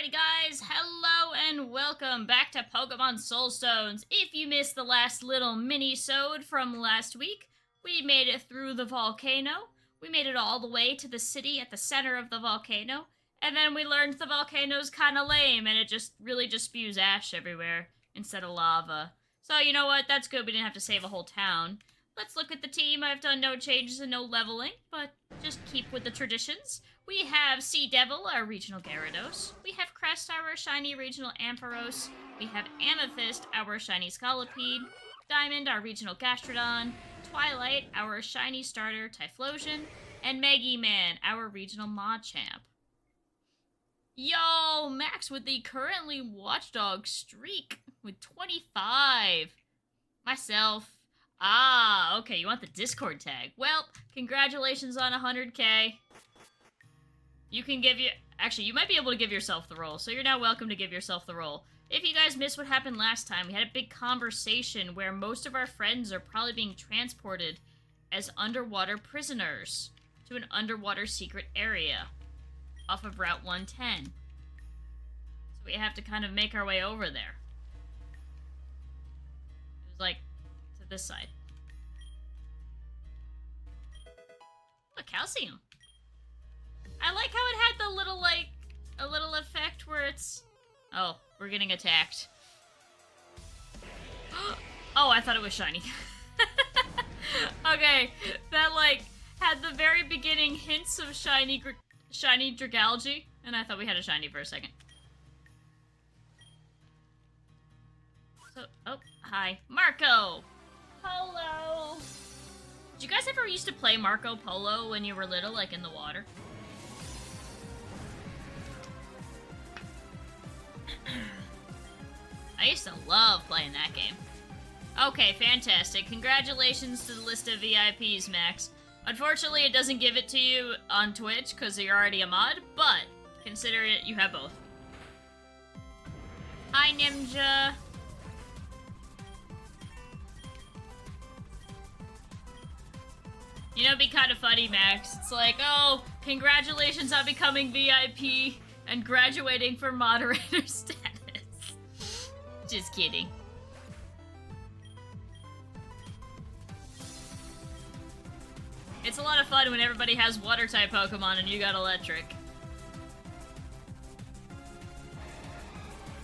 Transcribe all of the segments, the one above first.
Alrighty guys, hello and welcome back to Pokemon Soulstones. If you missed the last little mini-sode from last week, we made it through the volcano. We made it all the way to the city at the center of the volcano, and then we learned the volcano's kinda lame and it just spews ash everywhere instead of lava. So you know what, that's good, we didn't have to save a whole town. Let's look at the team. I've done no changes and no leveling, but just keep with the traditions. We have Sea Devil, our regional Gyarados. We have Crest, our shiny regional Ampharos. We have Amethyst, our shiny Scolipede. Diamond, our regional Gastrodon. Twilight, our shiny starter Typhlosion. And Maggie Man, our regional Machamp. Yo, Max with the currently Watchdog streak with 25. Myself. Ah, okay, you want the Discord tag. Well, congratulations on 100k. You can give you... Actually, you might be able to give yourself the role, so you're now welcome to give yourself the role. If you guys missed what happened last time, we had a big conversation where most of our friends are probably being transported as underwater prisoners to an underwater secret area off of Route 110. So we have to kind of make our way over there. It was like... this side. Look, calcium. I like how it had the little, like, a little effect where it's... Oh, we're getting attacked. Oh, I thought it was shiny. Okay, that, like, had the very beginning hints of shiny Dragalge, and I thought we had a shiny for a second. So, oh, hi. Marco! Polo! Did you guys ever used to play Marco Polo when you were little, like in the water? I used to love playing that game. Okay, fantastic. Congratulations to the list of VIPs, Max. Unfortunately, it doesn't give it to you on Twitch because you're already a mod, but consider it you have both. Hi, Ninja. You know, it'd be kind of funny, Max. It's like, oh, congratulations on becoming VIP and graduating for moderator status. Just kidding. It's a lot of fun when everybody has water-type Pokemon and you got electric.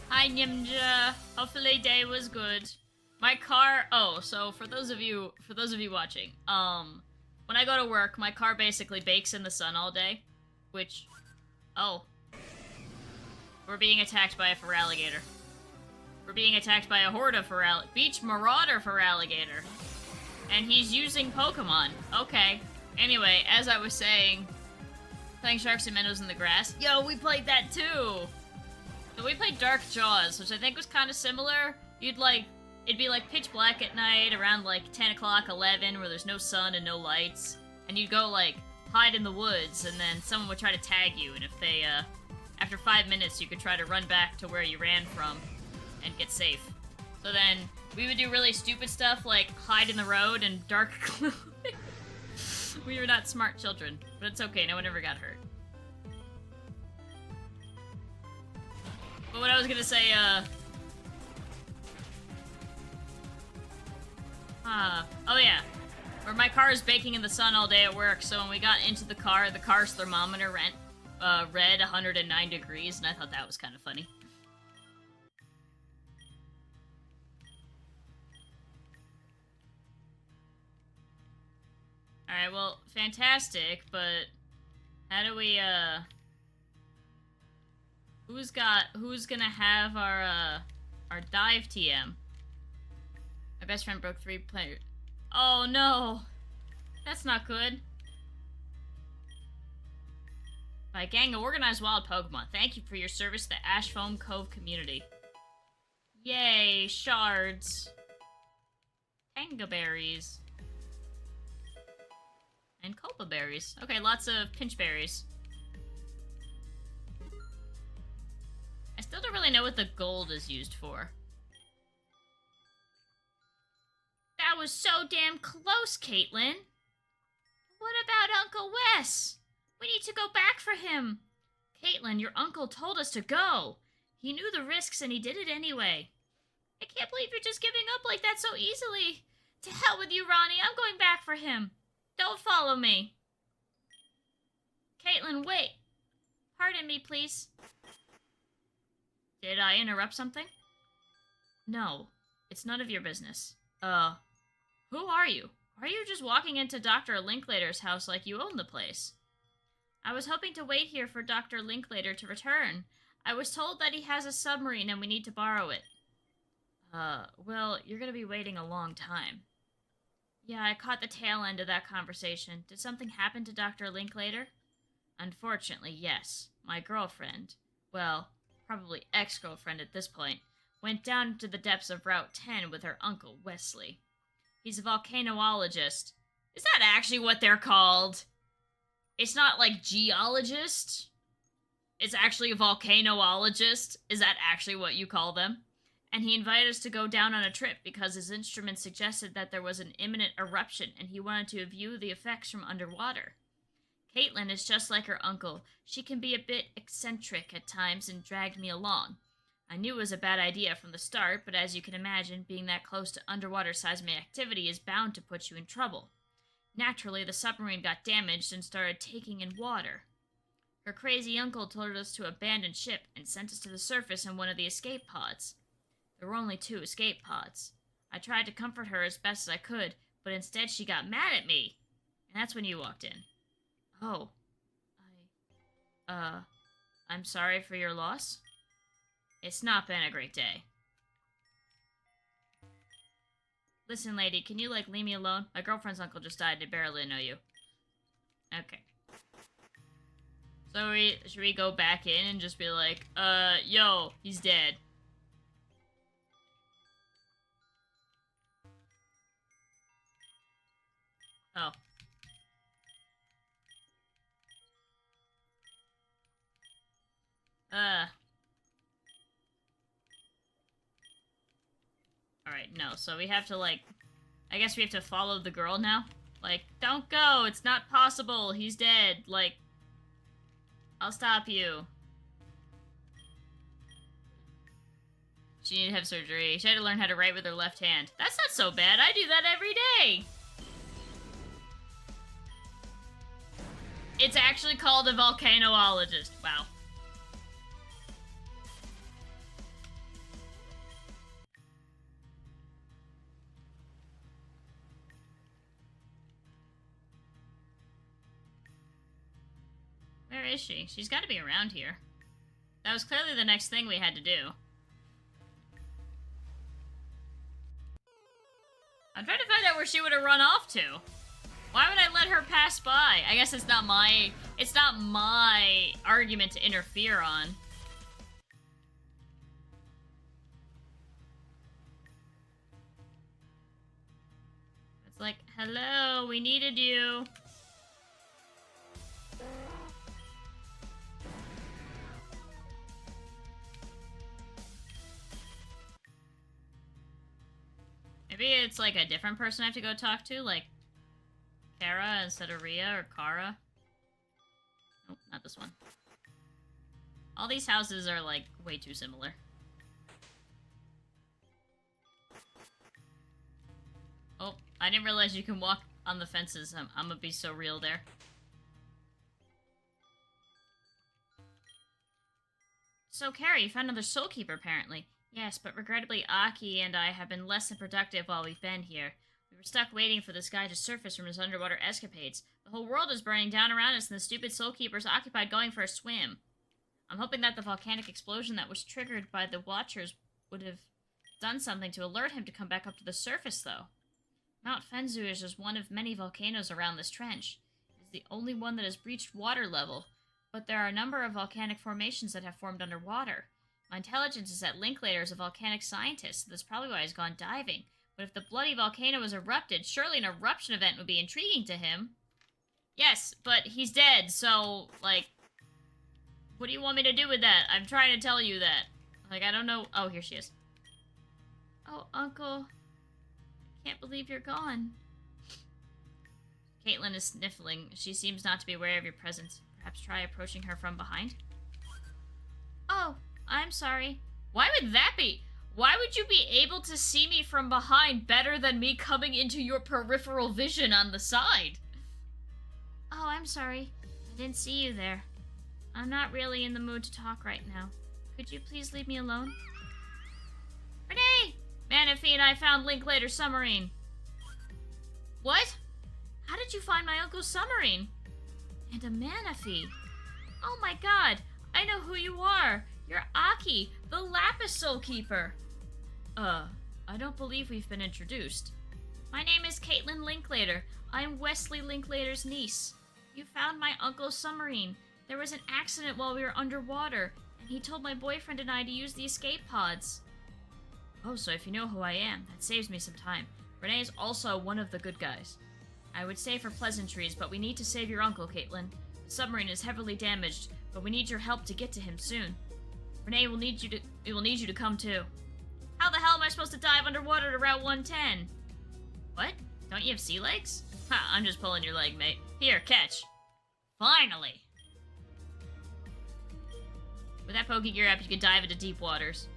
Hi, Ninja. Hopefully day was good. My car... Oh, so for those of you watching, when I go to work, my car basically bakes in the sun all day, which... Oh. We're being attacked by a Feraligatr. We're being attacked by a horde of Beach Marauder Feraligatr. And he's using Pokemon. Okay. Anyway, as I was saying, playing Sharks and Minnows in the Grass. Yo, we played that too! So we played Dark Jaws, which I think was kind of similar. It'd be like pitch black at night around like 10 o'clock, 11, where there's no sun and no lights. And you'd go like hide in the woods and then someone would try to tag you. And if they, after 5 minutes, you could try to run back to where you ran from and get safe. So then we would do really stupid stuff like hide in the road and dark clothing. We were not smart children, but it's okay. No one ever got hurt. But what I was gonna say, oh yeah. Where my car is baking in the sun all day at work, so when we got into the car's thermometer read 109 degrees, and I thought that was kind of funny. Alright, well, fantastic, but how do we, who's gonna have our dive TM? My best friend broke 3 players. Oh no! That's not good. By a gang of organized wild Pokemon. Thank you for your service to the Ashfoam Cove community. Yay, shards. Tanga berries. And Copa berries. Okay, lots of pinch berries. I still don't really know what the gold is used for. That was so damn close, Caitlin. What about Uncle Wes? We need to go back for him. Caitlin, your uncle told us to go. He knew the risks and he did it anyway. I can't believe you're just giving up like that so easily. To hell with you, Ronnie. I'm going back for him. Don't follow me. Caitlin, wait. Pardon me, please. Did I interrupt something? No. It's none of your business. Who are you? Are you just walking into Dr. Linklater's house like you own the place? I was hoping to wait here for Dr. Linklater to return. I was told that he has a submarine and we need to borrow it. Well, you're gonna be waiting a long time. Yeah, I caught the tail end of that conversation. Did something happen to Dr. Linklater? Unfortunately, yes. My girlfriend, well, probably ex-girlfriend at this point, went down to the depths of Route 10 with her uncle, Wesley. He's a volcanologist. Is that actually what they're called? It's not like geologist? It's actually a volcanologist? Is that actually what you call them? And he invited us to go down on a trip because his instruments suggested that there was an imminent eruption and he wanted to view the effects from underwater. Caitlin is just like her uncle. She can be a bit eccentric at times and dragged me along. I knew it was a bad idea from the start, but as you can imagine, being that close to underwater seismic activity is bound to put you in trouble. Naturally, the submarine got damaged and started taking in water. Her crazy uncle told us to abandon ship and sent us to the surface in one of the escape pods. There were only 2 escape pods. I tried to comfort her as best as I could, but instead she got mad at me. And that's when you walked in. Oh. I'm sorry for your loss? It's not been a great day. Listen, lady, can you, leave me alone? My girlfriend's uncle just died and I barely know you. Okay. So should we go back in and just be like, yo, he's dead. Oh. Alright, no. So we have to, I guess we have to follow the girl now? Don't go! It's not possible! He's dead! I'll stop you. She needed to have surgery. She had to learn how to write with her left hand. That's not so bad. I do that every day! It's actually called a volcanologist. Wow. Where is she? She's got to be around here. That was clearly the next thing we had to do. I'm trying to find out where she would have run off to. Why would I let her pass by? I guess it's not my argument to interfere on. It's like, hello, we needed you. Maybe it's a different person I have to go talk to, Kara instead of Rhea or Kara. Nope, not this one. All these houses are, way too similar. Oh, I didn't realize you can walk on the fences. I'm gonna be so real there. So, Kara, you found another Soul Keeper, apparently. Yes, but regrettably, Aki and I have been less than productive while we've been here. We were stuck waiting for this guy to surface from his underwater escapades. The whole world is burning down around us, and the stupid Soul Keeper's occupied going for a swim. I'm hoping that the volcanic explosion that was triggered by the Watchers would have done something to alert him to come back up to the surface, though. Mount Fenzu is just one of many volcanoes around this trench. It is the only one that has breached water level, but there are a number of volcanic formations that have formed underwater. My intelligence is that Linklater is a volcanic scientist, so that's probably why he's gone diving. But if the bloody volcano was erupted, surely an eruption event would be intriguing to him. Yes, but he's dead, so, what do you want me to do with that? I'm trying to tell you that. I don't know. Oh, here she is. Oh, Uncle. I can't believe you're gone. Caitlin is sniffling. She seems not to be aware of your presence. Perhaps try approaching her from behind? Oh, I'm sorry. Why would that be? Why would you be able to see me from behind better than me coming into your peripheral vision on the side? Oh, I'm sorry. I didn't see you there. I'm not really in the mood to talk right now. Could you please leave me alone? Renee! Manaphy and I found Linklater's submarine. What? How did you find my uncle's submarine? And a Manaphy. Oh my god, I know who you are. You're Aki, the Lapis Soul Keeper. I don't believe we've been introduced. My name is Caitlin Linklater. I'm Wesley Linklater's niece. You found my uncle's submarine. There was an accident while we were underwater, and he told my boyfriend and I to use the escape pods. Oh, so if you know who I am, that saves me some time. Renee is also one of the good guys. I would stay for pleasantries, but we need to save your uncle, Caitlin. The submarine is heavily damaged, but we need your help to get to him soon. Renee will need you to come too. How the hell am I supposed to dive underwater to Route 110? What? Don't you have sea legs? Ha, I'm just pulling your leg, mate. Here, catch. Finally! With that Pokegear app, you can dive into deep waters.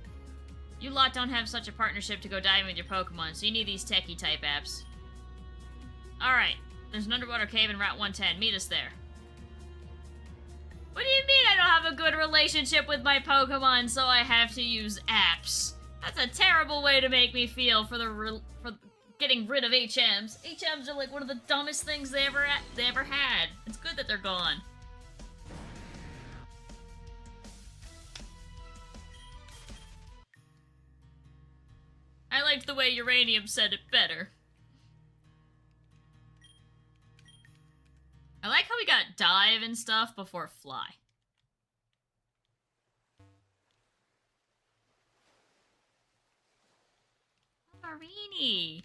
You lot don't have such a partnership to go diving with your Pokemon, so you need these techie type apps. Alright, there's an underwater cave in Route 110. Meet us there. What do you mean I don't have a good relationship with my Pokemon, so I have to use apps? That's a terrible way to make me feel for getting rid of HMs. HMs are like one of the dumbest things they ever had. It's good that they're gone. I liked the way Uranium said it better. I like how we got dive and stuff before fly. Marini!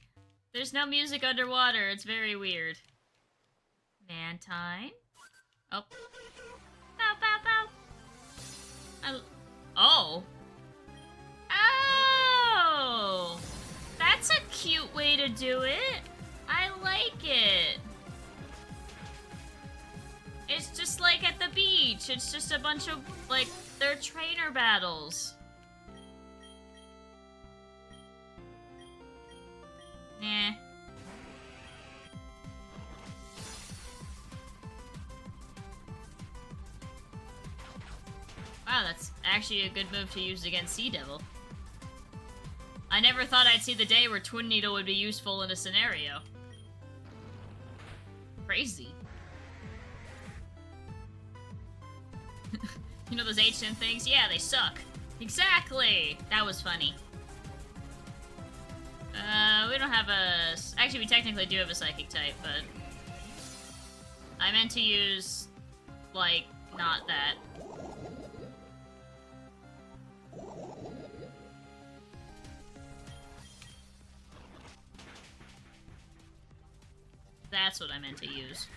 There's no music underwater, it's very weird. Mantine? Oh. Bow, bow, bow. Oh! Oh! That's a cute way to do it. I like it. It's just like at the beach. It's just a bunch of, like, they're trainer battles. Nah. Wow, that's actually a good move to use against Sea Devil. I never thought I'd see the day where Twin Needle would be useful in a scenario. Crazy. You know those HM things? Yeah, they suck. Exactly! That was funny. We don't have a... Actually, we technically do have a Psychic type, but... I meant to use, like, not that. That's what I meant to use.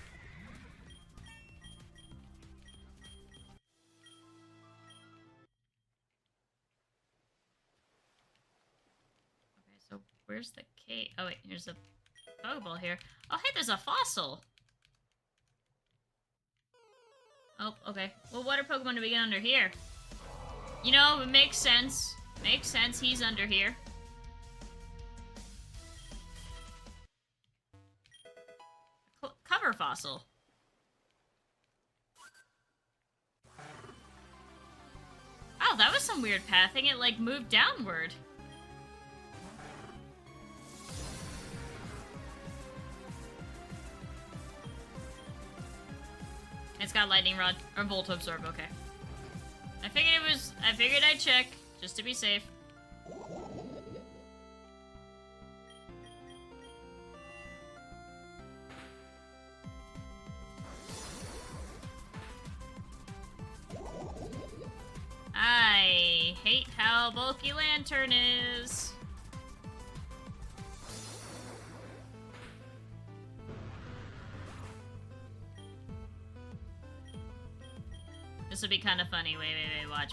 Okay, so where's the cave? Oh wait, here's a Pokeball here. Oh hey, there's a fossil! Oh, okay. Well, what Pokemon do we get under here? You know, it makes sense. Makes sense, he's under here. Cover fossil. Oh, that was some weird pathing. It, like, moved downward. It's got lightning rod or volt absorb. Okay. I figured I'd check just to be safe. I hate how bulky Lantern is. This will be kind of funny. Wait, watch.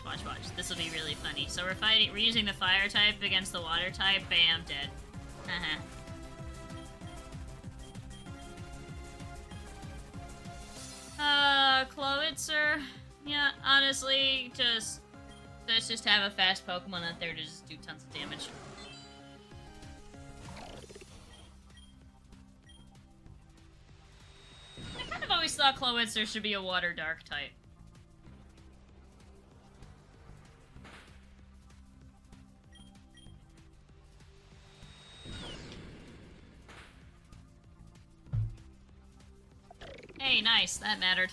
This will be really funny. So we're using the fire type against the water type. Bam, dead. Clowitzer? Yeah, honestly, just Let's just have a fast Pokemon out there to just do tons of damage. I kind of always thought Clowitzer should be a Water Dark type. Hey, nice. That mattered.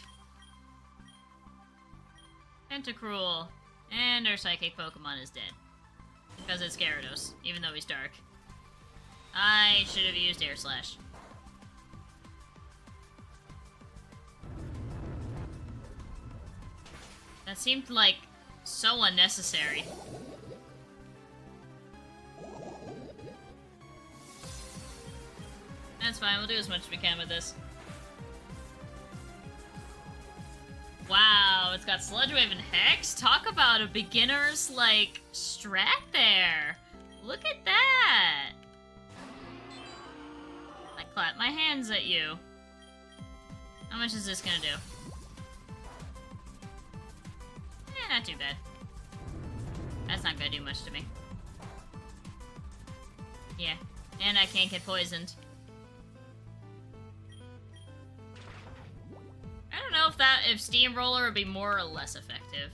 Tentacruel. And our Psychic Pokemon is dead. Because it's Gyarados, even though he's dark. I should have used Air Slash. That seemed, like, so unnecessary. That's fine, we'll do as much as we can with this. Wow, it's got Sludge Wave and Hex? Talk about a beginner's, like, strat there. Look at that. I clap my hands at you. How much is this gonna do? Not too bad. That's not gonna do much to me. Yeah, and I can't get poisoned. I don't know if Steamroller would be more or less effective.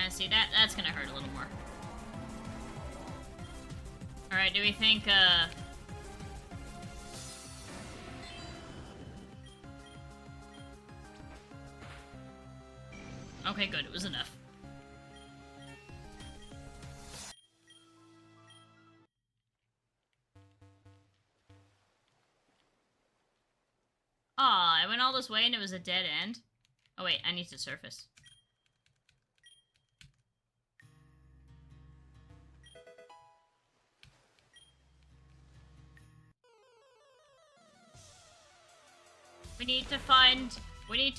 See, that's gonna hurt a little more. Alright, do we think, Okay, good. It was enough. Aw, I went all this way and it was a dead end? Oh wait, I need to surface. We need to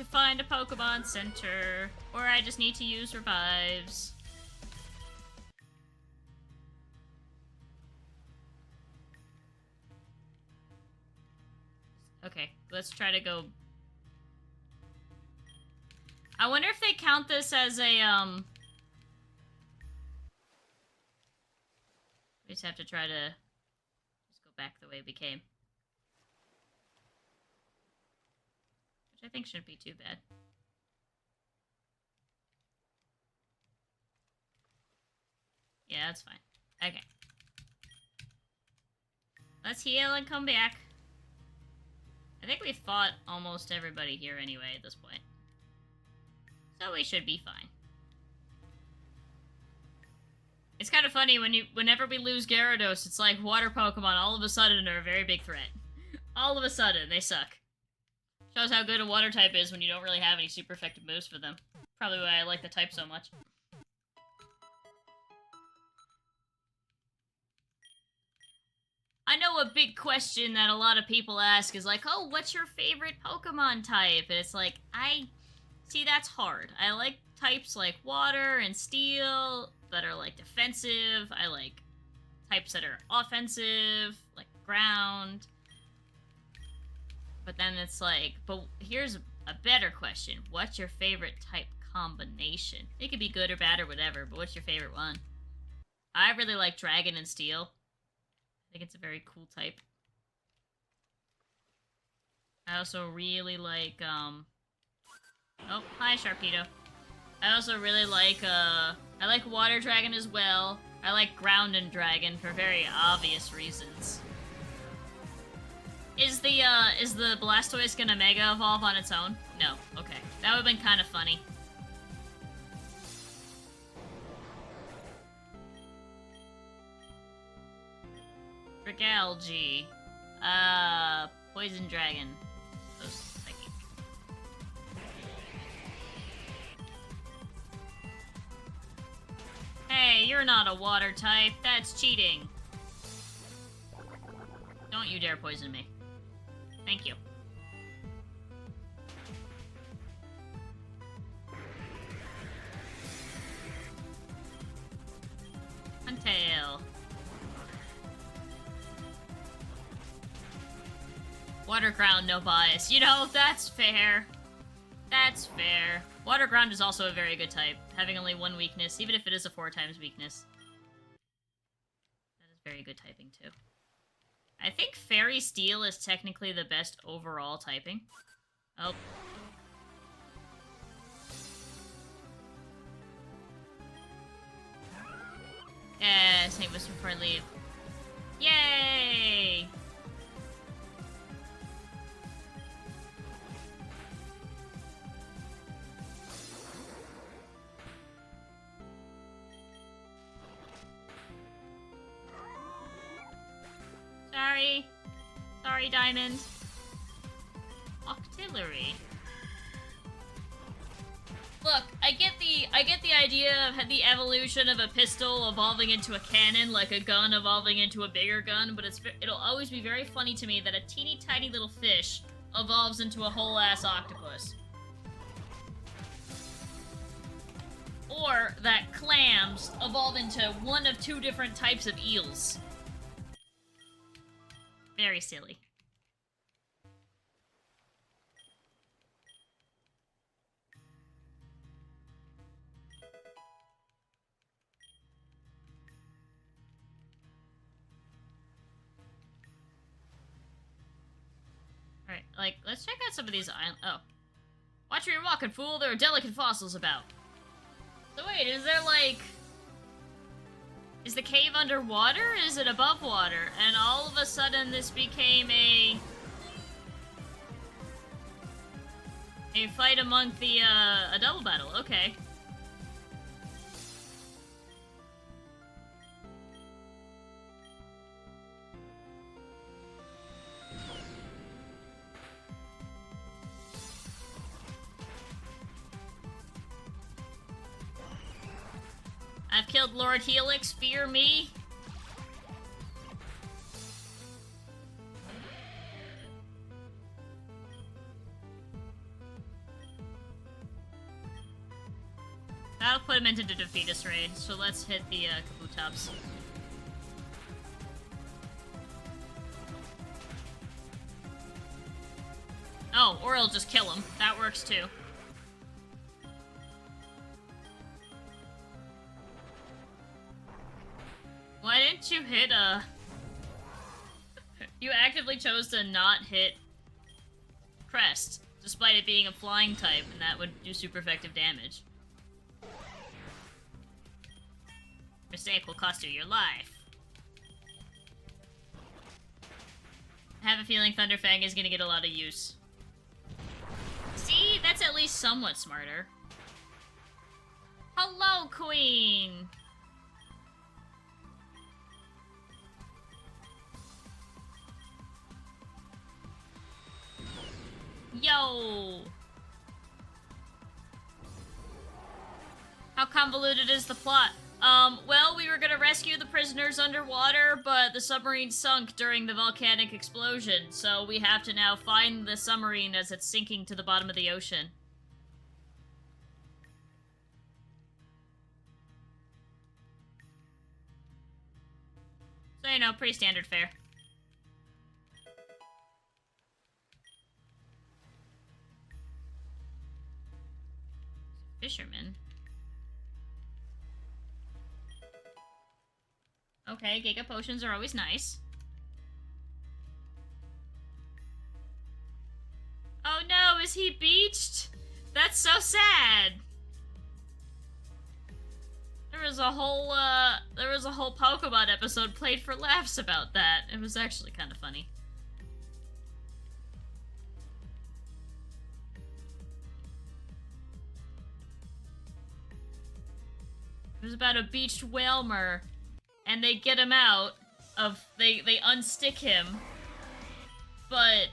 find a Pokemon Center, or I just need to use revives. Okay, let's try to go. I wonder if they count this as a, we just have to try to just go back the way we came. I think shouldn't be too bad. Yeah, that's fine. Okay. Let's heal and come back. I think we've fought almost everybody here anyway at this point. So we should be fine. It's kind of funny whenever we lose Gyarados, it's like water Pokemon all of a sudden are a very big threat. All of a sudden, they suck. Shows how good a water type is when you don't really have any super effective moves for them. Probably why I like the type so much. I know a big question that a lot of people ask is like, oh, what's your favorite Pokemon type? And it's like, see, that's hard. I like types like water and steel that are like defensive. I like types that are offensive, like ground. But then it's like, but here's a better question. What's your favorite type combination? It could be good or bad or whatever, but what's your favorite one? I really like Dragon and Steel. I think it's a very cool type. I also really like, oh, hi, Sharpedo. I also really like, I like Water Dragon as well. I like Ground and Dragon for very obvious reasons. Is the Blastoise gonna Mega Evolve on its own? No. Okay. That would've been kind of funny. Brigalge. Poison Dragon. So psychic. Hey, you're not a water type. That's cheating. Don't you dare poison me. Thank you. Huntail. Water Crown, no bias. You know, that's fair. That's fair. Water ground is also a very good type, having only one weakness, even if it is a 4 times weakness. That is very good typing, too. I think Fairy Steel is technically the best overall typing. Oh. Yeah, St. Wisdom before I leave. Yay! Sorry. Sorry, Diamond. Octillery. Look, I get the idea of the evolution of a pistol evolving into a cannon, like a gun evolving into a bigger gun, but it'll always be very funny to me that a teeny tiny little fish evolves into a whole ass octopus. Or that clams evolve into one of 2 different types of eels. Very silly. Alright, like, let's check out some of these islands. Oh. Watch where you're walking, fool. There are delicate fossils about. So wait, is there, like... Is the cave underwater? Is it above water? And all of a sudden this became a fight among the, a double battle. Okay. I've killed Lord Helix, fear me. That'll put him into the Defeatus raid, so let's hit the Kabutops. Oh, or he'll just kill him. That works too. Why didn't you hit You actively chose to not hit Crest, despite it being a flying type, and that would do super effective damage. Mistake will cost you your life. I have a feeling Thunderfang is gonna get a lot of use. See? That's at least somewhat smarter. Hello, Queen! Yo! How convoluted is the plot? Well, we were gonna rescue the prisoners underwater, but the submarine sunk during the volcanic explosion, so we have to now find the submarine as it's sinking to the bottom of the ocean. So, you know, pretty standard fare. Fisherman. Okay, Giga Potions are always nice. Oh no, is he beached? That's so sad! There was a whole Pokemon episode played for laughs about that. It was actually kind of funny. It was about a beached Whalmer, and they get him out of, they unstick him, but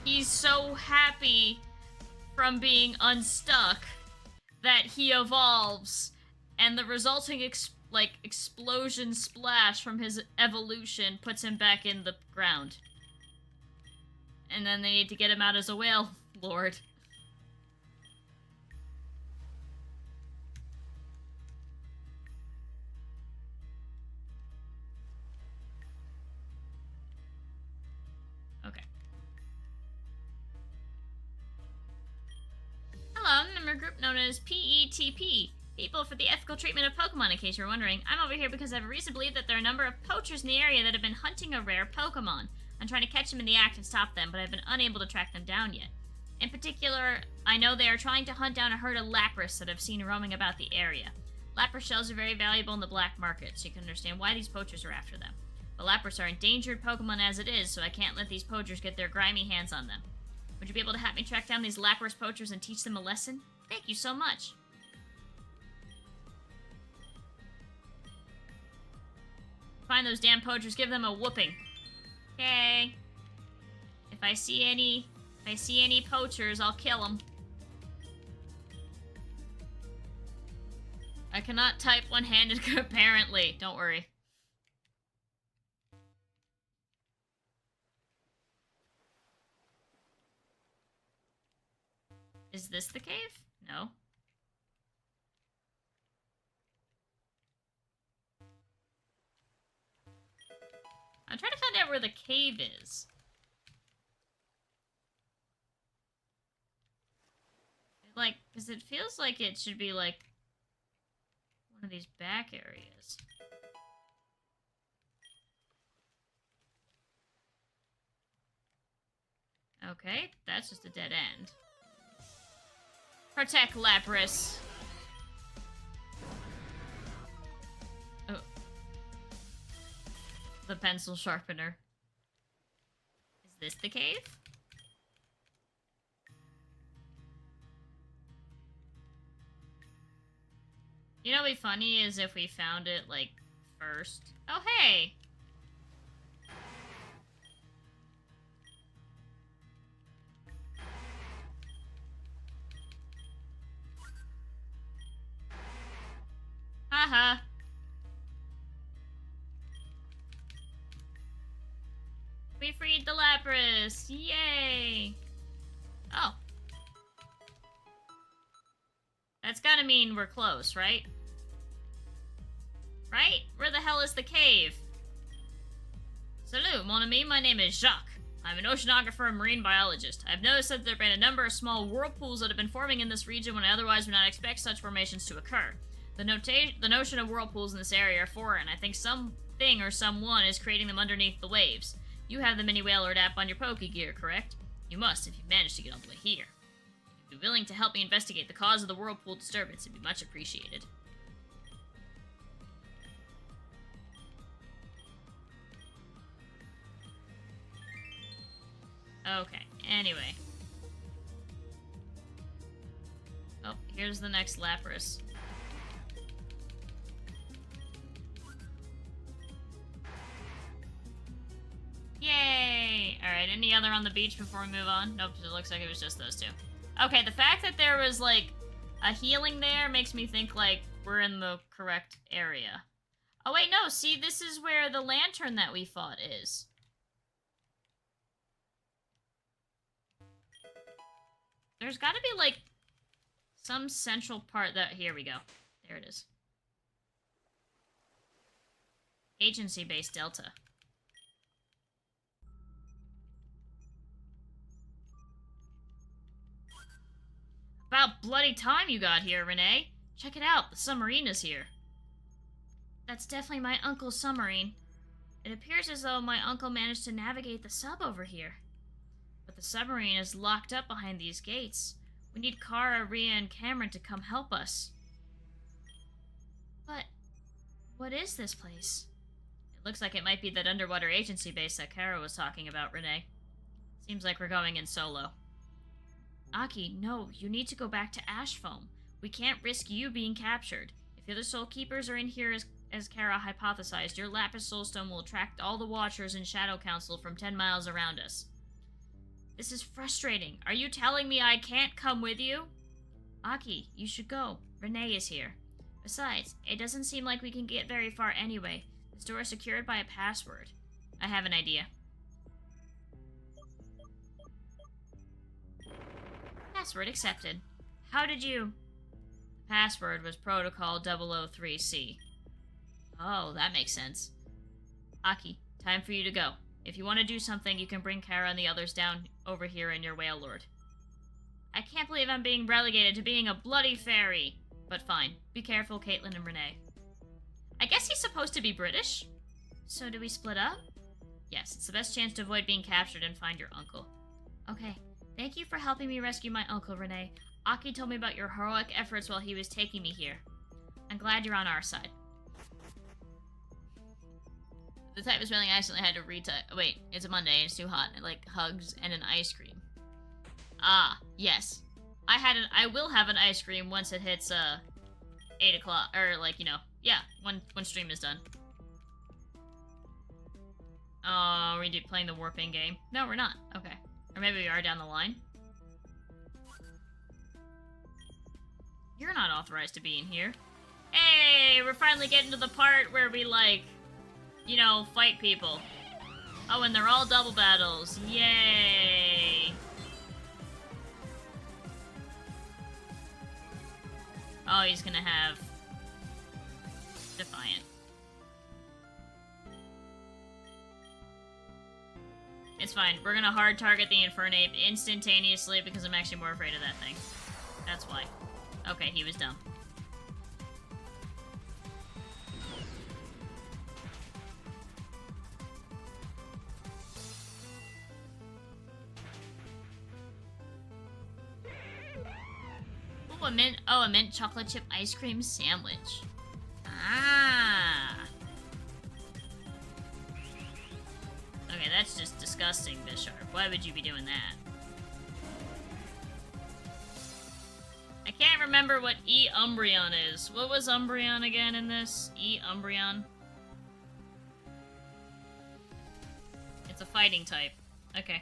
he's so happy from being unstuck that he evolves, and the resulting explosion splash from his evolution puts him back in the ground. And then they need to get him out as a whale lord. group known as PETP, People for the Ethical Treatment of Pokemon, in case you're wondering. I'm over here because I have a reason to believe that there are a number of poachers in the area that have been hunting a rare Pokemon. I'm trying to catch them in the act and stop them, but I've been unable to track them down yet. In particular, I know they are trying to hunt down a herd of Lapras that I've seen roaming about the area. Lapras shells are very valuable in the black market, so you can understand why these poachers are after them. But Lapras are endangered Pokemon as it is, so I can't let these poachers get their grimy hands on them. Would you be able to help me track down these Lapras poachers and teach them a lesson? Thank you so much. Find those damn poachers, give them a whooping. Okay. If I see any poachers, I'll kill them. I cannot type one-handed, apparently. Don't worry. Is this the cave? No. I'm trying to find out where the cave is. Like, because it feels like it should be, like, one of these back areas. Okay, that's just a dead end. Protect Lapras. Oh. The pencil sharpener. Is this the cave? You know what'd be funny is if we found it, like, first. Oh, hey! Haha. We freed the Lapras! Yay! Oh. That's gotta mean we're close, right? Right? Where the hell is the cave? Salut, mon ami. My name is Jacques. I'm an oceanographer and marine biologist. I've noticed that there have been a number of small whirlpools that have been forming in this region when I otherwise would not expect such formations to occur. The notion of whirlpools in this area are foreign. I think something or someone is creating them underneath the waves. You have the Mini Whalord app on your Pokegear, correct? You must, if you've managed to get all the way here. If you'd be willing to help me investigate the cause of the whirlpool disturbance, it'd be much appreciated. Okay, anyway. Oh, here's the next Lapras. Yay! Alright, any other on the beach before we move on? Nope, it looks like it was just those two. Okay, the fact that there was, like, a healing there makes me think, like, we're in the correct area. Oh, wait, no, see, this is where the lantern that we fought is. There's gotta be, like, some central part that... Here we go. There it is. Agency Base Delta. About bloody time you got here, Renee. Check it out, the submarine is here. That's definitely my uncle's submarine. It appears as though my uncle managed to navigate the sub over here. But the submarine is locked up behind these gates. We need Kara, Rhea, and Cameron to come help us. But what is this place? It looks like it might be that underwater agency base that Kara was talking about, Renee. Seems like we're going in solo. Aki, no, you need to go back to Ashfoam. We can't risk you being captured. If the other Soul Keepers are in here as Kara hypothesized, your Lapis Soulstone will attract all the Watchers and Shadow Council from 10 miles around us. This is frustrating. Are you telling me I can't come with you? Aki, you should go. Renee is here. Besides, it doesn't seem like we can get very far anyway. This door is secured by a password. I have an idea. Password accepted. How did you... The password was Protocol 003C. Oh, that makes sense. Aki, time for you to go. If you want to do something, you can bring Kara and the others down over here in your Whalord. I can't believe I'm being relegated to being a bloody fairy. But fine. Be careful, Caitlin and Renee. I guess he's supposed to be British? So do we split up? Yes, it's the best chance to avoid being captured and find your uncle. Okay. Thank you for helping me rescue my uncle, Renee. Aki told me about your heroic efforts while he was taking me here. I'm glad you're on our side. The type of spelling I accidentally had to retype. Wait, it's a Monday and it's too hot. I like hugs and an ice cream. Ah, yes. I will have an ice cream once it hits 8 o'clock, or like, you know, yeah, when stream is done. Oh, are we playing the warping game? No, we're not. Okay. Or maybe we are down the line. You're not authorized to be in here. Hey, we're finally getting to the part where we, like, you know, fight people. Oh, and they're all double battles. Yay! Oh, he's gonna have Defiant. It's fine. We're gonna hard target the Infernape instantaneously because I'm actually more afraid of that thing. That's why. Okay, he was dumb. Ooh, a mint chocolate chip ice cream sandwich. Ah. Okay, that's just disgusting, Bisharp. Why would you be doing that? I can't remember what E. Umbreon is. What was Umbreon again in this? E. Umbreon? It's a fighting type. Okay.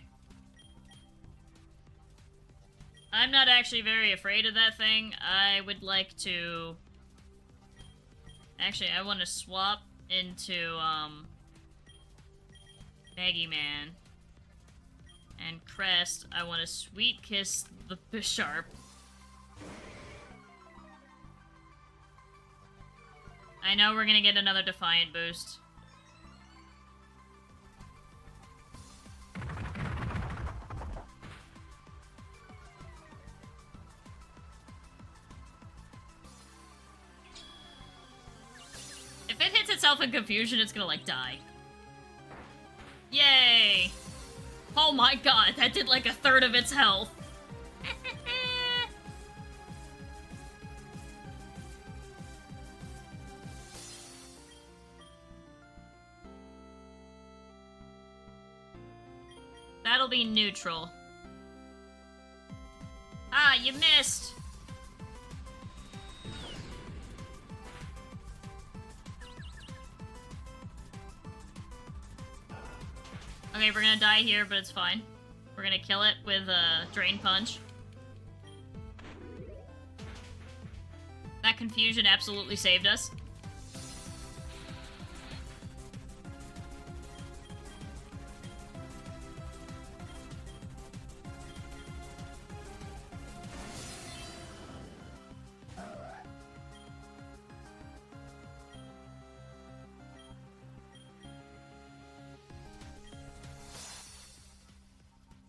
I'm not actually very afraid of that thing. I would like to... Actually, I want to swap into, Maggie Man. And Crest, I want to Sweet Kiss the Bisharp. I know we're gonna get another Defiant boost. If it hits itself in confusion, it's gonna, like, die. Yay! Oh my god, that did like a third of its health. That'll be neutral. Ah, you missed! Okay, we're gonna die here, but it's fine. We're gonna kill it with a Drain Punch. That confusion absolutely saved us.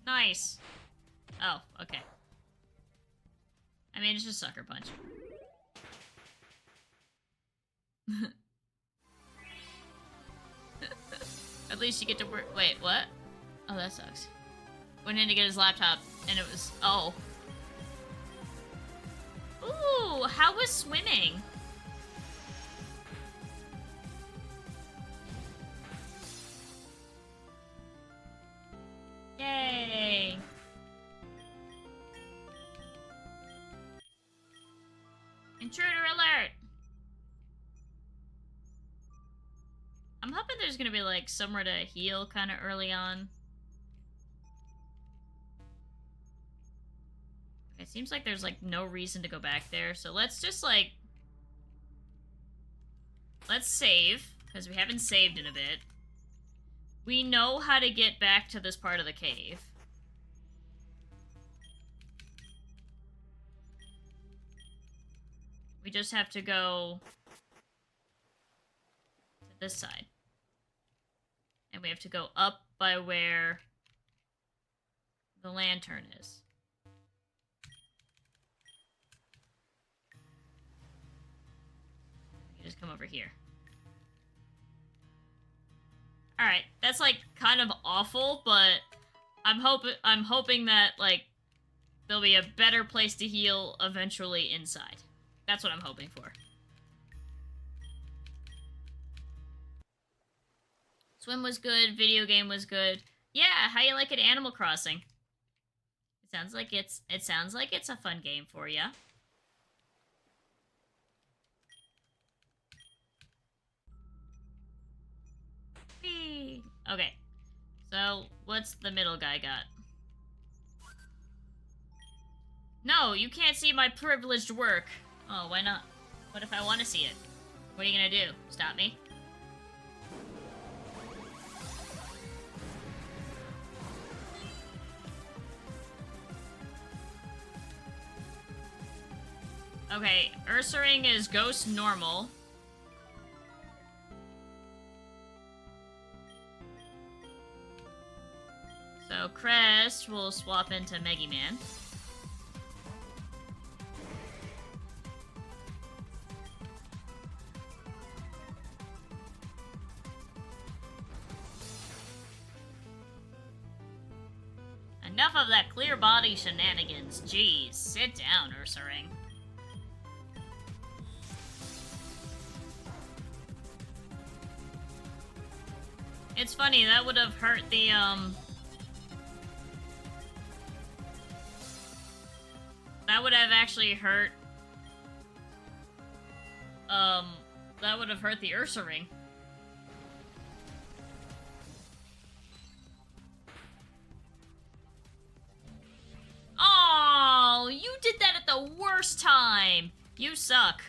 Nice. Oh, okay. I mean, it's just Sucker Punch. At least you get to work. Wait, what? Oh, that sucks. Went in to get his laptop, and it was. Oh. Ooh, how was swimming? Yay! Intruder alert! I'm hoping there's gonna be, like, somewhere to heal kind of early on. It seems like there's, like, no reason to go back there, so let's just, like... Let's save, because we haven't saved in a bit. We know how to get back to this part of the cave. We just have to go to this side. And we have to go up by where the lantern is. Just come over here. Alright, that's like kind of awful, but I'm hoping that like there'll be a better place to heal eventually inside. That's what I'm hoping for. Swim was good, video game was good. Yeah, how you like it, Animal Crossing? It sounds like it's a fun game for ya. Whee! Okay. So, what's the middle guy got? No, you can't see my privileged work. Oh, why not? What if I want to see it? What are you gonna do? Stop me? Okay, Ursaring is Ghost Normal. So Crest will swap into Megiman. Enough of that clear body shenanigans. Jeez, sit down, Ursaring. It's funny, that would have hurt the, that would have actually hurt, that would have hurt the Ursaring. Oh, you did that at the worst time! You suck.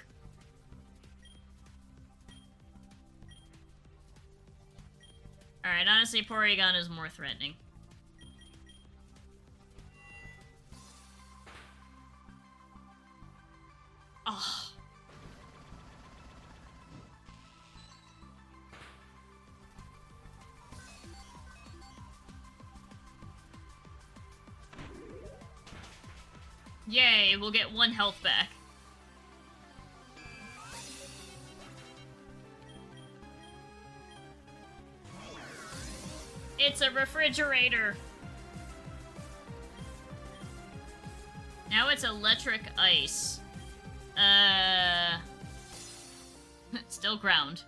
Alright, honestly, Porygon is more threatening. Oh. Yay, we'll get 1 health back. It's a refrigerator. Now it's electric ice. Still ground.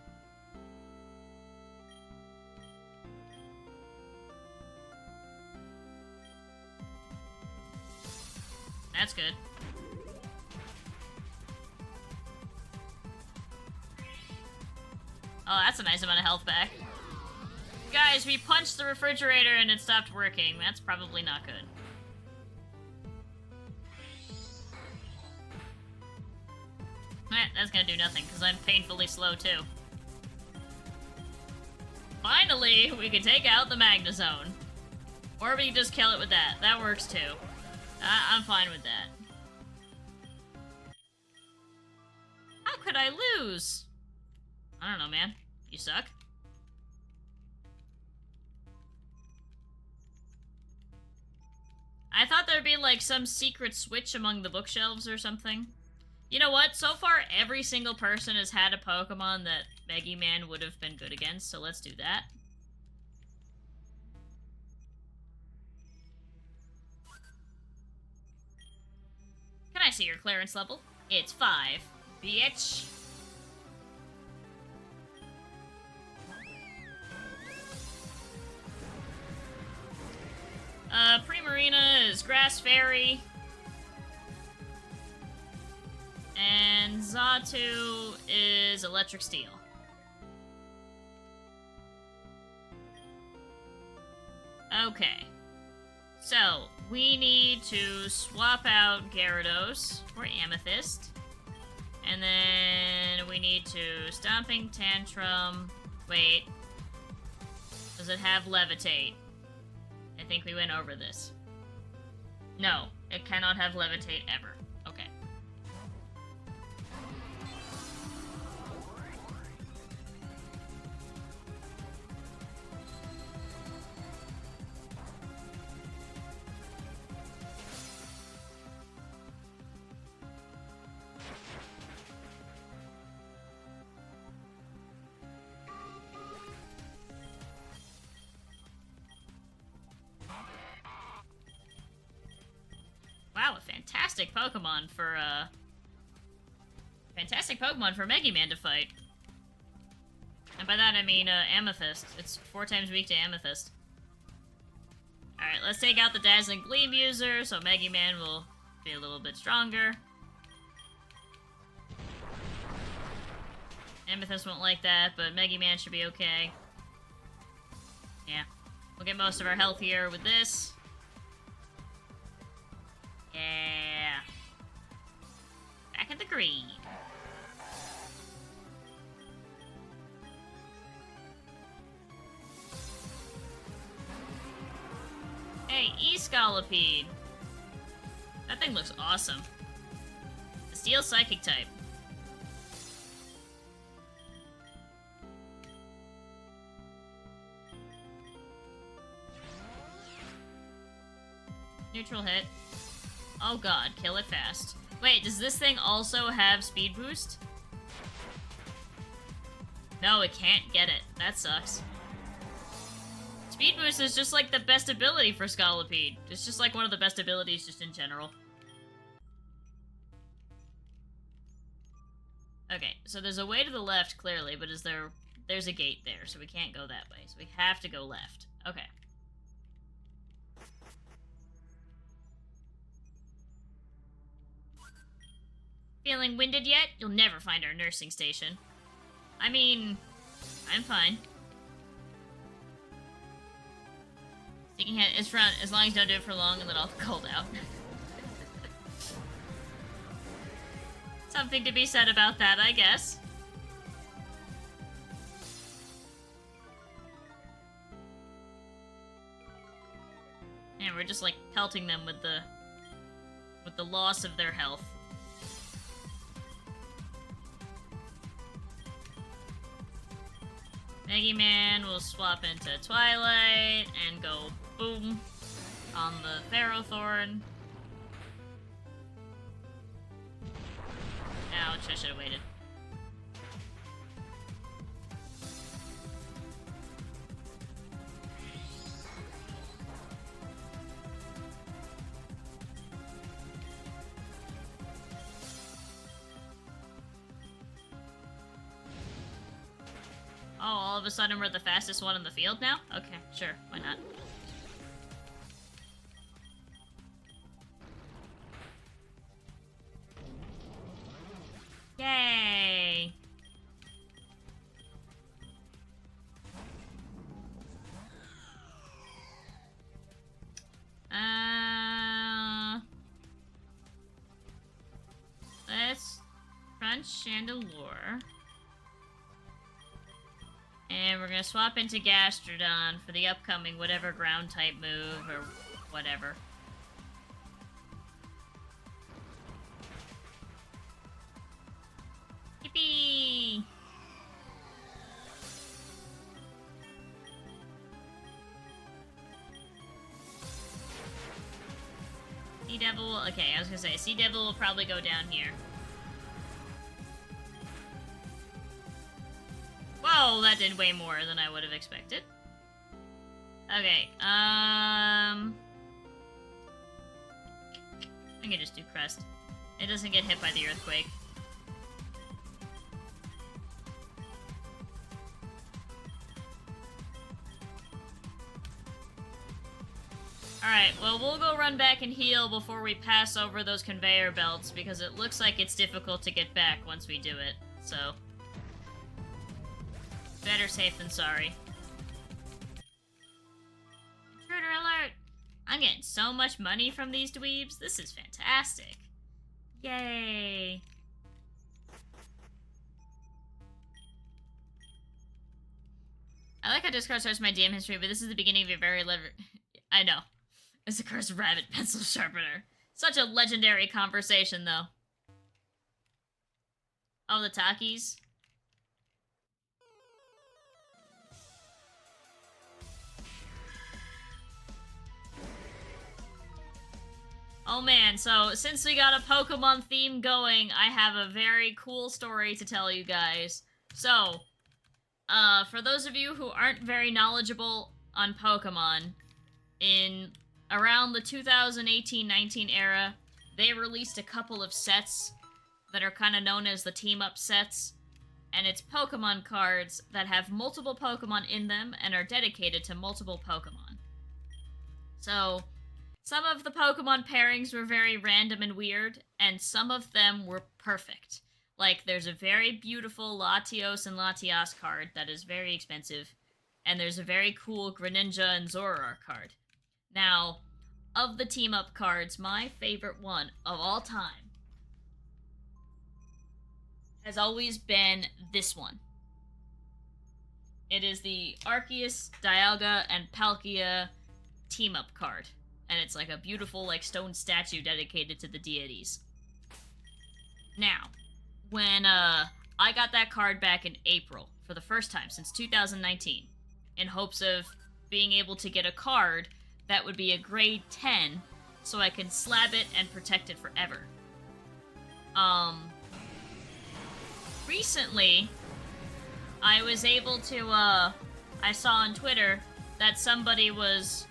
That's good. Oh, that's a nice amount of health back. Guys, we punched the refrigerator and it stopped working. That's probably not good. That's gonna do nothing, because I'm painfully slow, too. Finally, we can take out the Magnezone. Or we can just kill it with that. That works, too. I'm fine with that. How could I lose? I don't know, man. You suck. I thought there'd be, like, some secret switch among the bookshelves or something. You know what? So far, every single person has had a Pokemon that Megiman would have been good against, so let's do that. Can I see your clearance level? It's 5, bitch. Primarina is Grass Fairy. And Xatu is Electric Steel. Okay. So, we need to swap out Gyarados for Amethyst. And then we need to Stomping Tantrum. Wait. Does it have Levitate? I think we went over this. No, it cannot have Levitate ever. Okay. Fantastic Pokemon for, Fantastic Pokemon for Mega Man to fight. And by that I mean, Amethyst. It's 4 times weak to Amethyst. Alright, let's take out the Dazzling Gleam user, so Mega Man will be a little bit stronger. Amethyst won't like that, but Mega Man should be okay. Yeah. We'll get most of our health here with this. Yeah. Back in the green. Hey, E-Scolipede. That thing looks awesome. The Steel Psychic type. Neutral hit. Oh god, kill it fast. Wait, does this thing also have speed boost? No, it can't get it. That sucks. Speed boost is just like the best ability for Scolipede. It's just like one of the best abilities just in general. Okay, so there's a way to the left, clearly, but there's a gate there, so we can't go that way. So we have to go left. Okay. Feeling winded yet? You'll never find our nursing station. I mean, I'm fine. Sticking head is front as long as you don't do it for long and let all the cold out. Something to be said about that, I guess. And we're just like pelting them with the loss of their health. Mega Man will swap into Twilight and go boom on the Ferrothorn. Ouch, I should have waited. Oh, all of a sudden we're the fastest one in the field now? Okay, sure, why not? Yay! Let's Crunch Chandelure. And we're gonna swap into Gastrodon for the upcoming whatever ground type move or whatever. Yippee! Sea Devil, okay, I was gonna say, Sea Devil will probably go down here. Whoa, that did way more than I would have expected. Okay, I can just do Crest. It doesn't get hit by the Earthquake. Alright, well, we'll go run back and heal before we pass over those conveyor belts, because it looks like it's difficult to get back once we do it, so... better safe than sorry. Intruder alert! I'm getting so much money from these dweebs. This is fantastic. Yay! I like how Discord starts my DM history, but this is the beginning of your very I know. It's the cursed rabbit pencil sharpener. Such a legendary conversation, though. Oh, the Takis? Oh man, so since we got a Pokemon theme going, I have a very cool story to tell you guys. So, for those of you who aren't very knowledgeable on Pokemon, in around the 2018-19 era, they released a couple of sets that are kind of known as the team-up sets, and it's Pokemon cards that have multiple Pokemon in them and are dedicated to multiple Pokemon. So, some of the Pokemon pairings were very random and weird, and some of them were perfect. Like, there's a very beautiful Latios and Latias card that is very expensive, and there's a very cool Greninja and Zoroark card. Now, of the team-up cards, my favorite one of all time has always been this one. It is the Arceus, Dialga, and Palkia team-up card. And it's like a beautiful, like, stone statue dedicated to the deities. Now, when I got that card back in April for the first time since 2019, in hopes of being able to get a card that would be a grade 10 so I can slab it and protect it forever. Recently, I was able to, I saw on Twitter that somebody was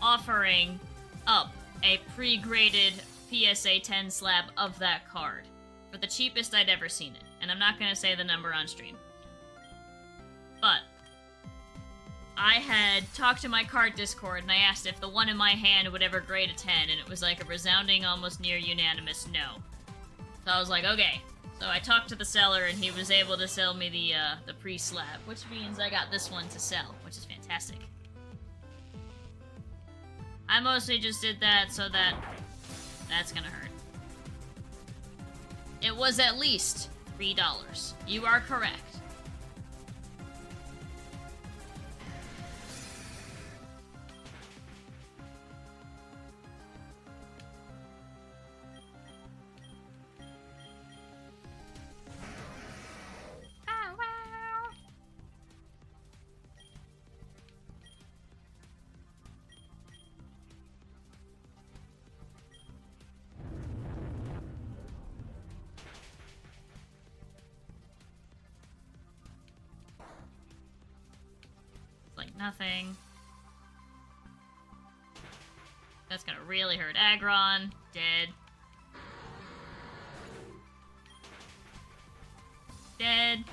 offering up a pre-graded PSA 10 slab of that card for the cheapest I'd ever seen it. And I'm not going to say the number on stream. But I had talked to my card Discord and I asked if the one in my hand would ever grade a 10, and it was like a resounding, almost near unanimous no. So I was like, okay. So I talked to the seller and he was able to sell me the pre-slab, which means I got this one to sell, which is fantastic. I mostly just did that so that that's gonna hurt. It was at least $3. You are correct. Nothing. That's gonna really hurt Aggron. Dead. Dead.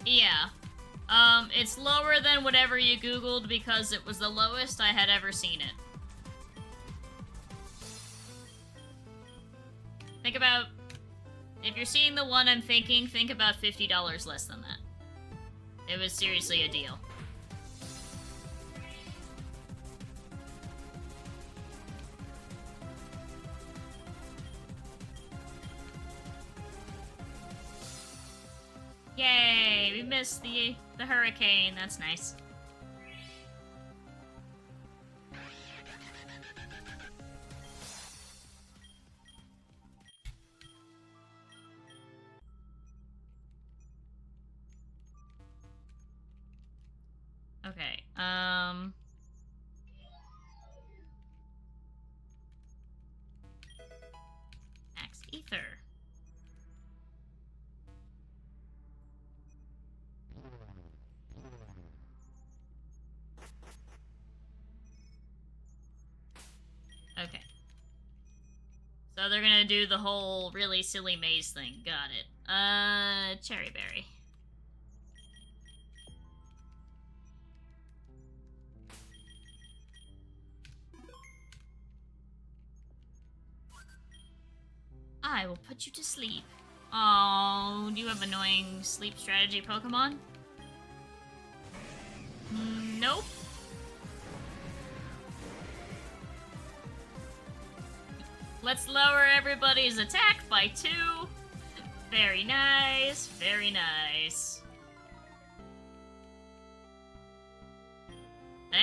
Yeah. It's lower than whatever you Googled because it was the lowest I had ever seen it. Think about... If you're seeing the one I'm thinking, think about $50 less than that. It was seriously a deal. Yay! We missed the hurricane. That's nice. Okay, Max Ether. Okay. So they're gonna do the whole really silly maze thing. Got it. Cherry Berry. I will put you to sleep. Oh, do you have annoying sleep strategy Pokemon? Nope. Let's lower everybody's attack by 2. Very nice, very nice.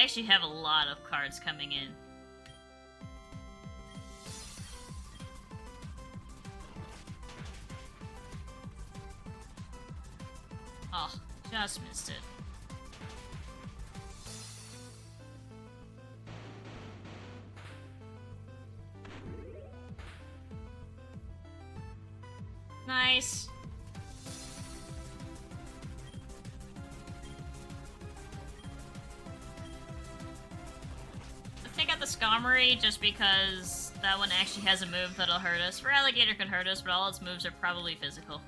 I actually have a lot of cards coming in. Oh, just missed it. Nice. Let's take out the Skarmory just because that one actually has a move that'll hurt us. Alligator can hurt us, but all its moves are probably physical.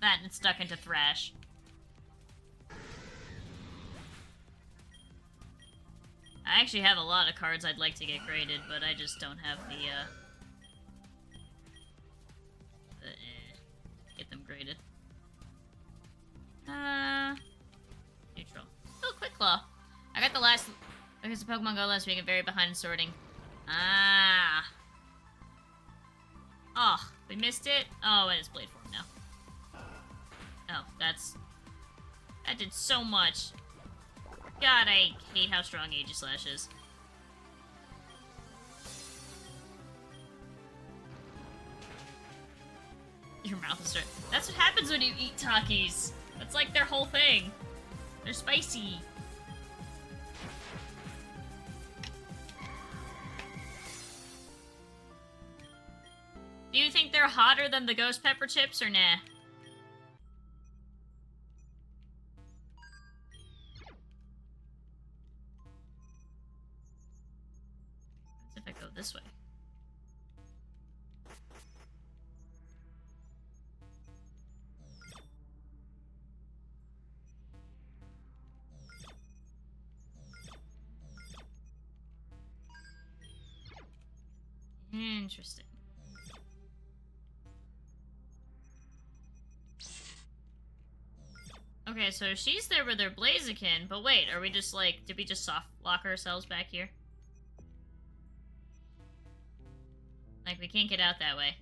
That and it's stuck into Thrash. I actually have a lot of cards I'd like to get graded, but I just don't have the get them graded. Neutral. Oh, Quick Claw. I got the last because of Pokemon Go last week and very behind in sorting. Ah. Oh, we missed it? Oh, and it's Blade Form now. Oh, that did so much. God, I hate how strong Aegislash is. Your mouth is starting. That's what happens when you eat Takis. That's like their whole thing. They're spicy. Do you think they're hotter than the ghost pepper chips or nah? If I go this way. Interesting. Okay, so she's there with her Blaziken, but wait, are we just like, did we just soft lock ourselves back here? Like, we can't get out that way.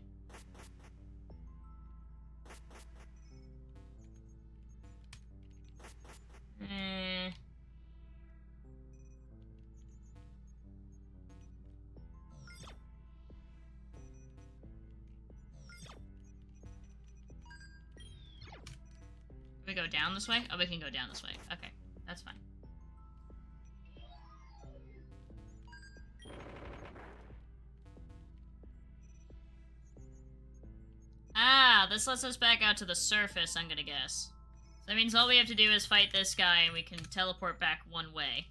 Can we go down this way? Oh, we can go down this way. Okay, that's fine. Ah, this lets us back out to the surface, I'm gonna guess. So that means all we have to do is fight this guy and we can teleport back one way.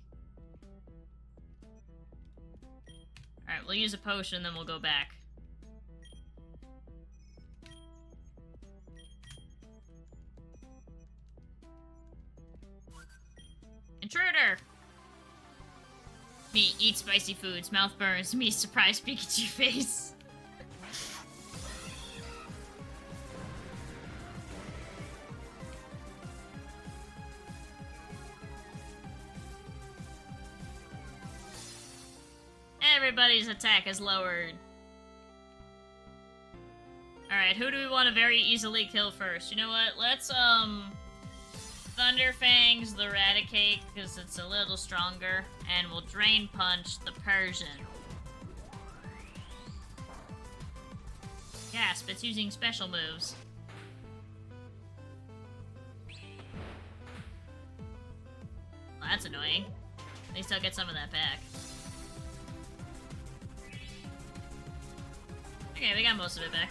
Alright, we'll use a potion, then we'll go back. Intruder! Me, eat spicy foods, mouth burns, me, surprise Pikachu face. Everybody's attack is lowered. Alright, who do we want to very easily kill first? You know what? Let's, Thunderfangs the Raticate, because it's a little stronger. And we'll Drain Punch the Persian. Gasp, it's using special moves. Well, that's annoying. At least I'll get some of that back. Okay, we got most of it back.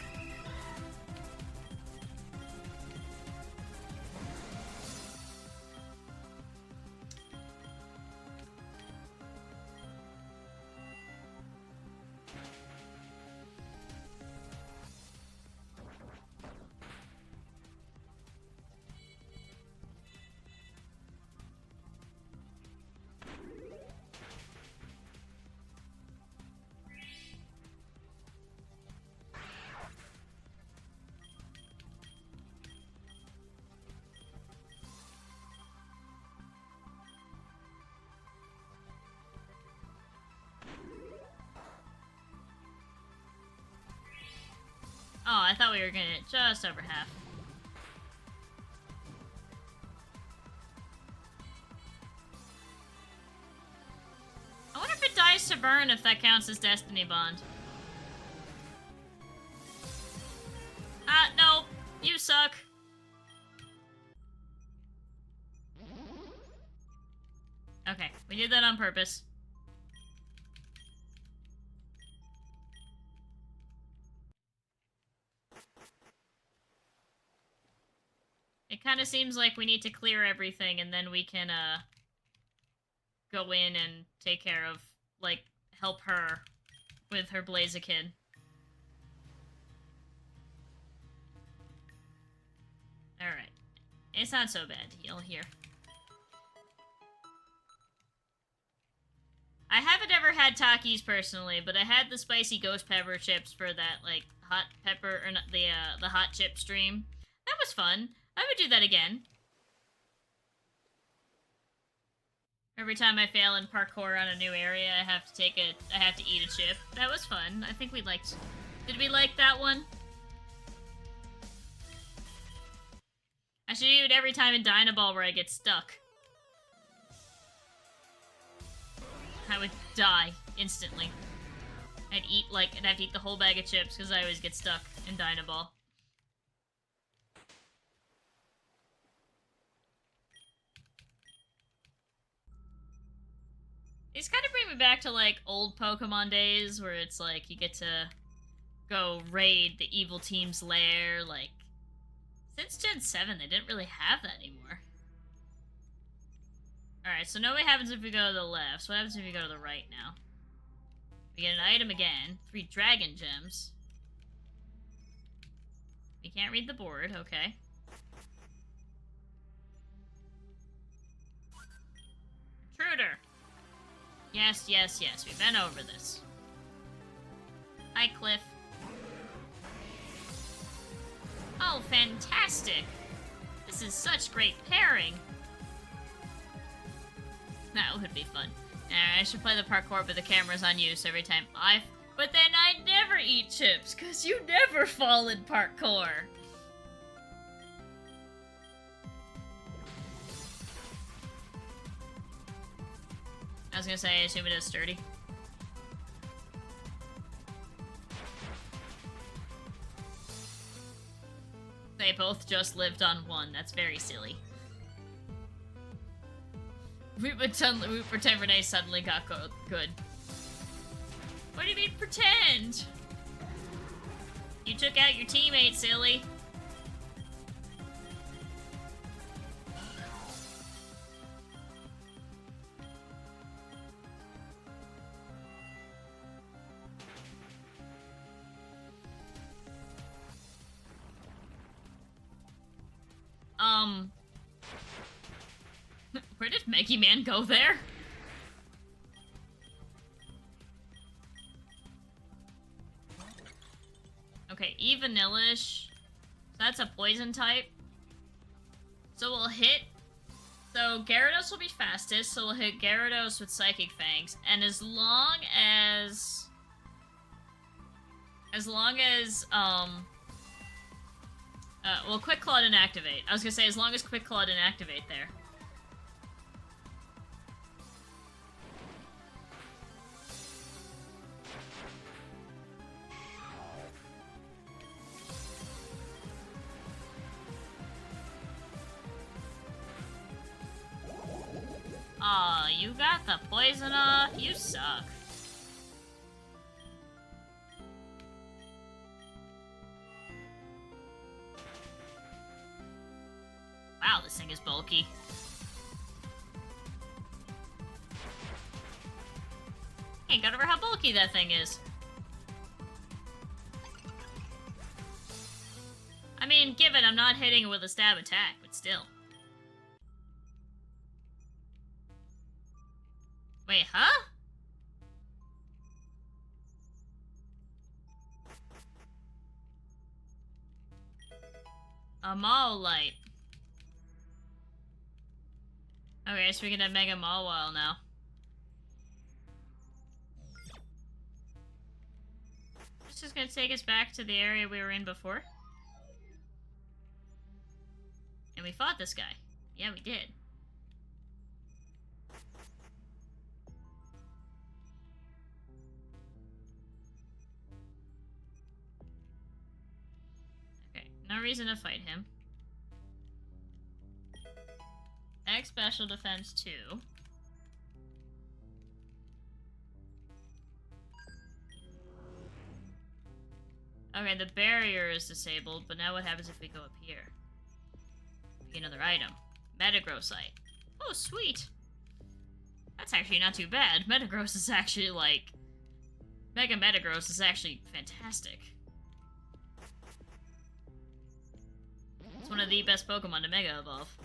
Oh, I thought we were gonna just over half. burn if that counts as Destiny Bond. Ah, no! You suck! Okay, we did that on purpose. It kind of seems like we need to clear everything and then we can, go in and take care of, like, help her with her Blaziken. Alright. It's not so bad to heal here. I haven't ever had Takis personally, but I had the spicy ghost pepper chips for that, like, hot pepper, or not, the hot chip stream. That was fun. I would do that again. Every time I fail in parkour on a new area, I have to eat a chip. That was fun. I think we liked... Did we like that one? I should do it every time in Dynaball where I get stuck. I would die instantly. I'd have to eat the whole bag of chips because I always get stuck in Dynaball. These kind of bring me back to, like, old Pokemon days where it's like you get to go raid the evil team's lair. Like, since Gen 7, they didn't really have that anymore. Alright, so know what happens if we go to the left. So what happens if we go to the right now? We get an item again. 3 dragon gems. We can't read the board, okay. Intruder! Yes, yes, yes. We've been over this. Hi, Cliff. Oh, fantastic! This is such great pairing. That would be fun. I should play the parkour, but the camera's on you, so every time But then I never eat chips, because you never fall in parkour. I was gonna say, I assume it is sturdy. They both just lived on 1. That's very silly. We pretend Renee suddenly got good. What do you mean, pretend? You took out your teammate, silly. Where did Meggy Man go there? Okay, Vanillish. That's a poison type. So we'll hit... So Gyarados will be fastest, so we'll hit Gyarados with Psychic Fangs. And as long as... well, Quick Claw didn't activate. I was gonna say, as long as Quick Claw didn't activate there. Aw, you got the poison off? You suck. Wow, this thing is bulky. Can't get over how bulky that thing is. I mean, given I'm not hitting it with a stab attack, but still. Wait, huh? A Mall Light. Okay, so we can have Mega Mawile now. This is gonna take us back to the area we were in before. And we fought this guy. Yeah, we did. reason to fight him. X special defense 2. Okay, the barrier is disabled, but now what happens if we go up here? Get another item. Metagrossite. Oh, sweet! That's actually not too bad. Metagross is actually, like... Mega Metagross is actually fantastic. It's one of the best Pokemon to Mega Evolve.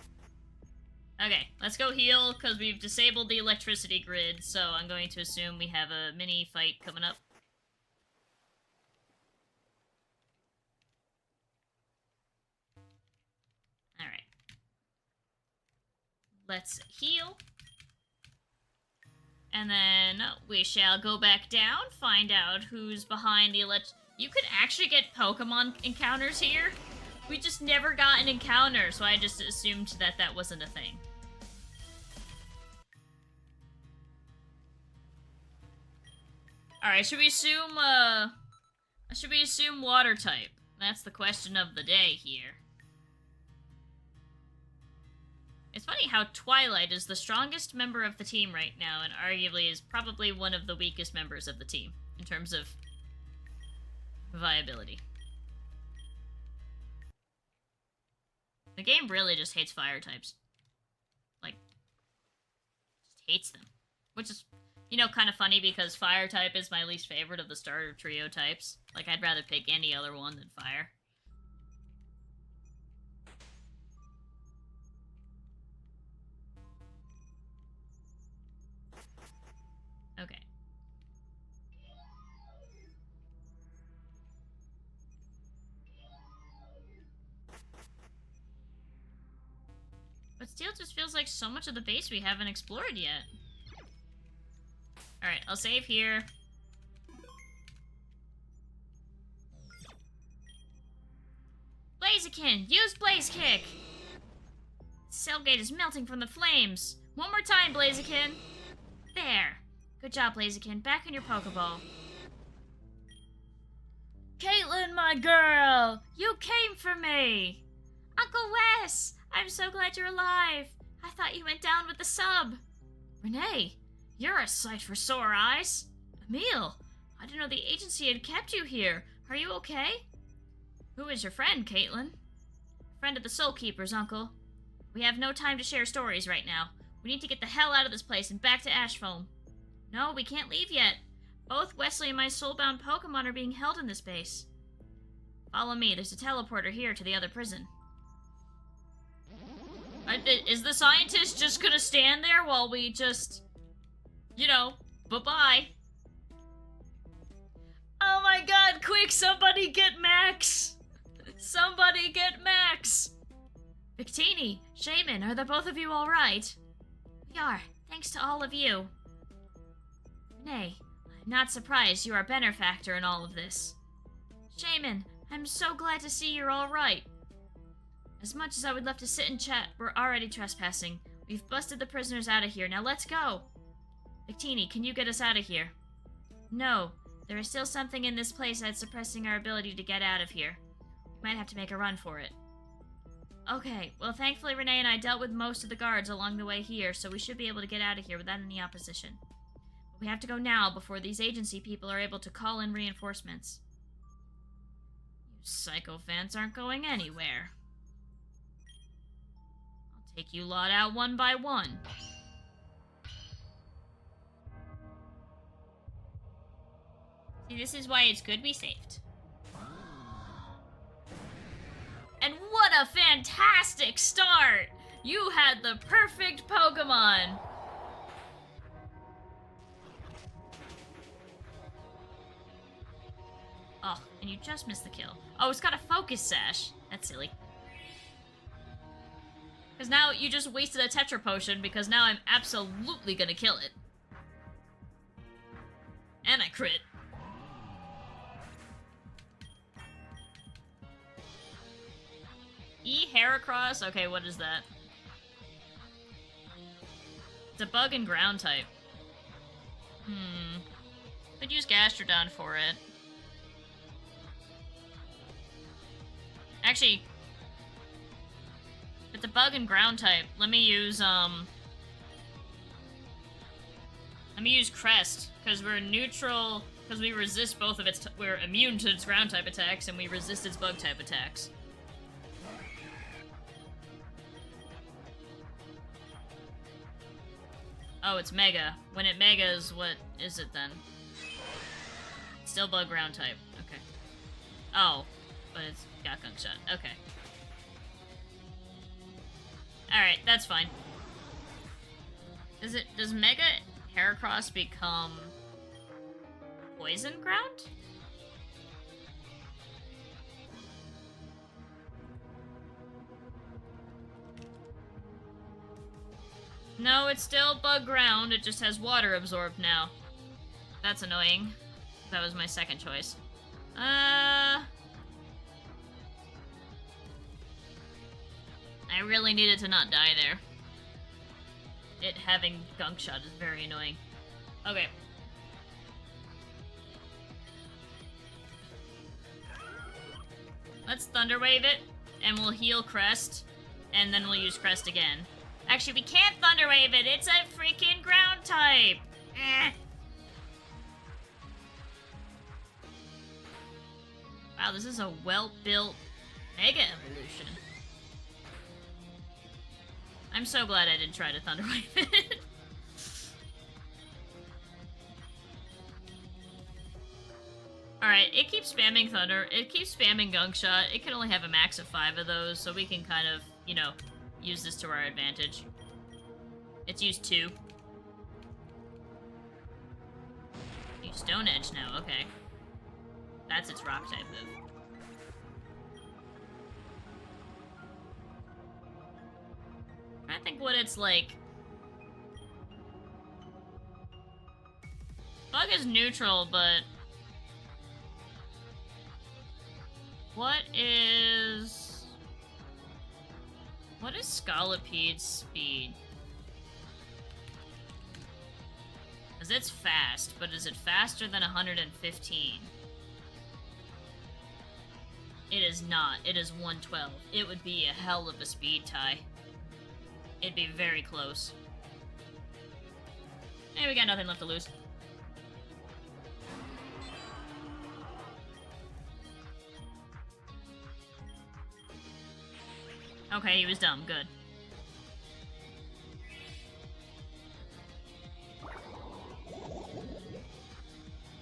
Okay, let's go heal, because we've disabled the electricity grid, so I'm going to assume we have a mini fight coming up. Alright. Let's heal. And then we shall go back down, find out who's behind the You could actually get Pokemon encounters here. We just never got an encounter, so I just assumed that that wasn't a thing. Alright, should we assume water type? That's the question of the day here. It's funny how Twilight is the strongest member of the team right now, and arguably is probably one of the weakest members of the team, in terms of viability. The game really just hates fire types. Like, just hates them. Which is, you know, kind of funny because fire type is my least favorite of the starter trio types. Like, I'd rather pick any other one than fire. Okay. But still just feels like so much of the base we haven't explored yet. Alright, I'll save here. Blaziken! Use Blaze Kick! Cellgate is melting from the flames! One more time, Blaziken! There! Good job, Blaziken. Back in your Pokeball. Caitlin, my girl! You came for me! Uncle Wes! I'm so glad you're alive! I thought you went down with the sub! Renee, you're a sight for sore eyes! Emil, I didn't know the agency had kept you here. Are you okay? Who is your friend, Caitlin? Friend of the Soul Keepers, Uncle. We have no time to share stories right now. We need to get the hell out of this place and back to Ashfoam. No, we can't leave yet. Both Wesley and my soulbound Pokemon are being held in this base. Follow me. There's a teleporter here to the other prison. Is the scientist just gonna stand there while we just... You know, bye-bye. Oh my god, quick, somebody get Max! Somebody get Max! Victini, Shaman, are the both of you alright? We are, thanks to all of you. Nay, I'm not surprised you are a benefactor in all of this. Shaman, I'm so glad to see you're alright. As much as I would love to sit and chat, we're already trespassing. We've busted the prisoners out of here, now let's go! Victini, can you get us out of here? No, there is still something in this place that's suppressing our ability to get out of here. We might have to make a run for it. Okay, well thankfully Renee and I dealt with most of the guards along the way here, so we should be able to get out of here without any opposition. We have to go now before these agency people are able to call in reinforcements. You sycophants aren't going anywhere. I'll take you lot out one by one. See, this is why it's good we saved. And what a fantastic start! You had the perfect Pokemon! Oh, and you just missed the kill. Oh, it's got a focus sash. That's silly. Because now you just wasted a Tetra Potion because now I'm absolutely gonna kill it. And I crit. Heracross? Okay, what is that? It's a bug and ground type. Could use Gastrodon for it. Actually, If it's a bug and ground type, let me use Crest, because we're neutral, because we resist both of its, we're immune to its ground type attacks, and we resist its bug type attacks. Oh, it's Mega. When it Megas, what is it then? Still bug ground type. Okay. Oh, but it's got Gunk Shot. Okay. Alright, that's fine. Does Mega Heracross become Poison Ground? No, it's still bug ground, it just has water absorbed now. That's annoying. That was my second choice. I really needed to not die there. It having Gunk Shot is very annoying. Okay. Let's Thunder Wave it, and we'll heal Crest, and then we'll use Crest again. Actually, we can't Thunder Wave it! It's a freaking ground type! Eh. Wow, this is a well-built Mega Evolution. I'm so glad I didn't try to Thunder Wave it. Alright, it keeps spamming Thunder. It keeps spamming Gunk Shot. It can only have a max of 5 of those, so we can kind of, you know, use this to our advantage. It's used 2. Use Stone Edge now, okay. That's its rock type move. I think what it's like. Bug is neutral, but what is Scolopede's speed? Because it's fast, but is it faster than 115? It is not. It is 112. It would be a hell of a speed tie. It'd be very close. Hey, we got nothing left to lose. Okay, he was dumb. Good.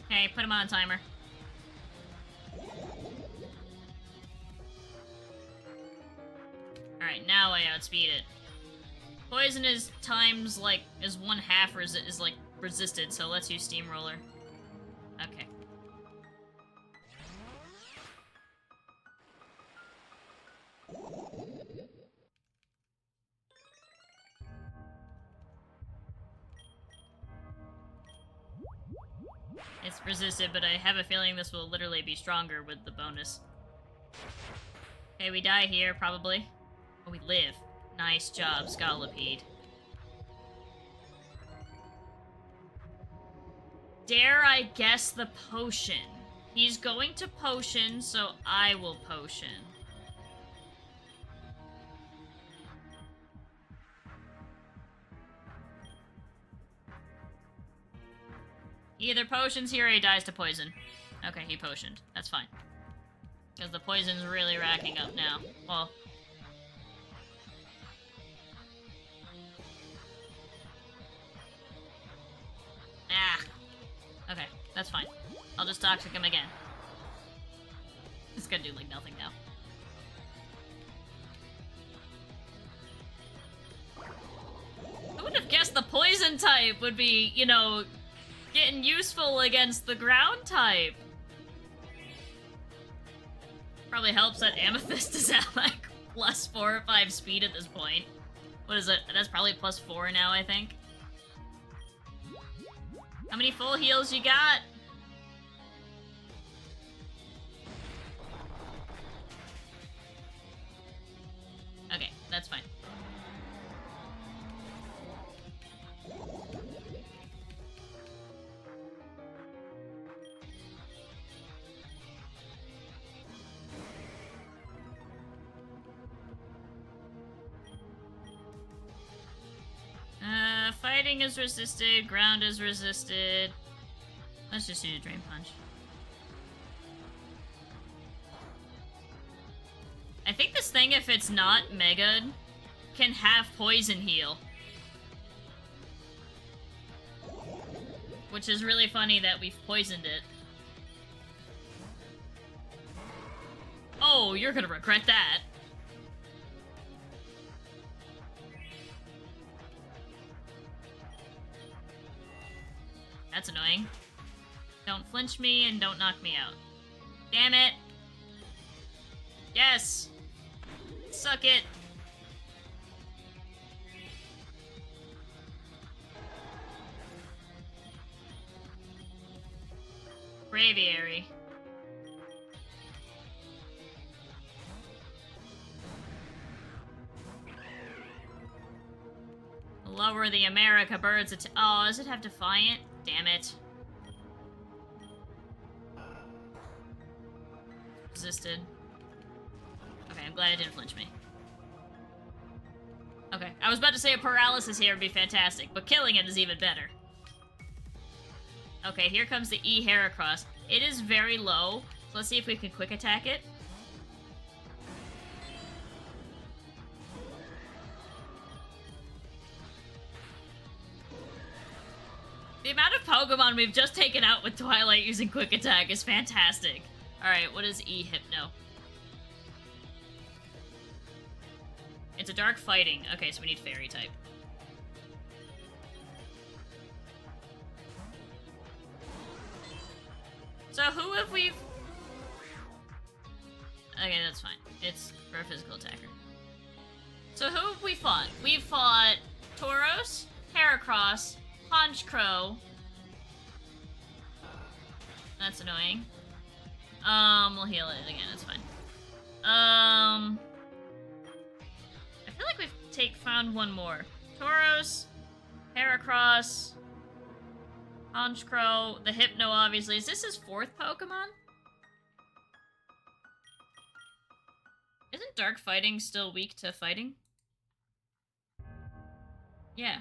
Okay, put him on a timer. Alright, now I outspeed it. Poison is times, like, is 1/2 is like resisted, so let's use Steamroller. Okay. It's resisted, but I have a feeling this will literally be stronger with the bonus. Okay, we die here, probably. Oh, we live. Nice job, Scolipede. Dare I guess the potion? He's going to potion, so I will potion. He either potions here or he dies to poison. Okay, he potioned. That's fine. Because the poison's really racking up now. Well... Ah. Okay, that's fine. I'll just Toxic him again. It's gonna do, like, nothing now. I would have guessed the poison type would be, you know, getting useful against the ground type. Probably helps that Amethyst is at, like, +4 or 5 speed at this point. What is it? That's probably +4 now, I think. How many full heals you got? Okay, that's fine. Fighting is resisted, ground is resisted. Let's just do a Drain Punch. I think this thing, if it's not Mega, can have Poison Heal. Which is really funny that we've poisoned it. Oh, you're gonna regret that. That's annoying. Don't flinch me and don't knock me out. Damn it. Yes. Suck it. Braviary. Lower the America birds oh, does it have Defiant? Damn it. Resisted. Okay, I'm glad it didn't flinch me. Okay, I was about to say a paralysis here would be fantastic, but killing it is even better. Okay, here comes the E Heracross. It is very low, so let's see if we can quick attack it. The amount of Pokemon we've just taken out with Twilight using quick attack is fantastic. Alright, what is E Hypno? It's a dark fighting. Okay, so we need fairy type. So who have we... Okay, that's fine. It's for a physical attacker. So who have we fought? We've fought Tauros, Heracross, Honchkrow. That's annoying. We'll heal it again, it's fine. I feel like we've found one more. Tauros, Heracross, Honchkrow, the Hypno, obviously. Is this his fourth Pokemon? Isn't Dark Fighting still weak to fighting? Yeah.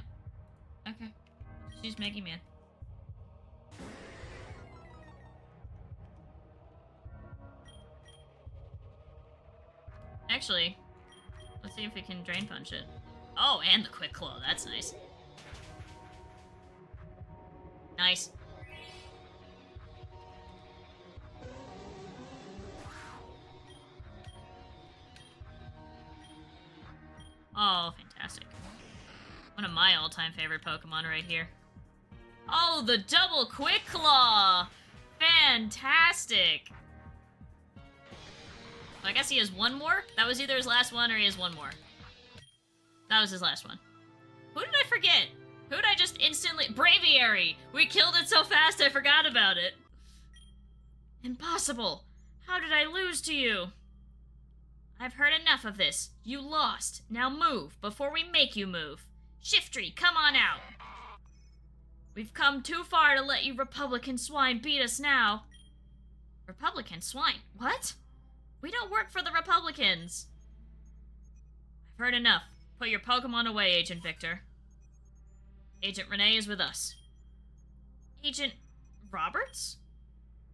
Okay. She's making me. Actually, let's see if we can Drain Punch it. Oh, and the Quick Claw. That's nice. Nice. Oh, fantastic. One of my all-time favorite Pokemon right here. Oh, the double Quick Claw! Fantastic! I guess he has one more? That was either his last one or he has one more. That was his last one. Who did I forget? Who did I just instantly... Braviary! We killed it so fast I forgot about it. Impossible! How did I lose to you? I've heard enough of this. You lost. Now move, before we make you move. Shiftry, come on out! We've come too far to let you Republican swine beat us now. Republican swine? What? We don't work for the Republicans. I've heard enough. Put your Pokemon away, Agent Victor. Agent Renee is with us. Agent Roberts?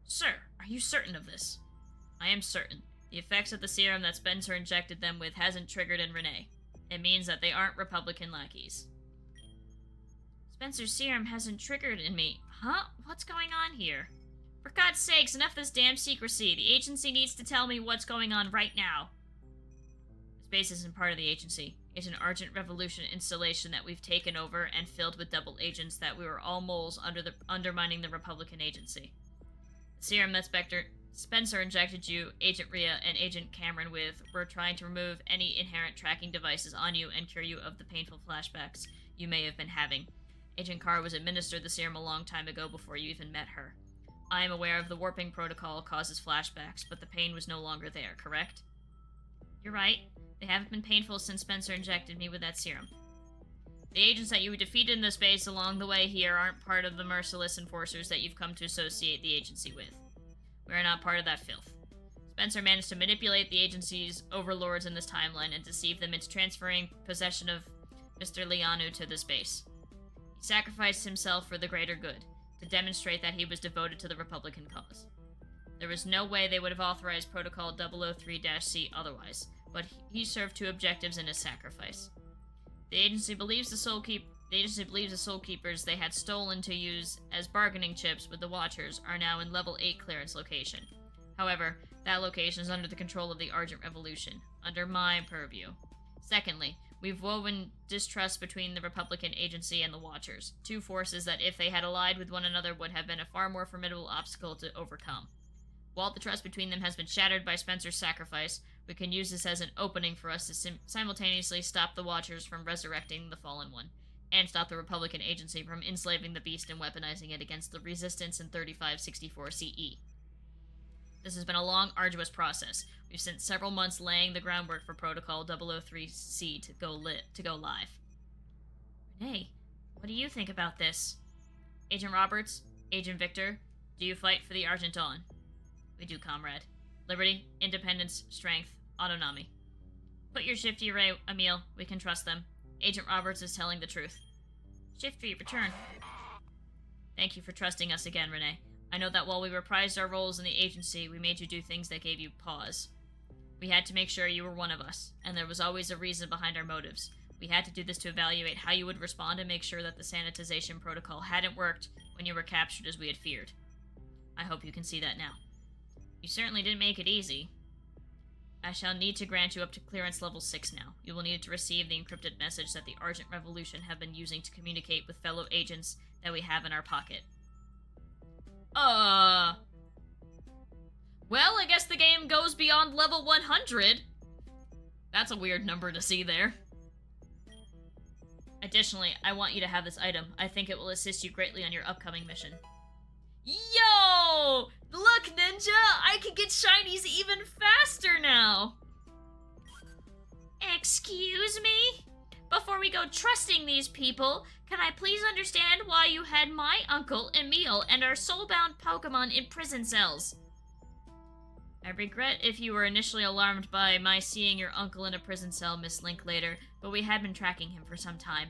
Sir, are you certain of this? I am certain. The effects of the serum that Spencer injected them with hasn't triggered in Renee. It means that they aren't Republican lackeys. Spencer's serum hasn't triggered in me. Huh? What's going on here? For God's sakes, enough of this damn secrecy. The agency needs to tell me what's going on right now. This base isn't part of the agency. It's an Argent Revolution installation that we've taken over and filled with double agents that we were all moles undermining the Republican agency. The serum that Spencer injected you, Agent Rhea, and Agent Cameron with were trying to remove any inherent tracking devices on you and cure you of the painful flashbacks you may have been having. Agent Carr was administered the serum a long time ago before you even met her. I am aware of the warping protocol causes flashbacks, but the pain was no longer there, correct? You're right. They haven't been painful since Spencer injected me with that serum. The agents that you defeated in this base along the way here aren't part of the merciless enforcers that you've come to associate the agency with. We are not part of that filth. Spencer managed to manipulate the agency's overlords in this timeline and deceive them into transferring possession of Mr. Lianu to this base. He He sacrificed himself for the greater good, to demonstrate that he was devoted to the Republican cause. There was no way they would have authorized Protocol 003-C otherwise, but he served two objectives in his sacrifice. The agency believes the Soul Keepers they had stolen to use as bargaining chips with the Watchers are now in Level 8 clearance location. However, that location is under the control of the Argent Revolution, under my purview. Secondly, we've woven distrust between the Republican agency and the Watchers, two forces that if they had allied with one another would have been a far more formidable obstacle to overcome. While the trust between them has been shattered by Spencer's sacrifice, we can use this as an opening for us to simultaneously stop the Watchers from resurrecting the Fallen One, and stop the Republican agency from enslaving the Beast and weaponizing it against the Resistance in 3564 CE. This has been a long, arduous process. We've spent several months laying the groundwork for Protocol 003-C to go live. Renee, what do you think about this? Agent Roberts, Agent Victor, do you fight for the Argent Dawn? We do, comrade. Liberty, independence, strength, autonomy. Put your shifty array, Emil. We can trust them. Agent Roberts is telling the truth. Shifty, return. Thank you for trusting us again, Renee. I know that while we reprised our roles in the agency, we made you do things that gave you pause. We had to make sure you were one of us, and there was always a reason behind our motives. We had to do this to evaluate how you would respond and make sure that the sanitization protocol hadn't worked when you were captured as we had feared. I hope you can see that now. You certainly didn't make it easy. I shall need to grant you up to clearance level 6 now. You will need to receive the encrypted message that the Argent Revolution have been using to communicate with fellow agents that we have in our pocket. Well, I guess the game goes beyond level 100. That's a weird number to see there. Additionally, I want you to have this item. I think it will assist you greatly on your upcoming mission. Yo! Look, Ninja! I can get shinies even faster now! Excuse me? Before we go trusting these people, can I please understand why you had my uncle, Emil, and our soulbound Pokémon in prison cells? I regret if you were initially alarmed by my seeing your uncle in a prison cell, Miss Linklater, but we had been tracking him for some time.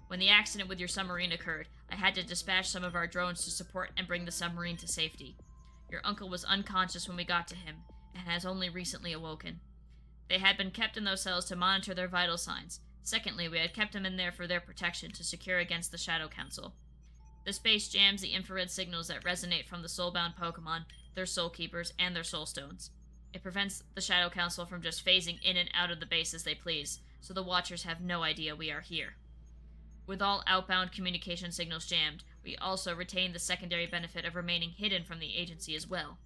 When the accident with your submarine occurred, I had to dispatch some of our drones to support and bring the submarine to safety. Your uncle was unconscious when we got to him, and has only recently awoken. They had been kept in those cells to monitor their vital signs. Secondly, we had kept them in there for their protection to secure against the Shadow Council. The space jams the infrared signals that resonate from the soulbound Pokémon, their Soul Keepers, and their Soulstones. It prevents the Shadow Council from just phasing in and out of the base as they please, so the Watchers have no idea we are here. With all outbound communication signals jammed, we also retain the secondary benefit of remaining hidden from the agency as well.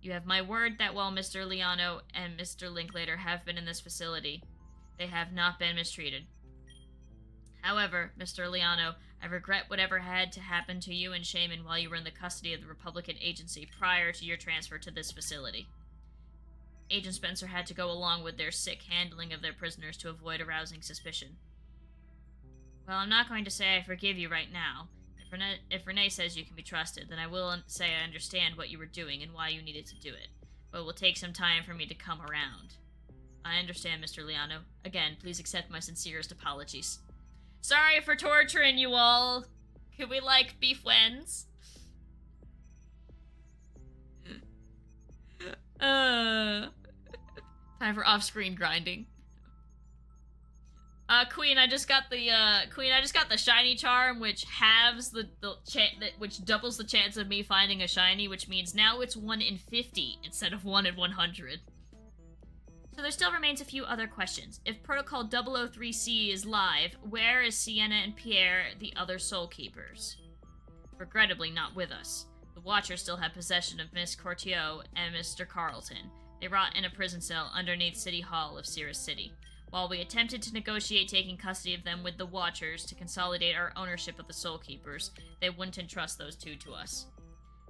You have my word that while Mr. Liano and Mr. Linklater have been in this facility, they have not been mistreated. However, Mr. Liano, I regret whatever had to happen to you and Shaman while you were in the custody of the Republican agency prior to your transfer to this facility. Agent Spencer had to go along with their sick handling of their prisoners to avoid arousing suspicion. Well, I'm not going to say I forgive you right now. If Renee says you can be trusted, then I will say I understand what you were doing and why you needed to do it. But it will take some time for me to come around. I understand, Mr. Liano. Again, please accept my sincerest apologies. Sorry for torturing you all. Could we, be friends? Time for off-screen grinding. Queen, I just got the shiny charm, which halves which doubles the chance of me finding a shiny, which means now it's 1 in 50 instead of 1 in 100. So there still remains a few other questions. If Protocol 003-C is live, where is Sienna and Pierre, the other Soul Keepers? Regrettably not with us. The Watchers still have possession of Miss Courtier and Mr. Carlton. They rot in a prison cell underneath City Hall of Cirrus City. While we attempted to negotiate taking custody of them with the Watchers to consolidate our ownership of the Soul Keepers, they wouldn't entrust those two to us.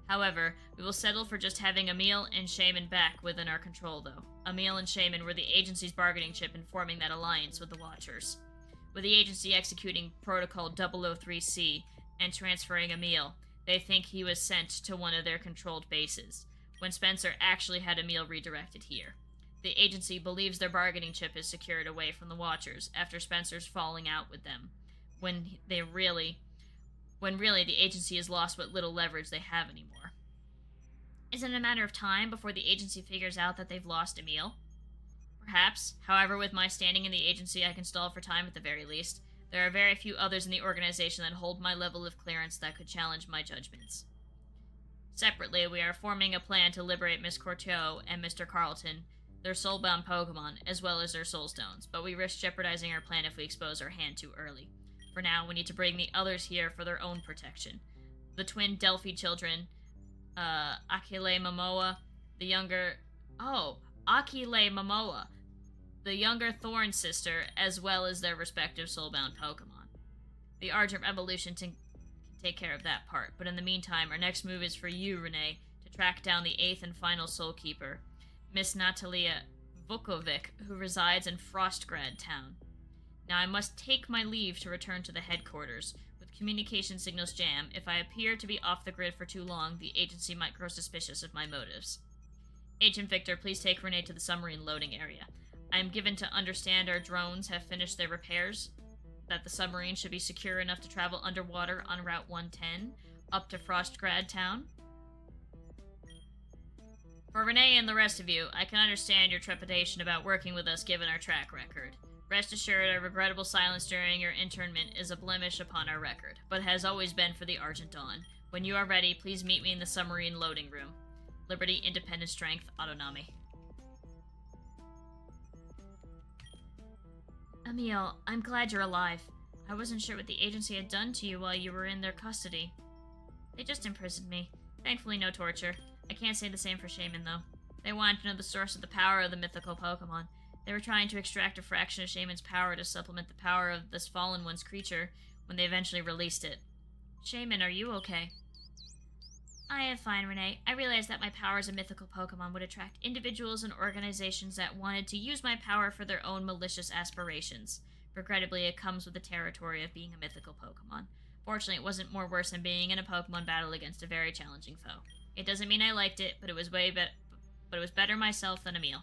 However, we will settle for just having Emil and Shaman back within our control, though. Emil and Shaman were the agency's bargaining chip in forming that alliance with the Watchers. With the agency executing Protocol 003-C and transferring Emil, they think he was sent to one of their controlled bases, when Spencer actually had Emil redirected here. The agency believes their bargaining chip is secured away from the Watchers after Spencer's falling out with them, when they really when really the agency has lost what little leverage they have anymore. Isn't it a matter of time before the agency figures out that they've lost Emil? Perhaps. However, with my standing in the agency, I can stall for time at the very least. There are very few others in the organization that hold my level of clearance that could challenge my judgments. Separately, we are forming a plan to liberate Miss Courteau and Mr. Carlton, their soulbound Pokémon, as well as their Soulstones, but we risk jeopardizing our plan if we expose our hand too early. For now, we need to bring the others here for their own protection. The twin Delphi children, Akile Momoa, the younger... Oh, Akile Momoa, the younger Thorn sister, as well as their respective soulbound Pokémon. The Argent Revolution can take care of that part, but in the meantime, our next move is for you, Renee, to track down the 8th and final Soul Keeper, Miss Natalia Vukovic, who resides in Frostgrad Town. Now I must take my leave to return to the headquarters. With communication signals jammed, if I appear to be off the grid for too long, the agency might grow suspicious of my motives. Agent Victor, please take Renee to the submarine loading area. I am given to understand our drones have finished their repairs, that the submarine should be secure enough to travel underwater on Route 110 up to Frostgrad Town. For Renee and the rest of you, I can understand your trepidation about working with us given our track record. Rest assured, our regrettable silence during your internment is a blemish upon our record, but has always been for the Argent Dawn. When you are ready, please meet me in the submarine loading room. Liberty, independence, strength, autonomy. Emil, I'm glad you're alive. I wasn't sure what the agency had done to you while you were in their custody. They just imprisoned me. Thankfully, no torture. I can't say the same for Shaman, though. They wanted to know the source of the power of the mythical Pokémon. They were trying to extract a fraction of Shaman's power to supplement the power of this Fallen One's creature when they eventually released it. Shaman, are you okay? I am fine, Renee. I realized that my power as a mythical Pokémon would attract individuals and organizations that wanted to use my power for their own malicious aspirations. Regrettably, it comes with the territory of being a mythical Pokémon. Fortunately, it wasn't more worse than being in a Pokémon battle against a very challenging foe. It doesn't mean I liked it, but it was better myself than Emil.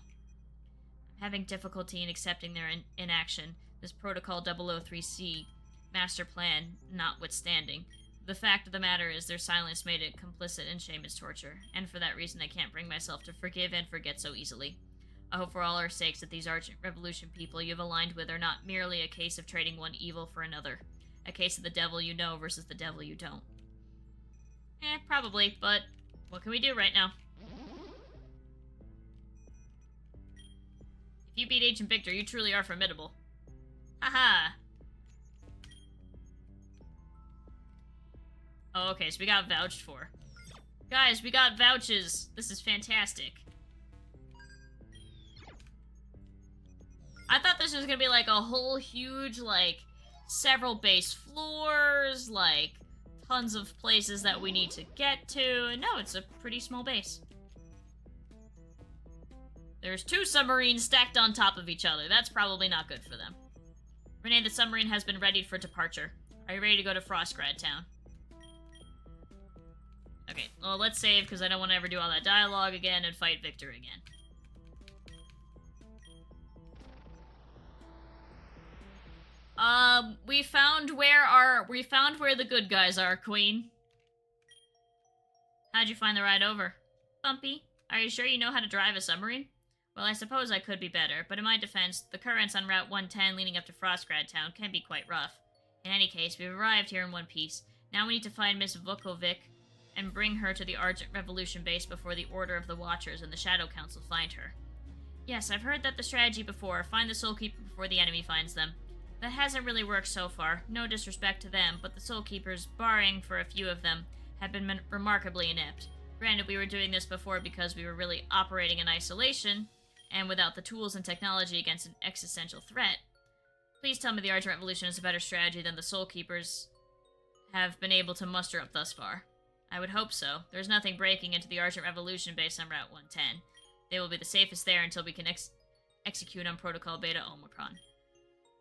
I'm having difficulty in accepting their inaction, this Protocol 003C master plan notwithstanding. The fact of the matter is their silence made it complicit in Shaman's torture, and for that reason I can't bring myself to forgive and forget so easily. I hope for all our sakes that these Argent Revolution people you've aligned with are not merely a case of trading one evil for another. A case of the devil you know versus the devil you don't. Probably, but what can we do right now? If you beat Agent Victor, you truly are formidable. Haha! Oh, okay, so we got vouched for. Guys, we got vouches! This is fantastic. I thought this was gonna be like a whole huge, like, several base floors, like, tons of places that we need to get to, and no, it's a pretty small base. There's 2 submarines stacked on top of each other. That's probably not good for them. Renee, the submarine has been readied for departure. Are you ready to go to Frostgrad Town? Okay, well, let's save, because I don't want to ever do all that dialogue again and fight Victor again. We found where the good guys are, Queen. How'd you find the ride over? Bumpy, are you sure you know how to drive a submarine? Well, I suppose I could be better, but in my defense, the currents on Route 110 leading up to Frostgrad Town can be quite rough. In any case, we've arrived here in one piece. Now we need to find Miss Vukovic and bring her to the Argent Revolution base before the Order of the Watchers and the Shadow Council find her. Yes, I've heard that the strategy before, find the Soul Keeper before the enemy finds them. That hasn't really worked so far, no disrespect to them, but the Soul Keepers, barring for a few of them, have been remarkably inept. Granted, we were doing this before because we were really operating in isolation, and without the tools and technology against an existential threat. Please tell me the Argent Revolution is a better strategy than the Soul Keepers have been able to muster up thus far. I would hope so. There's nothing breaking into the Argent Revolution base on Route 110. They will be the safest there until we can execute on Protocol Beta Omicron.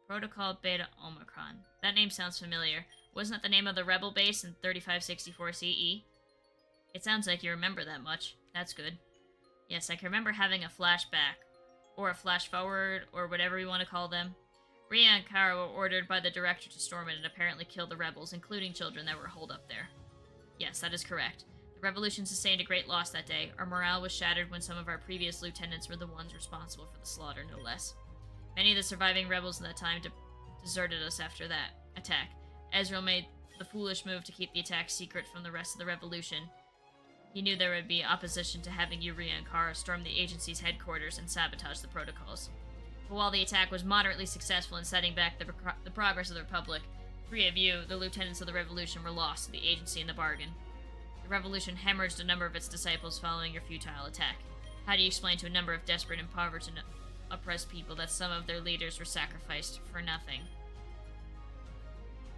Protocol Beta Omicron. That name sounds familiar. Wasn't that the name of the rebel base in 3564 CE? It sounds like you remember that much. That's good. Yes, I can remember having a flashback. Or a flash forward, or whatever you want to call them. Ria and Kara were ordered by the director to storm it and apparently kill the rebels, including children that were holed up there. Yes, that is correct. The revolution sustained a great loss that day. Our morale was shattered when some of our previous lieutenants were the ones responsible for the slaughter, no less. Many of the surviving rebels in that time deserted us after that attack. Ezreal made the foolish move to keep the attack secret from the rest of the revolution. He knew there would be opposition to having you, Ria, and Kara storm the agency's headquarters and sabotage the protocols. But while the attack was moderately successful in setting back the progress of the Republic, 3 of you, the lieutenants of the Revolution, were lost to the agency in the bargain. The Revolution hemorrhaged a number of its disciples following your futile attack. How do you explain to a number of desperate, impoverished, and oppressed people that some of their leaders were sacrificed for nothing?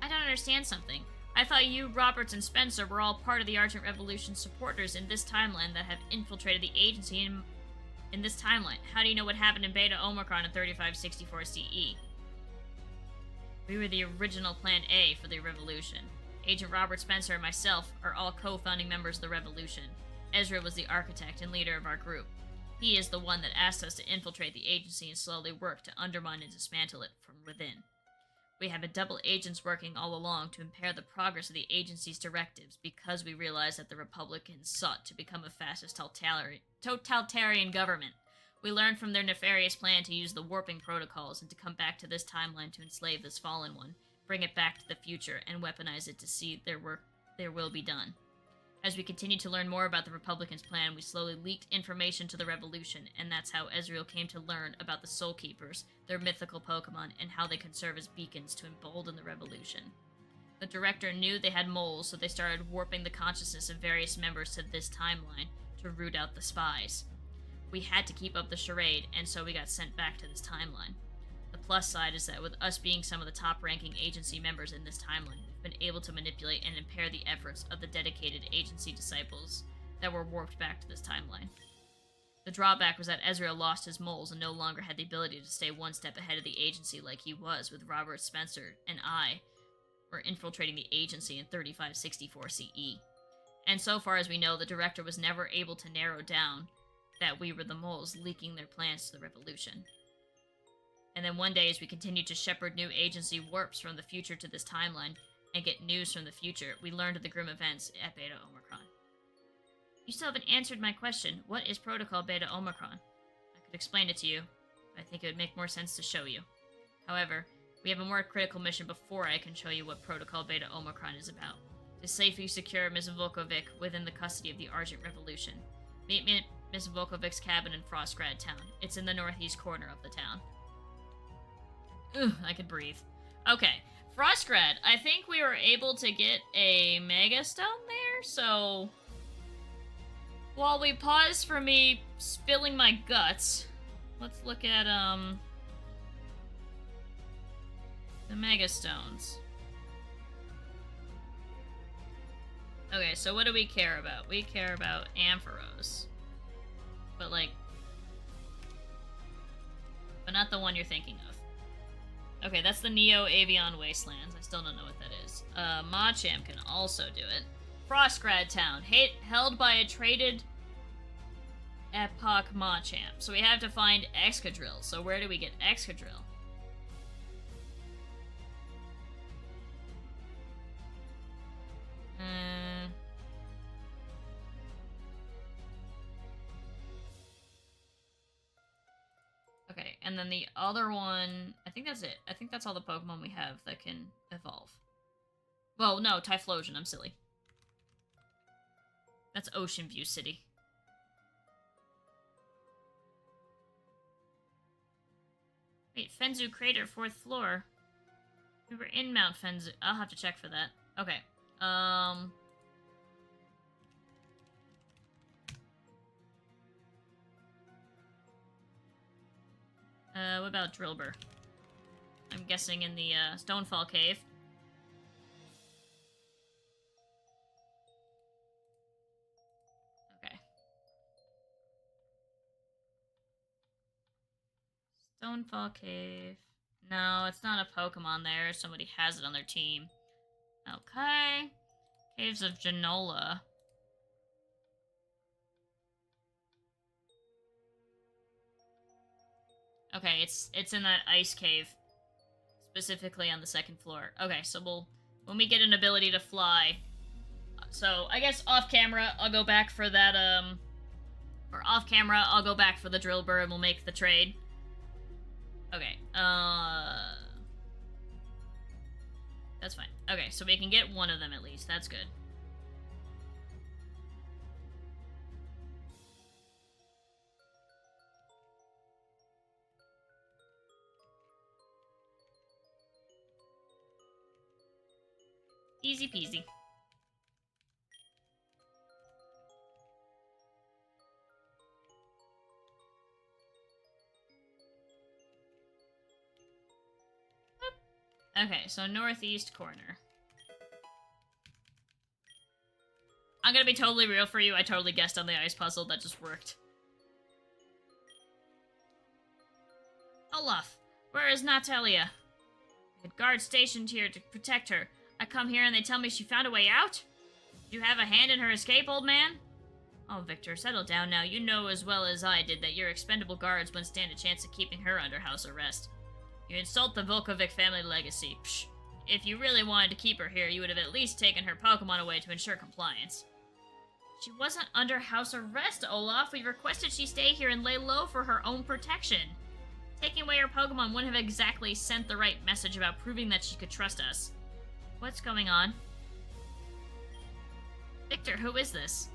I don't understand something. I thought you, Roberts, and Spencer were all part of the Argent Revolution supporters in this timeline that have infiltrated the agency in this timeline. How do you know what happened in Beta Omicron in 3564 CE? We were the original Plan A for the Revolution. Agent Robert Spencer and myself are all co-founding members of the Revolution. Ezra was the architect and leader of our group. He is the one that asked us to infiltrate the agency and slowly work to undermine and dismantle it from within. We have been double agents working all along to impair the progress of the agency's directives because we realized that the Republicans sought to become a fascist totalitarian government. We learned from their nefarious plan to use the warping protocols and to come back to this timeline to enslave this fallen one, bring it back to the future, and weaponize it to see their will be done. As we continued to learn more about the Republicans' plan, we slowly leaked information to the Revolution, and that's how Ezreal came to learn about the Soul Keepers, their mythical Pokemon, and how they can serve as beacons to embolden the Revolution. The director knew they had moles, so they started warping the consciousness of various members to this timeline to root out the spies. We had to keep up the charade, and so we got sent back to this timeline. The plus side is that with us being some of the top-ranking agency members in this timeline, we've been able to manipulate and impair the efforts of the dedicated agency disciples that were warped back to this timeline. The drawback was that Ezreal lost his moles and no longer had the ability to stay one step ahead of the agency like he was with Robert Spencer and I were infiltrating the agency in 3564 CE. And so far as we know, the director was never able to narrow down that we were the moles leaking their plans to the Revolution. And then one day, as we continued to shepherd new agency warps from the future to this timeline and get news from the future, we learned of the grim events at Beta Omicron. You still haven't answered my question. What is Protocol Beta Omicron? I could explain it to you, but I think it would make more sense to show you. However, we have a more critical mission before I can show you what Protocol Beta Omicron is about. To safely secure Ms. Volkovic within the custody of the Argent Revolution. Meet me at Ms. Volkovic's cabin in Frostgrad Town. It's in the northeast corner of the town. Ugh, I could breathe. Okay, Frostgrad. I think we were able to get a Mega Stone there, so while we pause for me spilling my guts, let's look at the Mega Stones. Okay, so what do we care about? We care about Ampharos. But not the one you're thinking of. Okay, that's the Neo Avion Wastelands. I still don't know what that is. Machamp can also do it. Frostgrad Town, held by a traded Epoch Machamp. So we have to find Excadrill. So where do we get Excadrill? Okay, and then the other one, I think that's it. I think that's all the Pokemon we have that can evolve. Well, no, Typhlosion, I'm silly. That's Ocean View City. Wait, Fenzu Crater, 4th floor. We were in Mount Fenzu. I'll have to check for that. Okay, what about Drillbur? I'm guessing in the, Stonefall Cave. Okay. Stonefall Cave. No, it's not a Pokemon there. Somebody has it on their team. Okay. Caves of Genola. Okay, it's in that ice cave. Specifically on the second floor. Okay, so when we get an ability to fly. So I guess off camera, I'll go back for that, or off camera, I'll go back for the drill burr and we'll make the trade. Okay, that's fine. Okay, so we can get one of them at least. That's good. Easy peasy. Okay, so northeast corner. I'm gonna be totally real for you. I totally guessed on the ice puzzle. That just worked. Olaf, where is Natalia? I had guards stationed here to protect her. I come here and they tell me she found a way out? Did you have a hand in her escape, old man? Oh, Victor, settle down now. You know as well as I did that your expendable guards wouldn't stand a chance of keeping her under house arrest. You insult the Volkovic family legacy. Psh. If you really wanted to keep her here, you would have at least taken her Pokemon away to ensure compliance. She wasn't under house arrest, Olaf. We requested she stay here and lay low for her own protection. Taking away her Pokemon wouldn't have exactly sent the right message about proving that she could trust us. What's going on? Victor, who is this?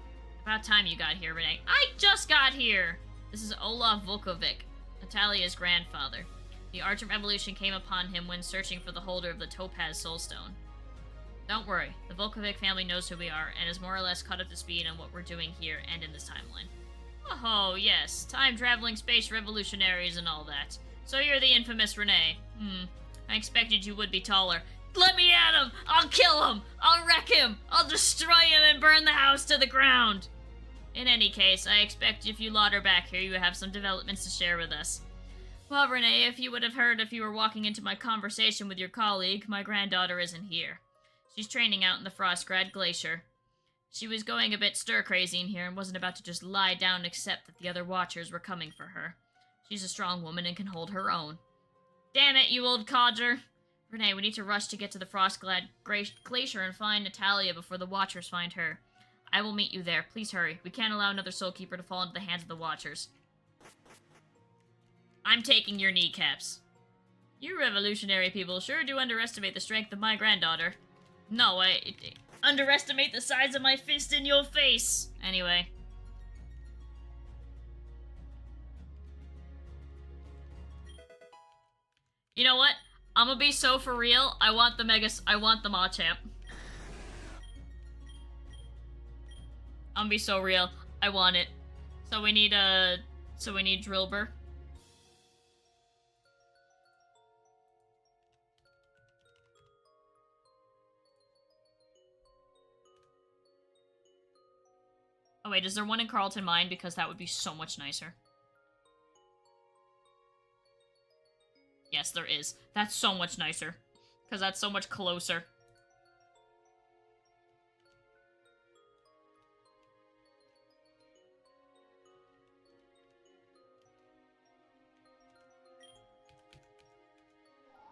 About time you got here, Renee. I just got here! This is Olaf Volkovic, Natalia's grandfather. The Argent Revolution came upon him when searching for the holder of the Topaz Soulstone. Don't worry, the Volkovic family knows who we are, and is more or less caught up to speed on what we're doing here and in this timeline. Oh, yes, time-traveling space revolutionaries and all that. So you're the infamous Renee. I expected you would be taller. Let me at him! I'll kill him! I'll wreck him! I'll destroy him and burn the house to the ground! In any case, I expect if you lot are back here, you have some developments to share with us. Well, Renee, if you would have heard if you were walking into my conversation with your colleague, my granddaughter isn't here. She's training out in the Frostgrad Glacier. She was going a bit stir-crazy in here and wasn't about to just lie down and accept that the other Watchers were coming for her. She's a strong woman and can hold her own. Damn it, you old codger! Renee, we need to rush to get to the Frostgrad Glacier and find Natalia before the Watchers find her. I will meet you there. Please hurry. We can't allow another Soul Keeper to fall into the hands of the Watchers. I'm taking your kneecaps. You revolutionary people sure do underestimate the strength of my granddaughter. No, I underestimate the size of my fist in your face. Anyway. You know what? I'm gonna be so for real. I want the Machamp. I'm gonna be so real. I want it. So we need Drillbur. Oh wait, is there one in Carlton Mine? Because that would be so much nicer. Yes, there is. That's so much nicer. Because that's so much closer.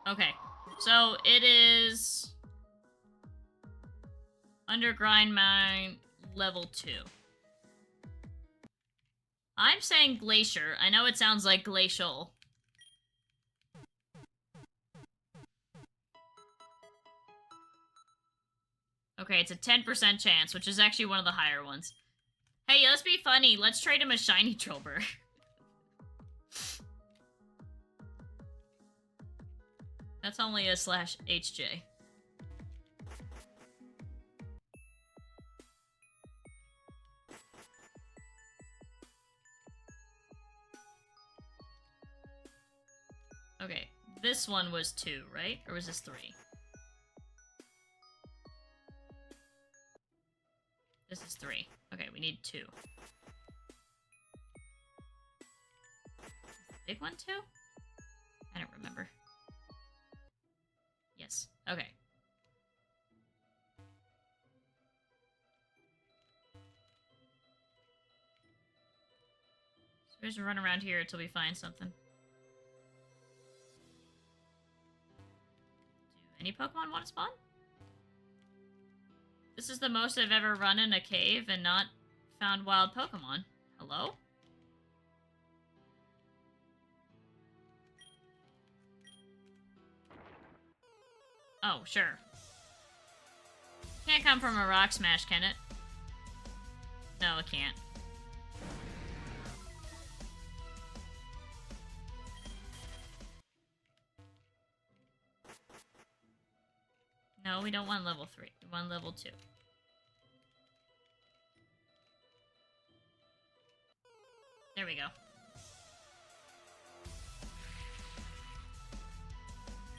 Okay, so it is Underground Mine level 2. I'm saying Glacier. I know it sounds like Glacial. Okay, it's a 10% chance, which is actually one of the higher ones. Hey, let's be funny. Let's trade him a shiny Drillbur. That's only a /HJ. Okay, this one was 2, right? Or was this 3? This is 3. Okay, we need 2. Big one 2? I don't remember. Yes. Okay. So we just run around here until we find something. Any Pokemon want to spawn? This is the most I've ever run in a cave and not found wild Pokemon. Hello? Oh, sure. Can't come from a rock smash, can it? No, it can't. No, we don't want level 3. We want level 2. There we go.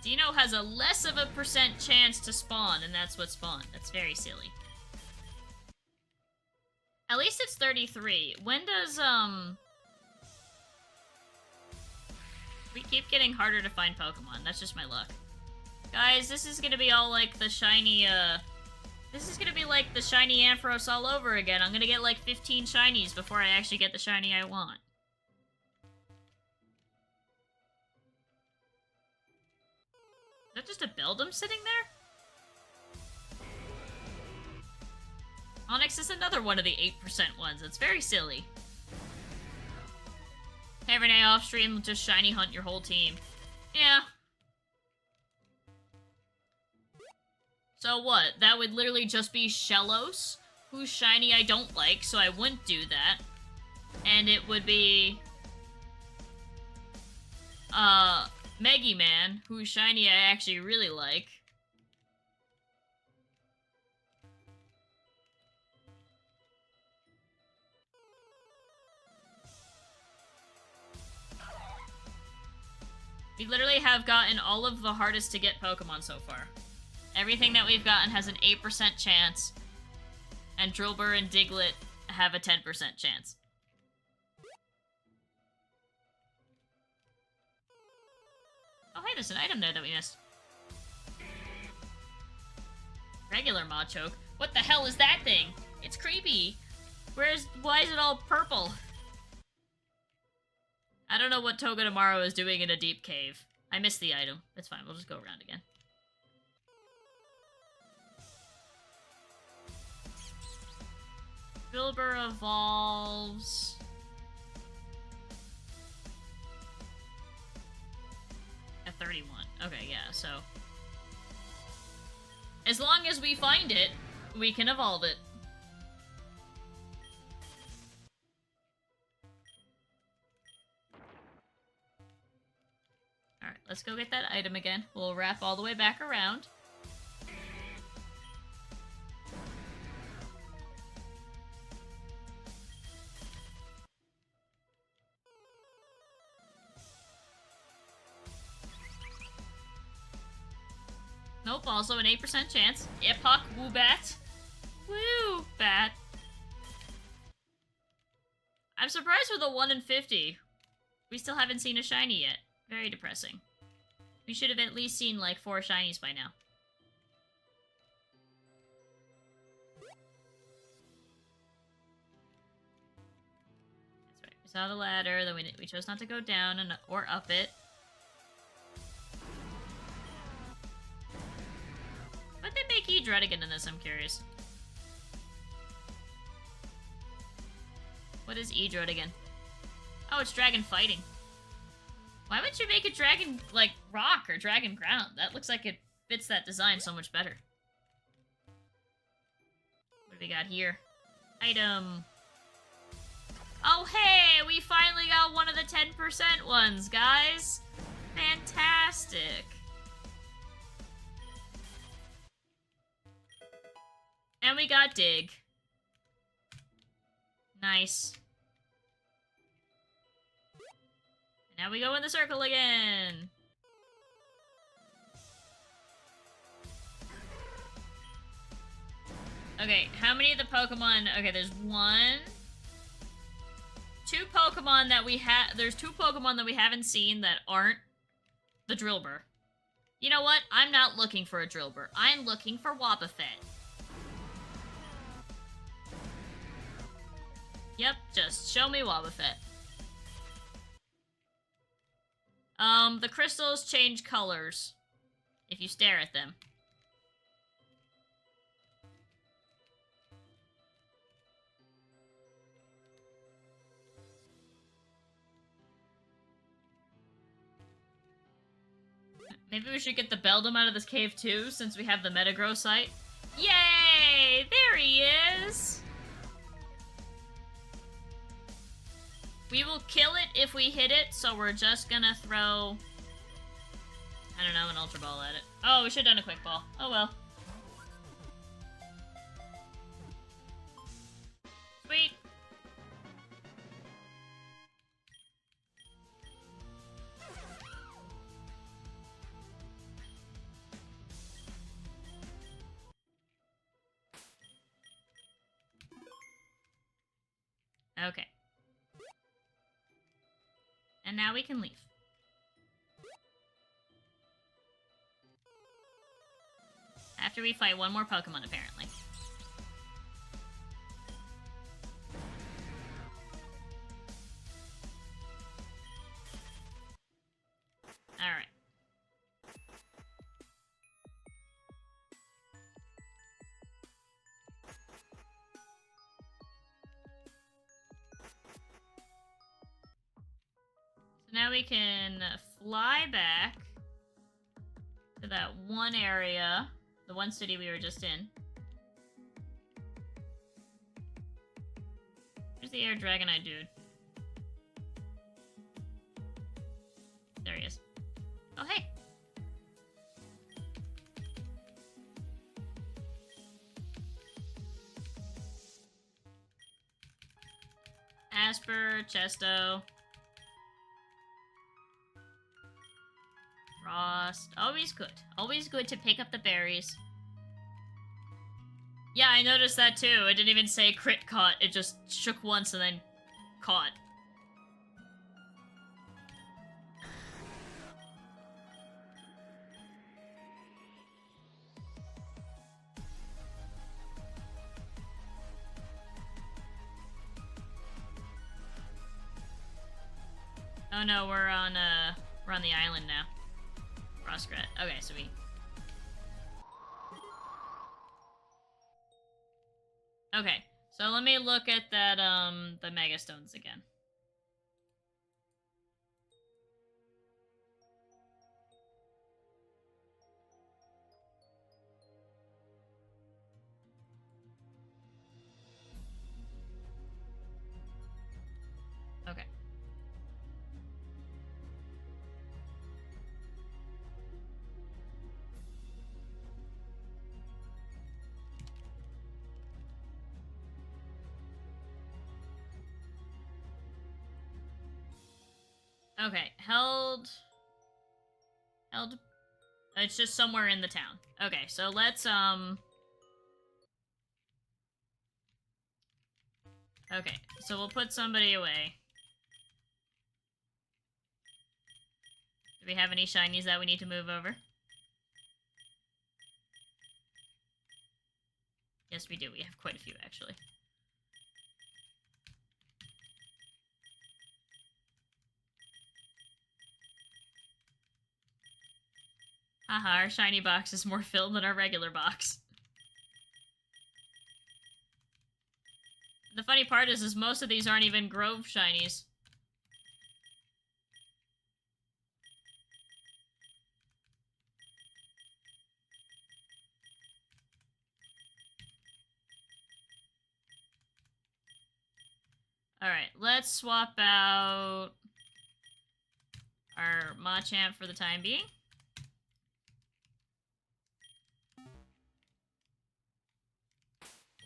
Dino has a less of a % chance to spawn, and that's what spawned. That's very silly. At least it's 33. When does, we keep getting harder to find Pokemon. That's just my luck. Guys, this is gonna be all like the shiny, this is gonna be like the shiny Ampharos all over again. I'm gonna get like 15 shinies before I actually get the shiny I want. Is that just a Beldum sitting there? Onyx is another one of the 8% ones. It's very silly. Every day off stream, just shiny hunt your whole team. Yeah. So what? That would literally just be Shellos, whose shiny I don't like, so I wouldn't do that. And it would be... Megiman, whose shiny I actually really like. We literally have gotten all of the hardest to get Pokemon so far. Everything that we've gotten has an 8% chance, and Drillbur and Diglett have a 10% chance. Oh hey, there's an item there that we missed. Regular Machoke. What the hell is that thing? It's creepy. Why is it all purple? I don't know what Togedemaru is doing in a deep cave. I missed the item. It's fine, we'll just go around again. Drillbur evolves... at 31. Okay, yeah, so... as long as we find it, we can evolve it. Alright, let's go get that item again. We'll wrap all the way back around. Nope, also an 8% chance. Epoch Woobat. Woo, bat. I'm surprised with a 1 in 50. We still haven't seen a shiny yet. Very depressing. We should have at least seen like 4 shinies by now. That's right. We saw the ladder, then we chose not to go down or up it. What did they make E-Dredigan in this? I'm curious. What is E-Dredigan? Oh, it's dragon fighting. Why would you make it dragon, like, rock or dragon ground? That looks like it fits that design so much better. What do we got here? Item. Oh, hey! We finally got one of the 10% ones, guys! Fantastic! And we got Dig. Nice. Now we go in the circle again. Okay, how many of the Pokemon... okay, there's 2 Pokemon that we have... there's 2 Pokemon that we haven't seen that aren't the Drillbur. You know what? I'm not looking for a Drillbur. I'm looking for Wobbuffet. Yep, just show me Wobbuffet. The crystals change colors. if you stare at them. Maybe we should get the Beldum out of this cave too, since we have the Metagrow site. Yay! There he is! We will kill it if we hit it, so we're just gonna throw... I don't know, an Ultra Ball at it. Oh, we should've done a Quick Ball. Oh well. Sweet. Okay. And now we can leave. After we fight one more Pokemon, apparently. Alright. So now we can fly back to that one area, the one city we were just in. Where's the Air Dragonite dude? There he is. Oh, hey! Asper, Chesto. Frost. Always good. Always good to pick up the berries. Yeah, I noticed that too. It didn't even say crit caught. It just shook once and then caught. Oh no, we're on the island now. Frostrat. Okay, so we... Okay, so let me look at that, the Mega Stones again. Okay. Okay, held... It's just somewhere in the town. Okay, so let's, Okay, so we'll put somebody away. Do we have any shinies that we need to move over? Yes, we do. We have quite a few, actually. Haha, our shiny box is more filled than our regular box. The funny part is most of these aren't even Grove shinies. Alright, let's swap out our Machamp for the time being.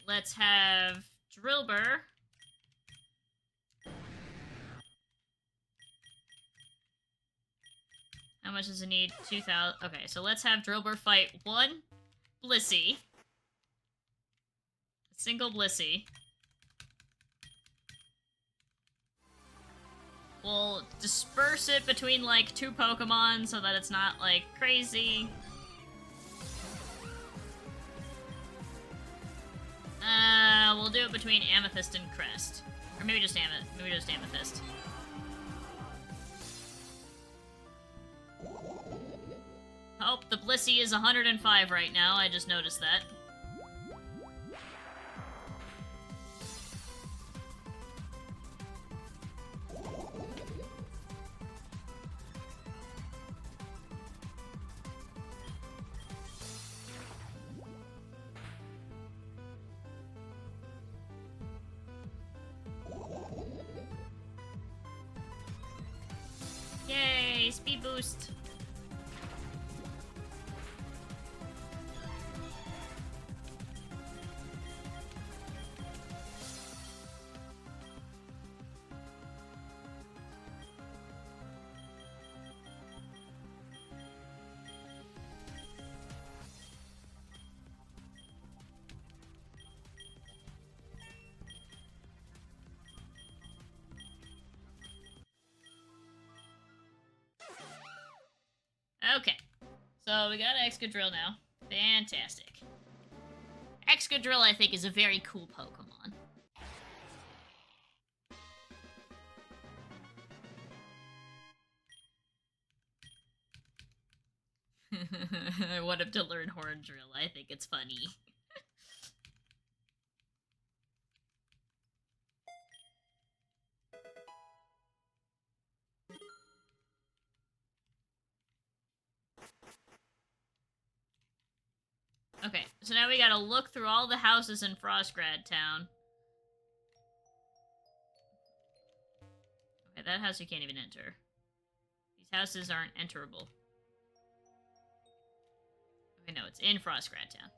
Let's have Drillbur. How much does it need? 2,000. Okay, so let's have Drillbur fight one Blissey. A single Blissey. We'll disperse it between, like, 2 Pokemon so that it's not, like, crazy. We'll do it between Amethyst and Crest. Or maybe just Amethyst. Oh, the Blissey is 105 right now. I just noticed that. Yay, speed boost. Okay, so we got Excadrill now. Fantastic. Excadrill, I think, is a very cool Pokemon. I want him to learn Horn Drill. I think it's funny. Okay, so now we gotta look through all the houses in Frostgrad Town. Okay, that house you can't even enter. These houses aren't enterable. Okay, no, it's in Frostgrad Town.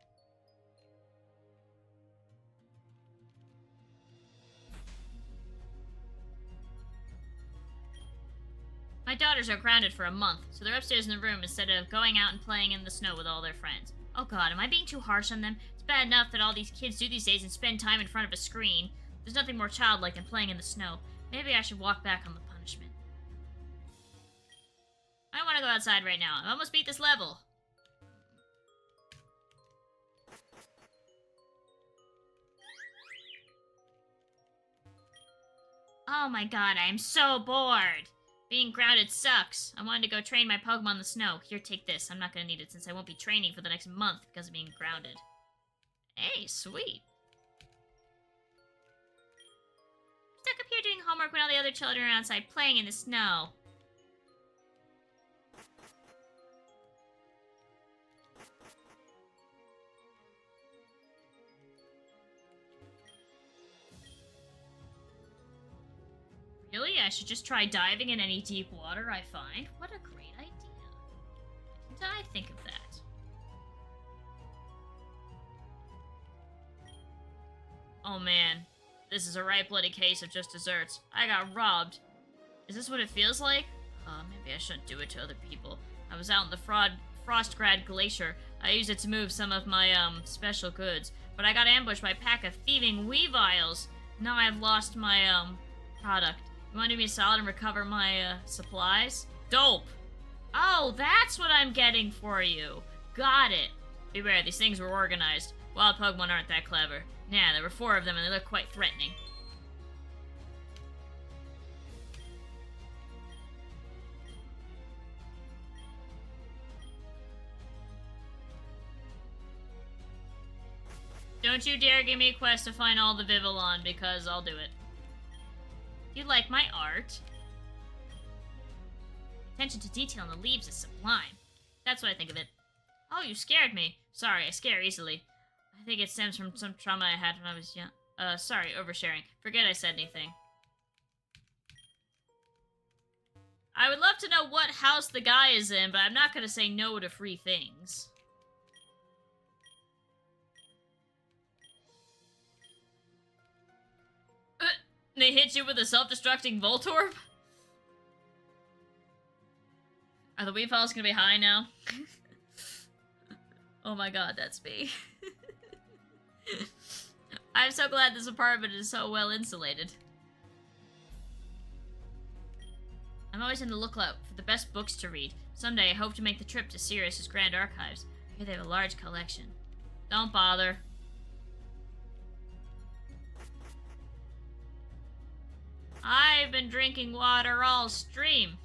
My daughters are grounded for a month, so they're upstairs in the room instead of going out and playing in the snow with all their friends. Oh god, am I being too harsh on them? It's bad enough that all these kids do these days and spend time in front of a screen. There's nothing more childlike than playing in the snow. Maybe I should walk back on the punishment. I want to go outside right now. I've almost beat this level. Oh my god, I am so bored. Being grounded sucks. I wanted to go train my Pokemon in the snow. Here, take this. I'm not gonna need it since I won't be training for the next month because of being grounded. Hey, sweet. Stuck up here doing homework when all the other children are outside playing in the snow. Really? I should just try diving in any deep water I find? What a great idea. Didn't I think of that? Oh man, this is a right bloody case of just desserts. I got robbed. Is this what it feels like? Maybe I shouldn't do it to other people. I was out in the Frostgrad Glacier. I used it to move some of my, special goods. But I got ambushed by a pack of thieving Weaviles. Now I've lost my, product. You want to do me a solid and recover my, supplies? Dope! Oh, that's what I'm getting for you. Got it. Beware, these things were organized. Wild Pokemon aren't that clever. Yeah, there were 4 of them and they look quite threatening. Don't you dare give me a quest to find all the Vivillon, because I'll do it. You like my art? Attention to detail in the leaves is sublime. That's what I think of it. Oh, you scared me. Sorry, I scare easily. I think it stems from some trauma I had when I was young. Sorry, oversharing. Forget I said anything. I would love to know what house the guy is in, but I'm not gonna say no to free things. They hit you with a self-destructing Voltorb? Are the Weaviles gonna be high now? Oh my god, that's me. I'm so glad this apartment is so well insulated. I'm always on the lookout for the best books to read. Someday I hope to make the trip to Sirius's Grand Archives. I hear they have a large collection. Don't bother. I've been drinking water all stream.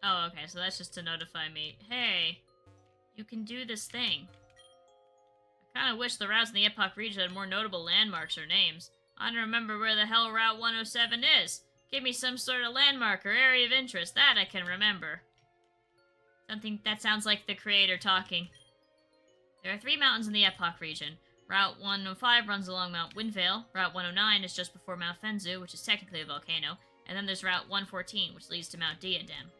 Oh, okay, so that's just to notify me. Hey, you can do this thing. I kinda wish the routes in the Epoch region had more notable landmarks or names. I don't remember where the hell Route 107 is. Give me some sort of landmark or area of interest. That I can remember. Something that sounds like the creator talking. There are 3 mountains in the Epoch region. Route 105 runs along Mount Windvale. Route 109 is just before Mount Fenzu, which is technically a volcano. And then there's Route 114, which leads to Mount Diadem.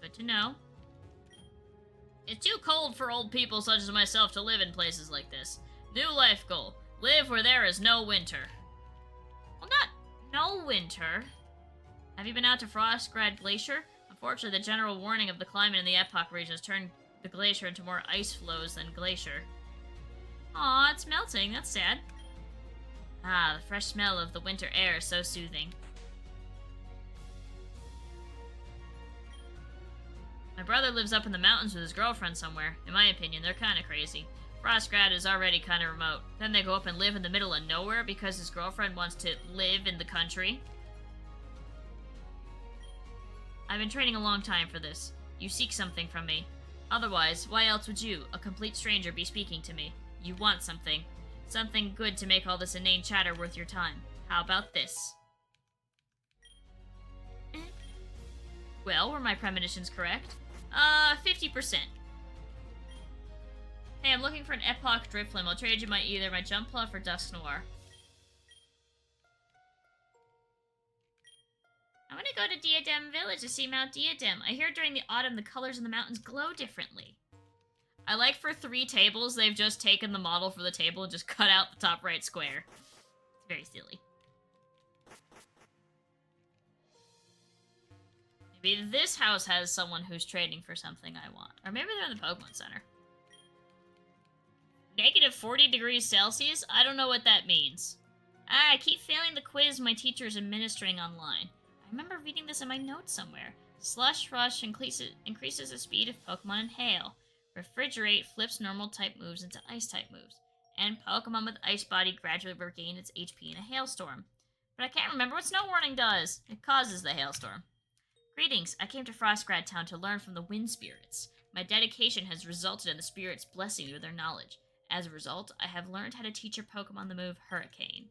Good to know. It's too cold for old people such as myself to live in places like this. New life goal. Live where there is no winter. Well, not no winter. Have you been out to Frostgrad Glacier? Unfortunately, the general warning of the climate in the Epoch region has turned the glacier into more ice flows than glacier. Aw, it's melting. That's sad. Ah, the fresh smell of the winter air is so soothing. My brother lives up in the mountains with his girlfriend somewhere. In my opinion, they're kinda crazy. Frostgrad is already kinda remote. Then they go up and live in the middle of nowhere because his girlfriend wants to live in the country. I've been training a long time for this. You seek something from me. Otherwise, why else would you, a complete stranger, be speaking to me? You want something. Something good to make all this inane chatter worth your time. How about this? Well, were my premonitions correct? 50%. Hey, I'm looking for an Epoch Driflim. I'll trade you either my Jump Pluff or Dusk Noir. I want to go to Diadem Village to see Mount Diadem. I hear during the autumn the colors in the mountains glow differently. I like for 3 tables, they've just taken the model for the table and just cut out the top right square. It's very silly. Maybe this house has someone who's trading for something I want. Or maybe they're in the Pokemon Center. Negative 40 degrees Celsius? I don't know what that means. Ah, I keep failing the quiz my teacher is administering online. I remember reading this in my notes somewhere. Slush Rush increases the speed of Pokemon in Hail. Refrigerate flips normal type moves into ice type moves. And Pokemon with Ice Body gradually regain its HP in a hailstorm. But I can't remember what Snow Warning does. It causes the hailstorm. Greetings, I came to Frostgrad Town to learn from the Wind Spirits. My dedication has resulted in the spirits blessing me with their knowledge. As a result, I have learned how to teach your Pokemon the move Hurricane.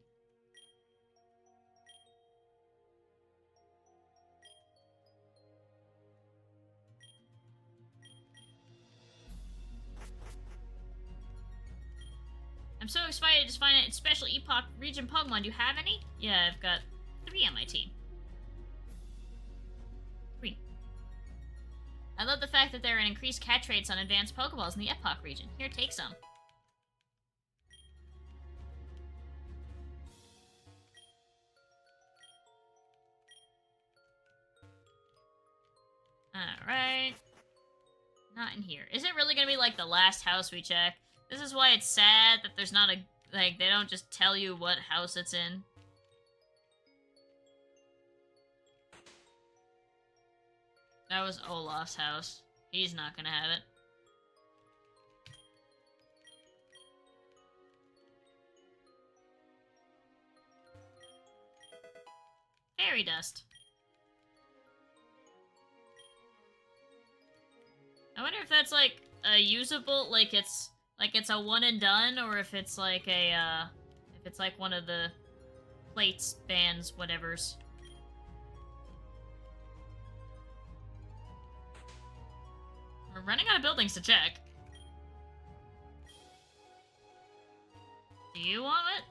I'm so excited to find a special Epoch region Pokemon. Do you have any? Yeah, I've got 3 on my team. 3. I love the fact that there are increased catch rates on advanced Pokeballs in the Epoch region. Here, take some. Alright. Not in here. Is it really gonna be like the last house we check? This is why it's sad that there's not a... Like, they don't just tell you what house it's in. That was Olaf's house. He's not gonna have it. Fairy dust. I wonder if that's like a usable, like it's a one and done, or if it's like a if it's like one of the plates, bands, whatevers. We're running out of buildings to check. Do you want it?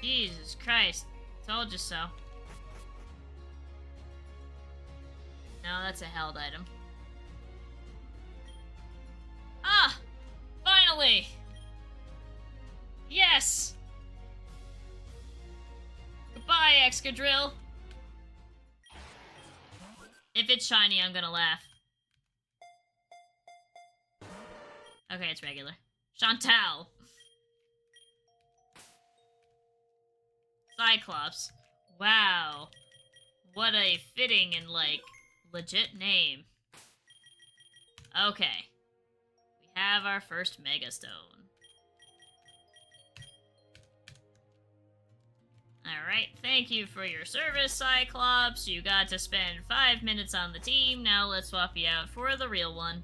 Jesus Christ. Told you so. No, that's a held item. Ah! Finally! Yes! Goodbye, Excadrill! If it's shiny, I'm gonna laugh. Okay, it's regular. Chantal. Cyclops. Wow. What a fitting and, like, legit name. Okay. We have our first Mega Stone. Alright, thank you for your service, Cyclops. You got to spend 5 minutes on the team. Now let's swap you out for the real one.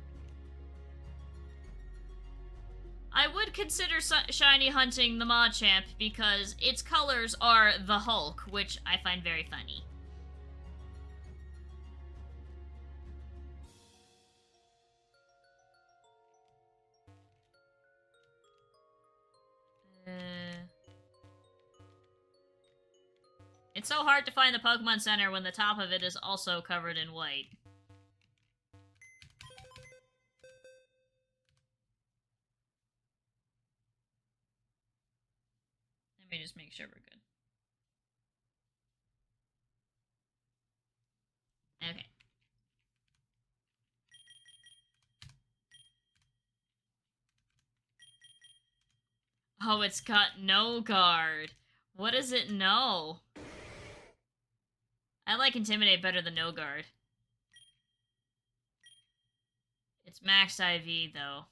I would consider shiny hunting the Machamp because its colors are the Hulk, which I find very funny. It's so hard to find the Pokemon Center when the top of it is also covered in white. Let me just make sure we're good. Okay. Oh, it's got no guard. What does it know? I like Intimidate better than no guard. It's max IV, though.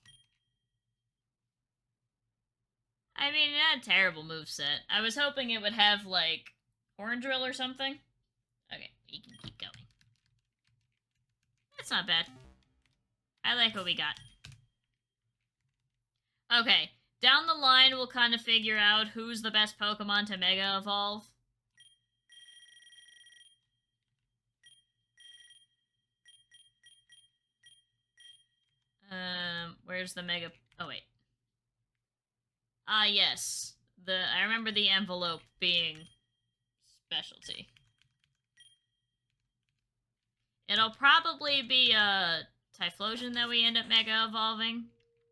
I mean, not a terrible moveset. I was hoping it would have, like, Horn Drill or something. Okay, we can keep going. That's not bad. I like what we got. Okay, down the line, we'll kind of figure out who's the best Pokemon to Mega Evolve. Where's the Mega... Oh, wait. Ah, yes. I remember the envelope being specialty. It'll probably be Typhlosion that we end up Mega Evolving.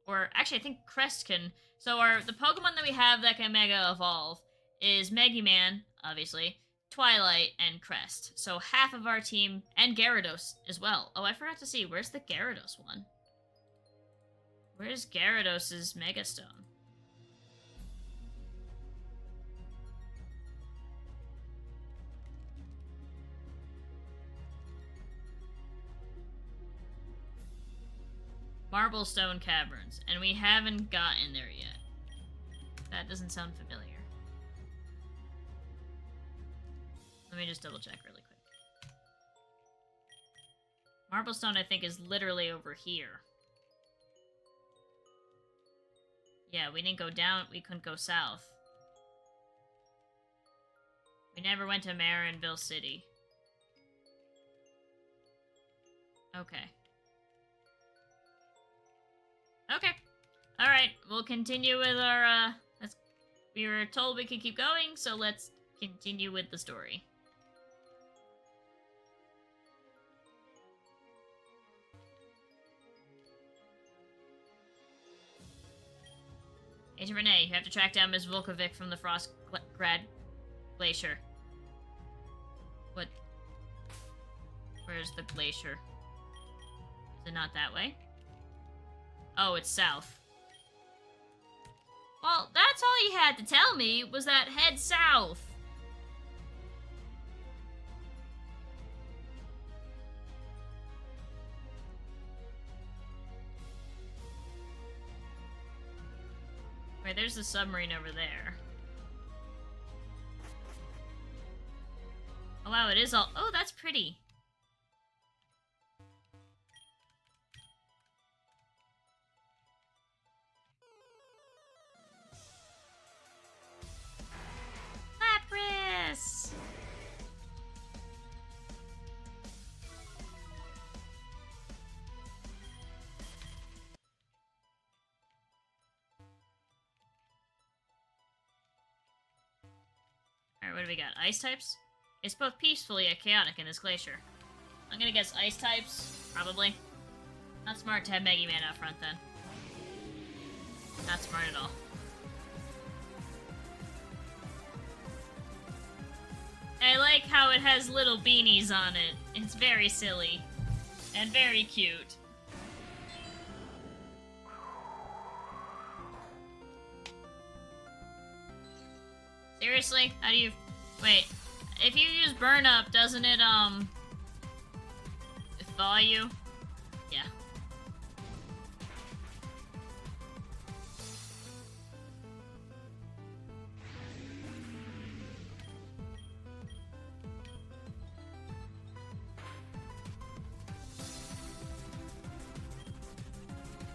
Or, actually, I think Crest can... So the Pokemon that we have that can Mega Evolve is Meguman, obviously, Twilight, and Crest. So half of our team, and Gyarados as well. Oh, I forgot to see, where's the Gyarados one? Where's Gyarados' Mega Stone? Marblestone Caverns, and we haven't gotten there yet. That doesn't sound familiar. Let me just double check really quick. Marblestone, I think, is literally over here. Yeah, we didn't go down, we couldn't go south. We never went to Marinville City. Okay. Okay. Alright, we'll continue with our, we were told we could keep going, so let's continue with the story. Agent Renee, you have to track down Ms. Volkovic from the Frostgrad Glacier. What? Where's the glacier? Is it not that way? Oh, it's south. Well, that's all you had to tell me, was that head south. Wait, there's the submarine over there. Oh wow, it is all... Oh, that's pretty. Lapras! Alright, what do we got? Ice types? It's both peaceful yet chaotic in this glacier. I'm gonna guess ice types, probably. Not smart to have Meguman out front, then. Not smart at all. I like how it has little beanies on it. It's very silly. And very cute. Seriously? How do you... Wait. If you use burn up, doesn't it, thaw you? Yeah.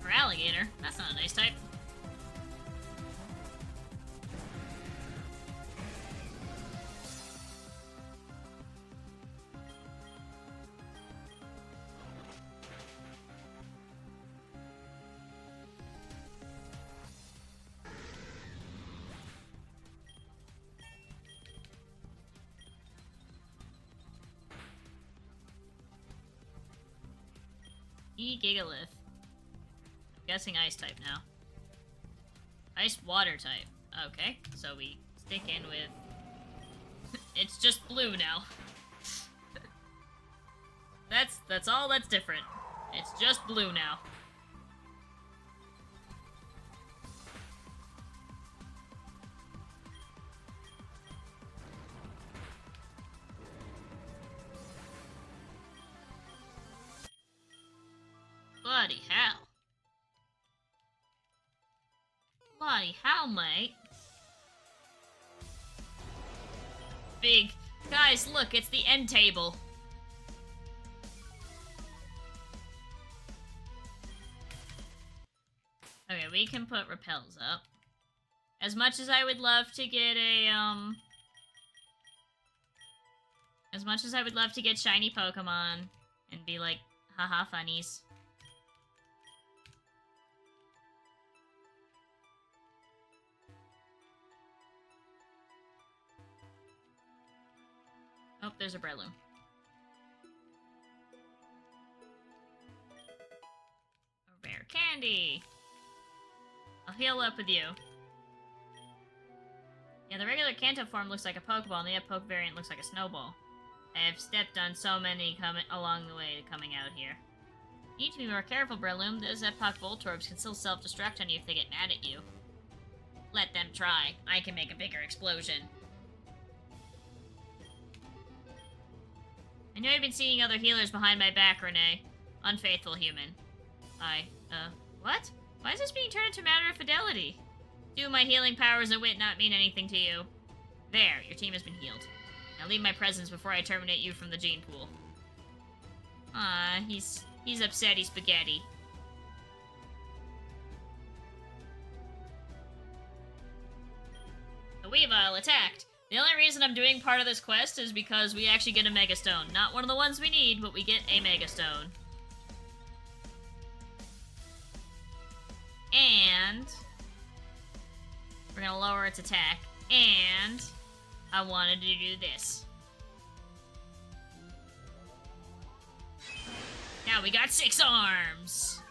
Or alligator. That's not a nice type. Gigalith. I'm guessing ice type now. Ice water type. Okay, so we stick in with... It's just blue now. That's all that's different. It's just blue now. Bloody hell. Bloody hell, mate. Big. Guys, look, it's the end table. Okay, we can put repels up. As much as I would love to get a, As much as I would love to get shiny Pokemon and be like, haha, funnies. Oh, there's a Breloom. A rare candy! I'll heal up with you. Yeah, the regular Kanto form looks like a Pokeball, and the Epoch variant looks like a snowball. I have stepped on so many along the way to coming out here. You need to be more careful, Breloom. Those Epoch Voltorbs can still self-destruct on you if they get mad at you. Let them try. I can make a bigger explosion. I know you've been seeing other healers behind my back, Renee. Unfaithful human. What? Why is this being turned into a matter of fidelity? Do my healing powers and wit not mean anything to you? There, your team has been healed. Now leave my presence before I terminate you from the gene pool. Ah, he's upsetty spaghetti. The Weavile attacked! The only reason I'm doing part of this quest is because we actually get a Mega Stone. Not one of the ones we need, but we get a Mega Stone. And we're gonna lower its attack. And I wanted to do this. Now we got 6 arms!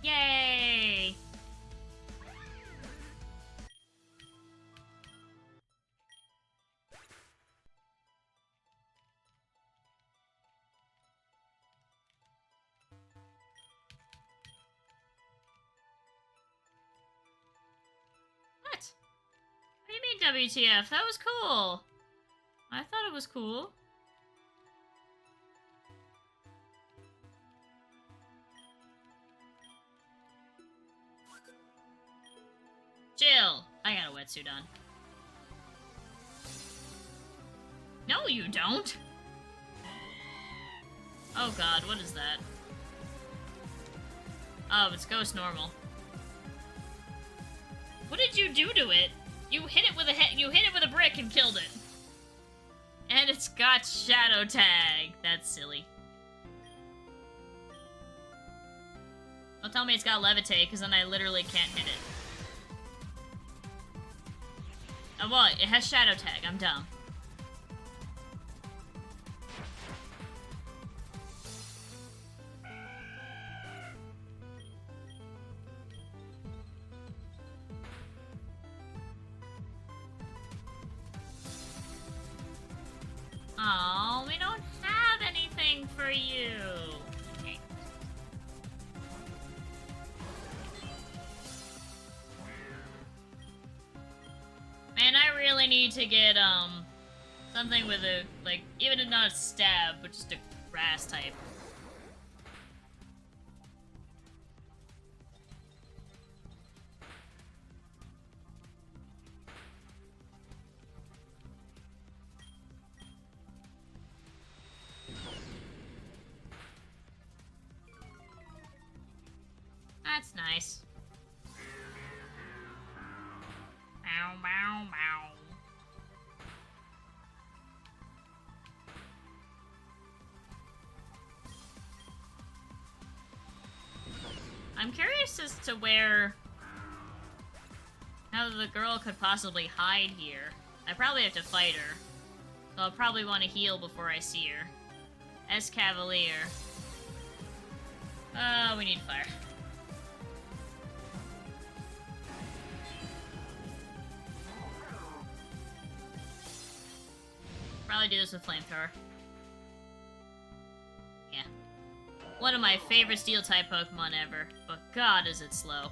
Yay! What? What do you mean WTF? That was cool. I thought it was cool. Chill. I got a wetsuit on. No, you don't. Oh god, what is that? Oh, it's Ghost Normal. What did you do to it? You hit it with a brick and killed it. And it's got Shadow Tag. That's silly. Don't tell me it's got Levitate, because then I literally can't hit it. Oh, well, it has Shadow Tag. I'm dumb. Oh, we don't have anything for you. Okay. definitely need to get, something with a, like, even if not a stab, but just a grass type. That's nice. Bow, bow, bow. I'm curious as to how the girl could possibly hide here. I probably have to fight her. So I'll probably want to heal before I see her. S Cavalier. We need fire. Probably do this with flamethrower. Yeah. One of my favorite steel type Pokemon ever, but god is it slow.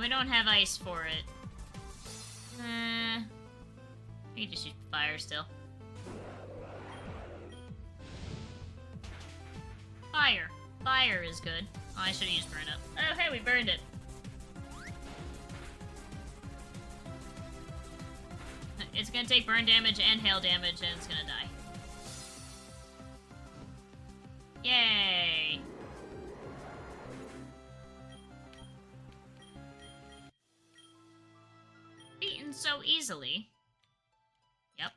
We don't have ice for it. You can just use fire still. Fire. Fire is good. Oh, I should have used burn up. Oh, hey, we burned it. It's gonna take burn damage and hail damage, and it's gonna die. Yay! Beaten so easily. Yep.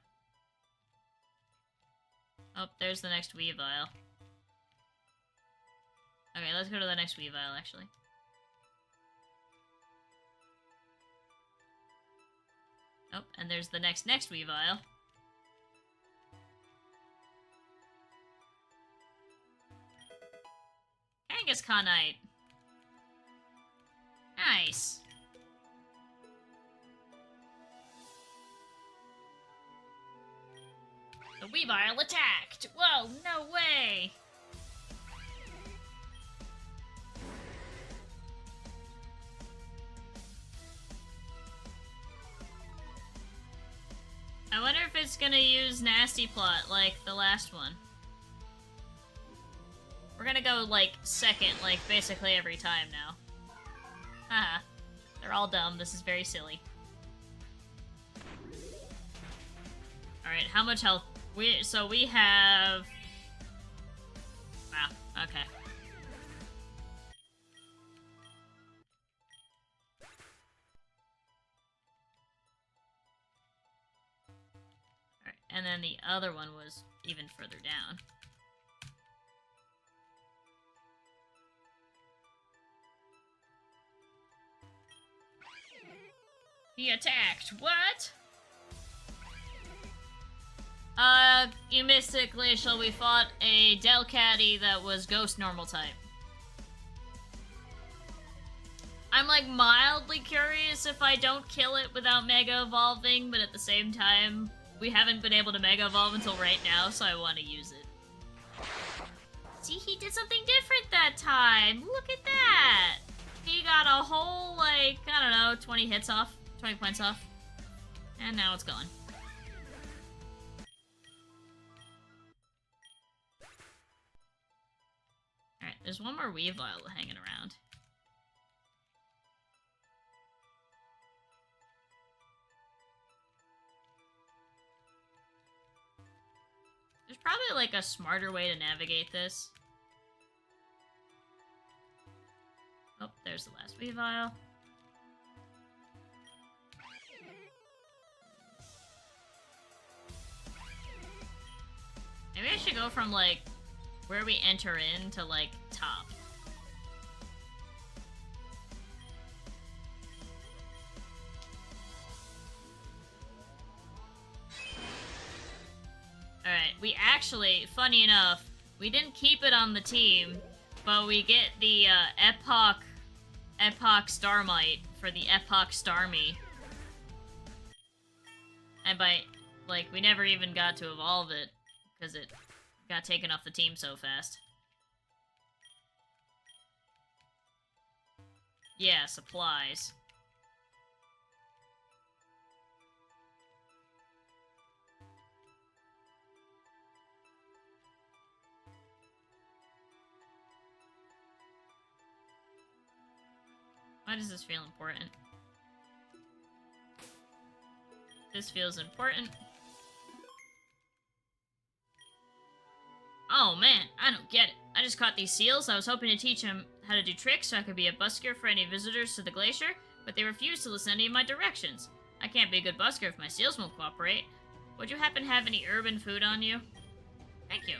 Oh, there's the next Weavile. Okay, let's go to the next Weavile, actually. Oh, and there's the next Weavile. Kangaskhanite. Nice. The Weavile attacked! Whoa, no way! I wonder if it's gonna use Nasty Plot like the last one. We're gonna go, like, second, like, basically every time now. Haha. They're all dumb. This is very silly. Alright, how much health? So we have... Wow, okay. Alright, and then the other one was even further down. He attacked. What? You Mystic Glacial, we fought a Delcatty that was Ghost Normal type. I'm, like, mildly curious if I don't kill it without Mega Evolving, but at the same time, we haven't been able to Mega Evolve until right now, so I want to use it. See, he did something different that time! Look at that! He got a whole, like, I don't know, 20 hits off. 20 points off. And now it's gone. Alright, there's one more Weavile hanging around. There's probably, like, a smarter way to navigate this. Oh, there's the last Weavile. Maybe I should go from, like, where we enter in to, like, top. Alright, we actually, funny enough, we didn't keep it on the team, but we get the, Epoch Starmite for the Epoch Starmie. And by, like, we never even got to evolve it. Because it got taken off the team so fast. Yeah, supplies. Why does this feel important? This feels important. Oh man, I don't get it. I just caught these seals. I was hoping to teach them how to do tricks so I could be a busker for any visitors to the glacier, but they refused to listen to any of my directions. I can't be a good busker if my seals won't cooperate. Would you happen to have any urban food on you? Thank you.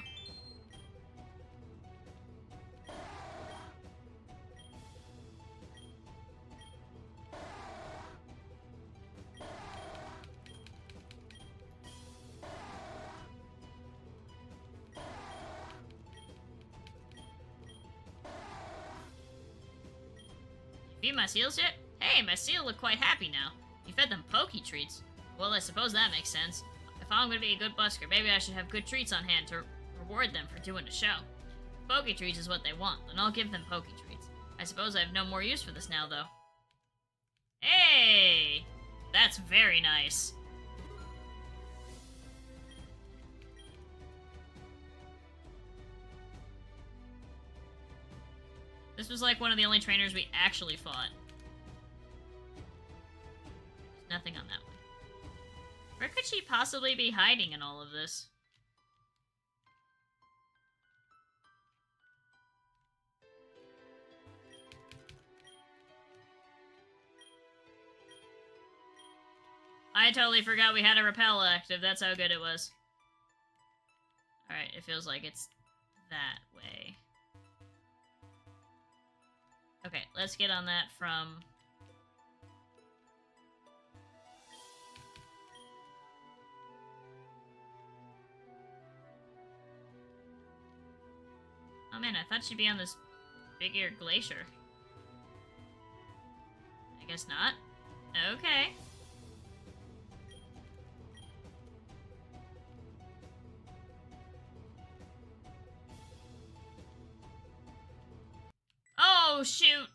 Feed my seals yet? Hey, my seal look quite happy now. You fed them pokey treats. Well, I suppose that makes sense. If I'm gonna be a good busker, maybe I should have good treats on hand to reward them for doing the show. Pokey treats is what they want, then I'll give them pokey treats. I suppose I have no more use for this now, though. Hey! That's very nice. This was like one of the only trainers we actually fought. There's nothing on that one. Where could she possibly be hiding in all of this? I totally forgot we had a repel active. That's how good it was. Alright, it feels like it's that way. Okay, let's get on that from... Oh man, I thought she'd be on this bigger glacier. I guess not. Okay. Oh, shoot!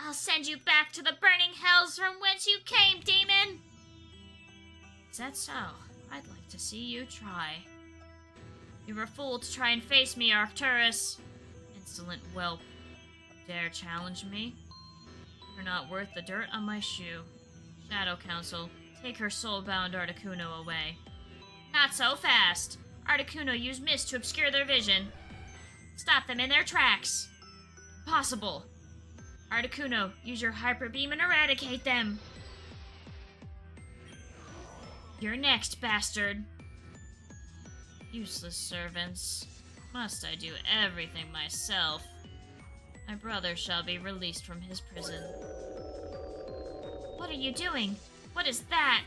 I'll send you back to the burning hells from whence you came, demon! Is that so? I'd like to see you try. You were a fool to try and face me, Arcturus. Insolent whelp. Dare challenge me? You're not worth the dirt on my shoe. Shadow Council, take her soul-bound Articuno away. Not so fast! Articuno used mist to obscure their vision. Stop them in their tracks! Impossible! Articuno, use your hyper beam and eradicate them! You're next, bastard! Useless servants. Must I do everything myself? My brother shall be released from his prison. What are you doing? What is that?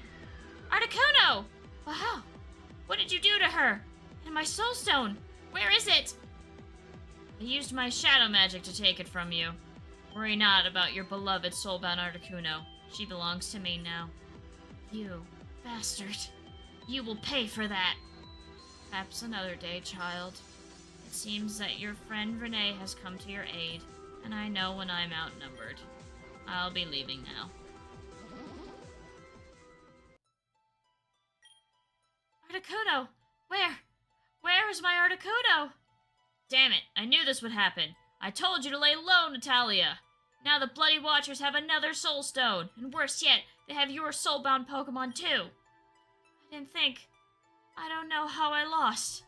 Articuno! Wow! What did you do to her? And my soulstone? Where is it? I used my shadow magic to take it from you. Worry not about your beloved soulbound Articuno. She belongs to me now. You, bastard. You will pay for that. Perhaps another day, child. It seems that your friend Renee has come to your aid, and I know when I'm outnumbered. I'll be leaving now. Articuno! Where? Where is my Articuno? Damn it, I knew this would happen. I told you to lay low, Natalia. Now the Bloody Watchers have another Soul Stone, and worse yet, they have your soulbound Pokemon too. I didn't think. I don't know how I lost.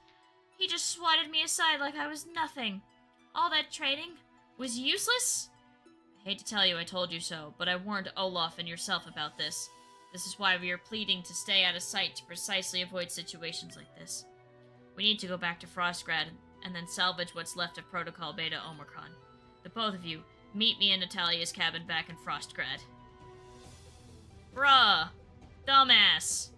He just swatted me aside like I was nothing. All that training was useless? I hate to tell you I told you so, but I warned Olaf and yourself about this. This is why we are pleading to stay out of sight to precisely avoid situations like this. We need to go back to Frostgrad and then salvage what's left of Protocol Beta Omicron. The both of you, meet me in Natalia's cabin back in Frostgrad. Bruh! Dumbass!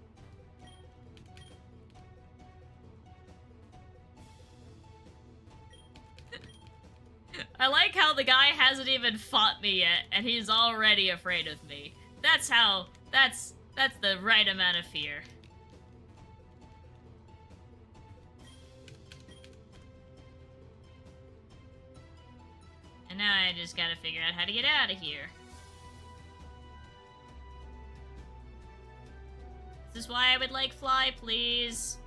I like how the guy hasn't even fought me yet, and he's already afraid of me. That's the right amount of fear. And now I just gotta figure out how to get out of here. This is why I would like fly, please.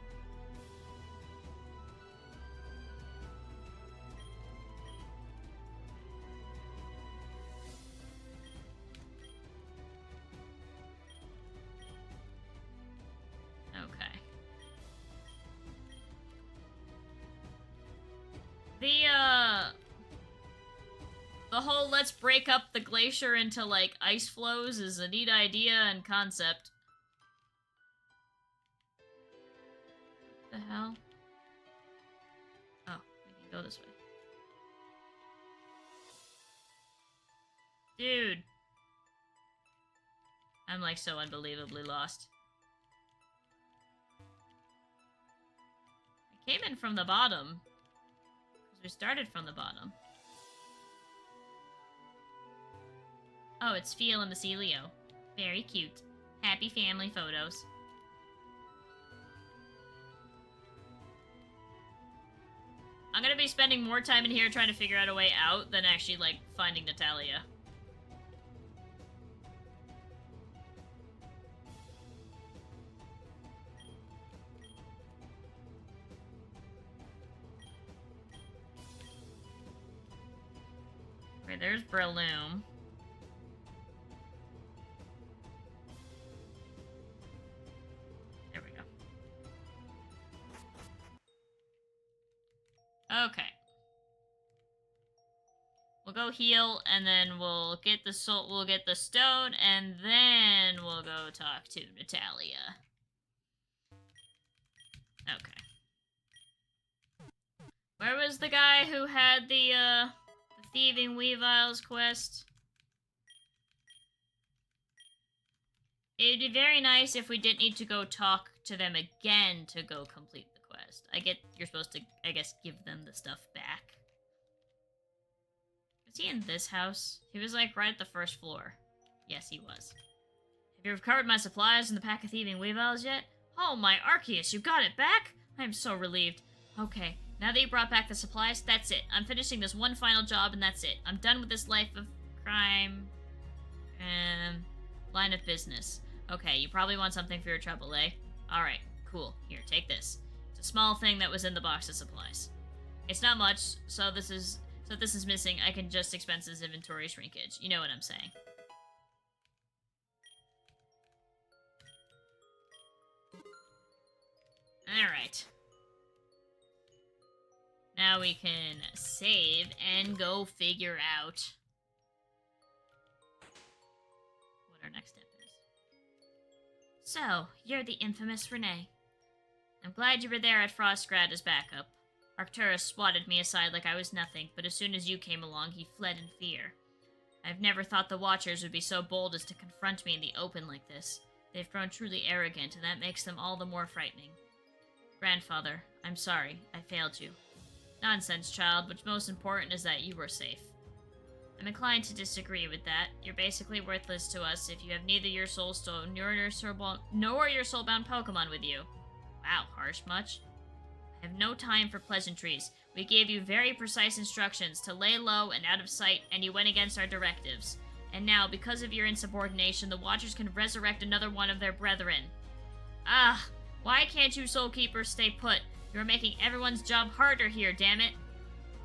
Okay. The whole let's break up the glacier into, like, ice flows is a neat idea and concept. What the hell? Oh, we can go this way. Dude. I'm, like, so unbelievably lost. I came in from the bottom. Because we started from the bottom. Oh, it's Phil and Miss Elio. Very cute. Happy family photos. I'm gonna be spending more time in here trying to figure out a way out than actually, like, finding Natalia. Okay, there's Breloom. Okay. We'll go heal, and then we'll get the stone, and then we'll go talk to Natalia. Okay. Where was the guy who had the Thieving Weaviles quest? It'd be very nice if we didn't need to go talk to them again to go complete the quest. I get you're supposed to, I guess, give them the stuff back. Was he in this house? He was, like, right at the first floor. Yes, he was. Have you recovered my supplies and the pack of Thieving Weaviles yet? Oh, my Arceus, you got it back? I am so relieved. Okay, now that you brought back the supplies, that's it. I'm finishing this one final job, and that's it. I'm done with this life of crime. Line of business. Okay, you probably want something for your trouble, eh? Alright, cool. Here, take this. It's a small thing that was in the box of supplies. It's not much, so this is missing. I can just expenses inventory shrinkage. You know what I'm saying. Alright. Now we can save and go figure out what our next step is. So, you're the infamous Renee. I'm glad you were there at Frostgrad as backup. Arcturus swatted me aside like I was nothing, but as soon as you came along, he fled in fear. I've never thought the Watchers would be so bold as to confront me in the open like this. They've grown truly arrogant, and that makes them all the more frightening. Grandfather, I'm sorry. I failed you. Nonsense, child. What's most important is that you were safe. I'm inclined to disagree with that. You're basically worthless to us if you have neither your Soulstone nor your soulbound Pokémon with you. Wow, harsh much? I have no time for pleasantries. We gave you very precise instructions to lay low and out of sight, and you went against our directives. And now, because of your insubordination, the Watchers can resurrect another one of their brethren. Ah, why can't you Soul Keepers stay put? You're making everyone's job harder here, damn it.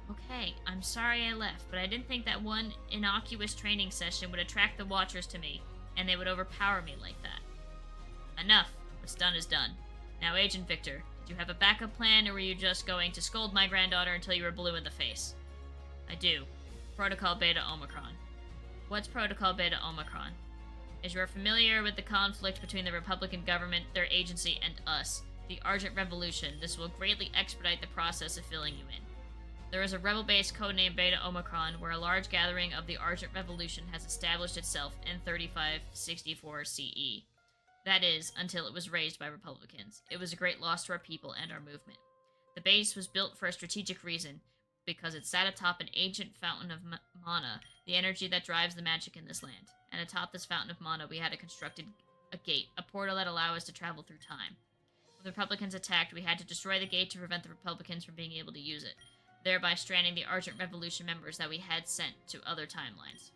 Okay, I'm sorry I left, but I didn't think that one innocuous training session would attract the Watchers to me, and they would overpower me like that. Enough. What's done is done. Now, Agent Victor, did you have a backup plan, or were you just going to scold my granddaughter until you were blue in the face? I do. Protocol Beta Omicron. What's Protocol Beta Omicron? As you are familiar with the conflict between the Republican government, their agency, and us, the Argent Revolution, this will greatly expedite the process of filling you in. There is a rebel-based codenamed Beta Omicron, where a large gathering of the Argent Revolution has established itself in 3564 CE. That is, until it was raised by Republicans. It was a great loss to our people and our movement. The base was built for a strategic reason, because it sat atop an ancient fountain of mana, the energy that drives the magic in this land. And atop this fountain of mana, we had constructed a gate, a portal that allowed us to travel through time. When the Republicans attacked, we had to destroy the gate to prevent the Republicans from being able to use it. thereby stranding the Argent Revolution members that we had sent to other timelines.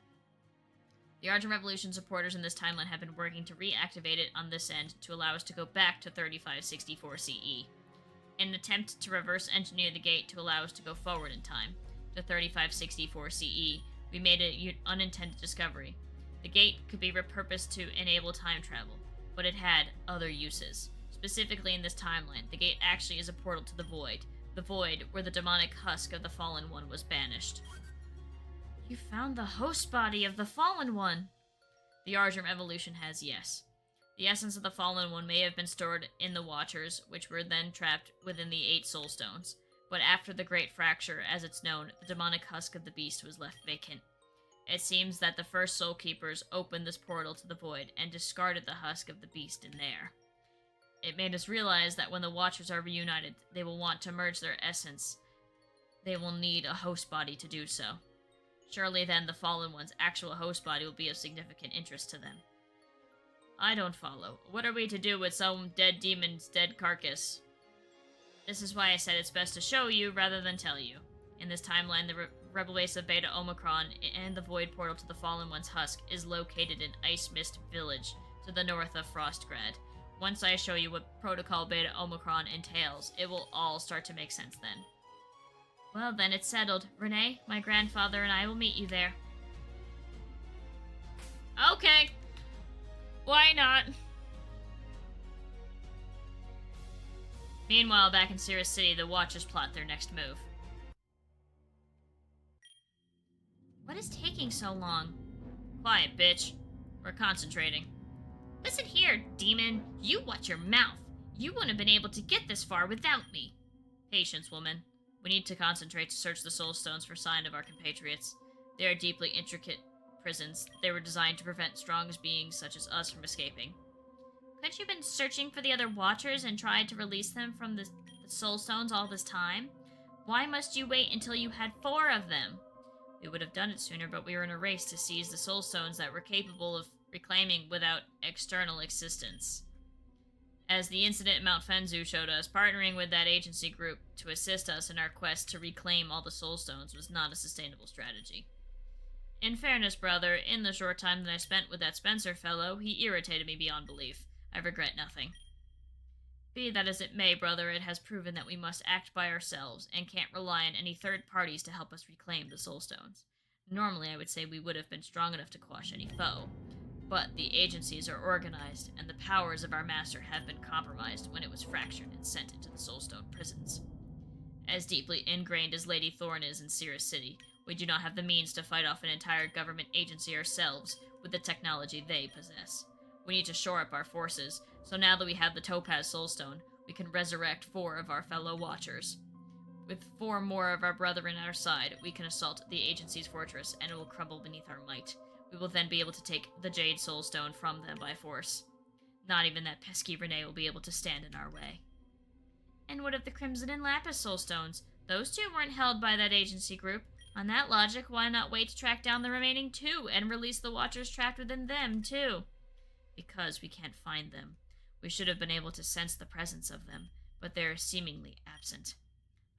The Argent Revolution supporters in this timeline have been working to reactivate it on this end to allow us to go back to 3564 CE. In an attempt to reverse engineer the gate to allow us to go forward in time, to 3564 CE, we made an unintended discovery. The gate could be repurposed to enable time travel, but it had other uses. Specifically in this timeline, the gate actually is a portal to the Void where the demonic husk of the Fallen One was banished. You found the host body of the Fallen One! The Argent Revolution has, yes. The essence of the Fallen One may have been stored in the Watchers, which were then trapped within the 8 Soulstones. But after the Great Fracture, as it's known, the demonic husk of the beast was left vacant. It seems that the first Soul Keepers opened this portal to the Void and discarded the husk of the beast in there. It made us realize that when the Watchers are reunited, they will want to merge their essence. They will need a host body to do so. Surely then the Fallen One's actual host body will be of significant interest to them. I don't follow. What are we to do with some dead demon's dead carcass? This is why I said it's best to show you rather than tell you. In this timeline, the rebel base of Beta Omicron and the Void Portal to the Fallen One's husk is located in Ice Mist Village, to the north of Frostgrad. Once I show you what Protocol Beta Omicron entails, it will all start to make sense then. Well then, it's settled. Renee, my grandfather, and I will meet you there. Okay. Why not? Meanwhile, back in Cirrus City, the Watchers plot their next move. What is taking so long? Quiet, bitch. We're concentrating. Listen here, demon. You watch your mouth. You wouldn't have been able to get this far without me. Patience, woman. We need to concentrate to search the Soulstones for sign of our compatriots. They are deeply intricate prisons. They were designed to prevent strong beings such as us from escaping. Couldn't you have been searching for the other Watchers and tried to release them from the Soulstones all this time? Why must you wait until you had 4 of them? We would have done it sooner, but we were in a race to seize the Soulstones that were capable of reclaiming without external assistance. As the incident at Mount Fenzu showed us, partnering with that agency group to assist us in our quest to reclaim all the Soulstones was not a sustainable strategy. In fairness, brother, in the short time that I spent with that Spencer fellow, he irritated me beyond belief. I regret nothing. Be that as it may, brother, it has proven that we must act by ourselves and can't rely on any third parties to help us reclaim the Soulstones. Normally, I would say we would have been strong enough to quash any foe. But the agencies are organized, and the powers of our master have been compromised when it was fractured and sent into the Soulstone prisons. As deeply ingrained as Lady Thorn is in Cirrus City, we do not have the means to fight off an entire government agency ourselves with the technology they possess. We need to shore up our forces, so now that we have the Topaz Soulstone, we can resurrect 4 of our fellow Watchers. With 4 more of our brethren at our side, we can assault the agency's fortress, and it will crumble beneath our might. We will then be able to take the Jade Soulstone from them by force. Not even that pesky Renee will be able to stand in our way. And what of the Crimson and Lapis Soulstones? Those 2 weren't held by that agency group. On that logic, why not wait to track down the remaining 2 and release the Watchers trapped within them, too? Because we can't find them. We should have been able to sense the presence of them, but they are seemingly absent.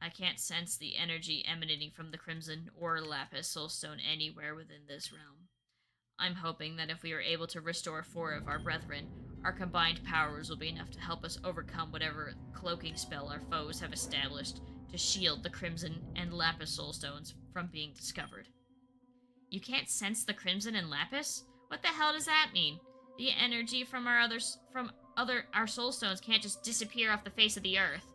I can't sense the energy emanating from the Crimson or Lapis Soulstone anywhere within this realm. I'm hoping that if we are able to restore 4 of our brethren, our combined powers will be enough to help us overcome whatever cloaking spell our foes have established to shield the Crimson and Lapis Soulstones from being discovered. You can't sense the Crimson and Lapis? What the hell does that mean? The energy from our Soulstones can't just disappear off the face of the earth.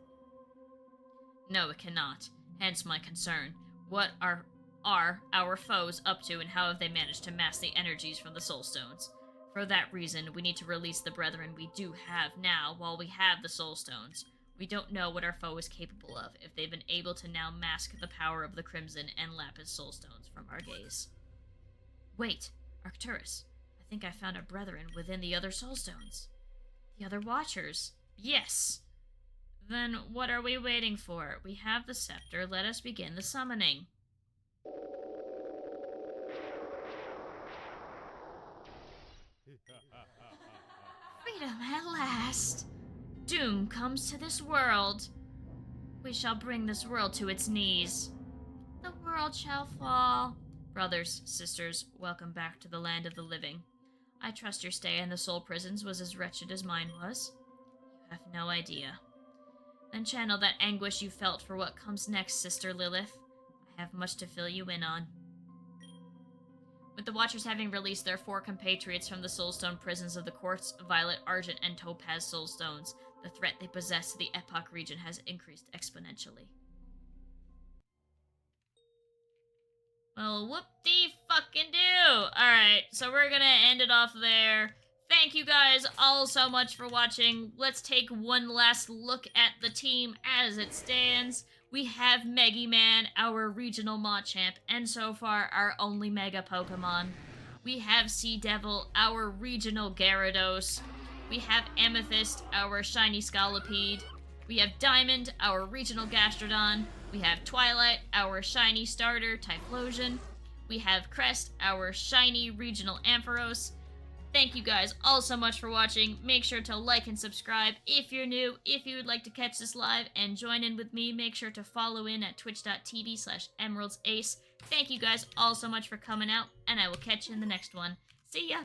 No, it cannot. Hence my concern. What are our foes up to, and how have they managed to mask the energies from the Soulstones? For that reason, we need to release the brethren we do have now while we have the Soulstones. We don't know what our foe is capable of, if they've been able to now mask the power of the Crimson and Lapis Soulstones from our gaze. Wait, Arcturus. I think I found our brethren within the other Soulstones. The other Watchers. Yes! Then what are we waiting for? We have the scepter, let us begin the summoning. Freedom at last! Doom comes to this world. We shall bring this world to its knees. world shall fall. Brothers, sisters, welcome back to the land of the living. I trust your stay in the soul prisons was as wretched as mine was. You have no idea. Then channel that anguish you felt for what comes next, Sister Lilith. I have much to fill you in on. With the Watchers having released their 4 compatriots from the Soulstone prisons of the Quartz, Violet, Argent, and Topaz Soulstones, the threat they possess to the Epoch region has increased exponentially. Well, whoop-de-fucking-do! Alright, so we're gonna end it off there. Thank you guys all so much for watching. Let's take one last look at the team as it stands. We have Megiman, our regional Machamp, and so far our only Mega Pokemon. We have Sea Devil, our regional Gyarados. We have Amethyst, our shiny Scolipede. We have Diamond, our regional Gastrodon. We have Twilight, our shiny starter Typhlosion. We have Crest, our shiny regional Ampharos. Thank you guys all so much for watching. Make sure to like and subscribe if you're new. If you would like to catch this live and join in with me, make sure to follow in at twitch.tv/emeraldsace. Thank you guys all so much for coming out, and I will catch you in the next one. See ya!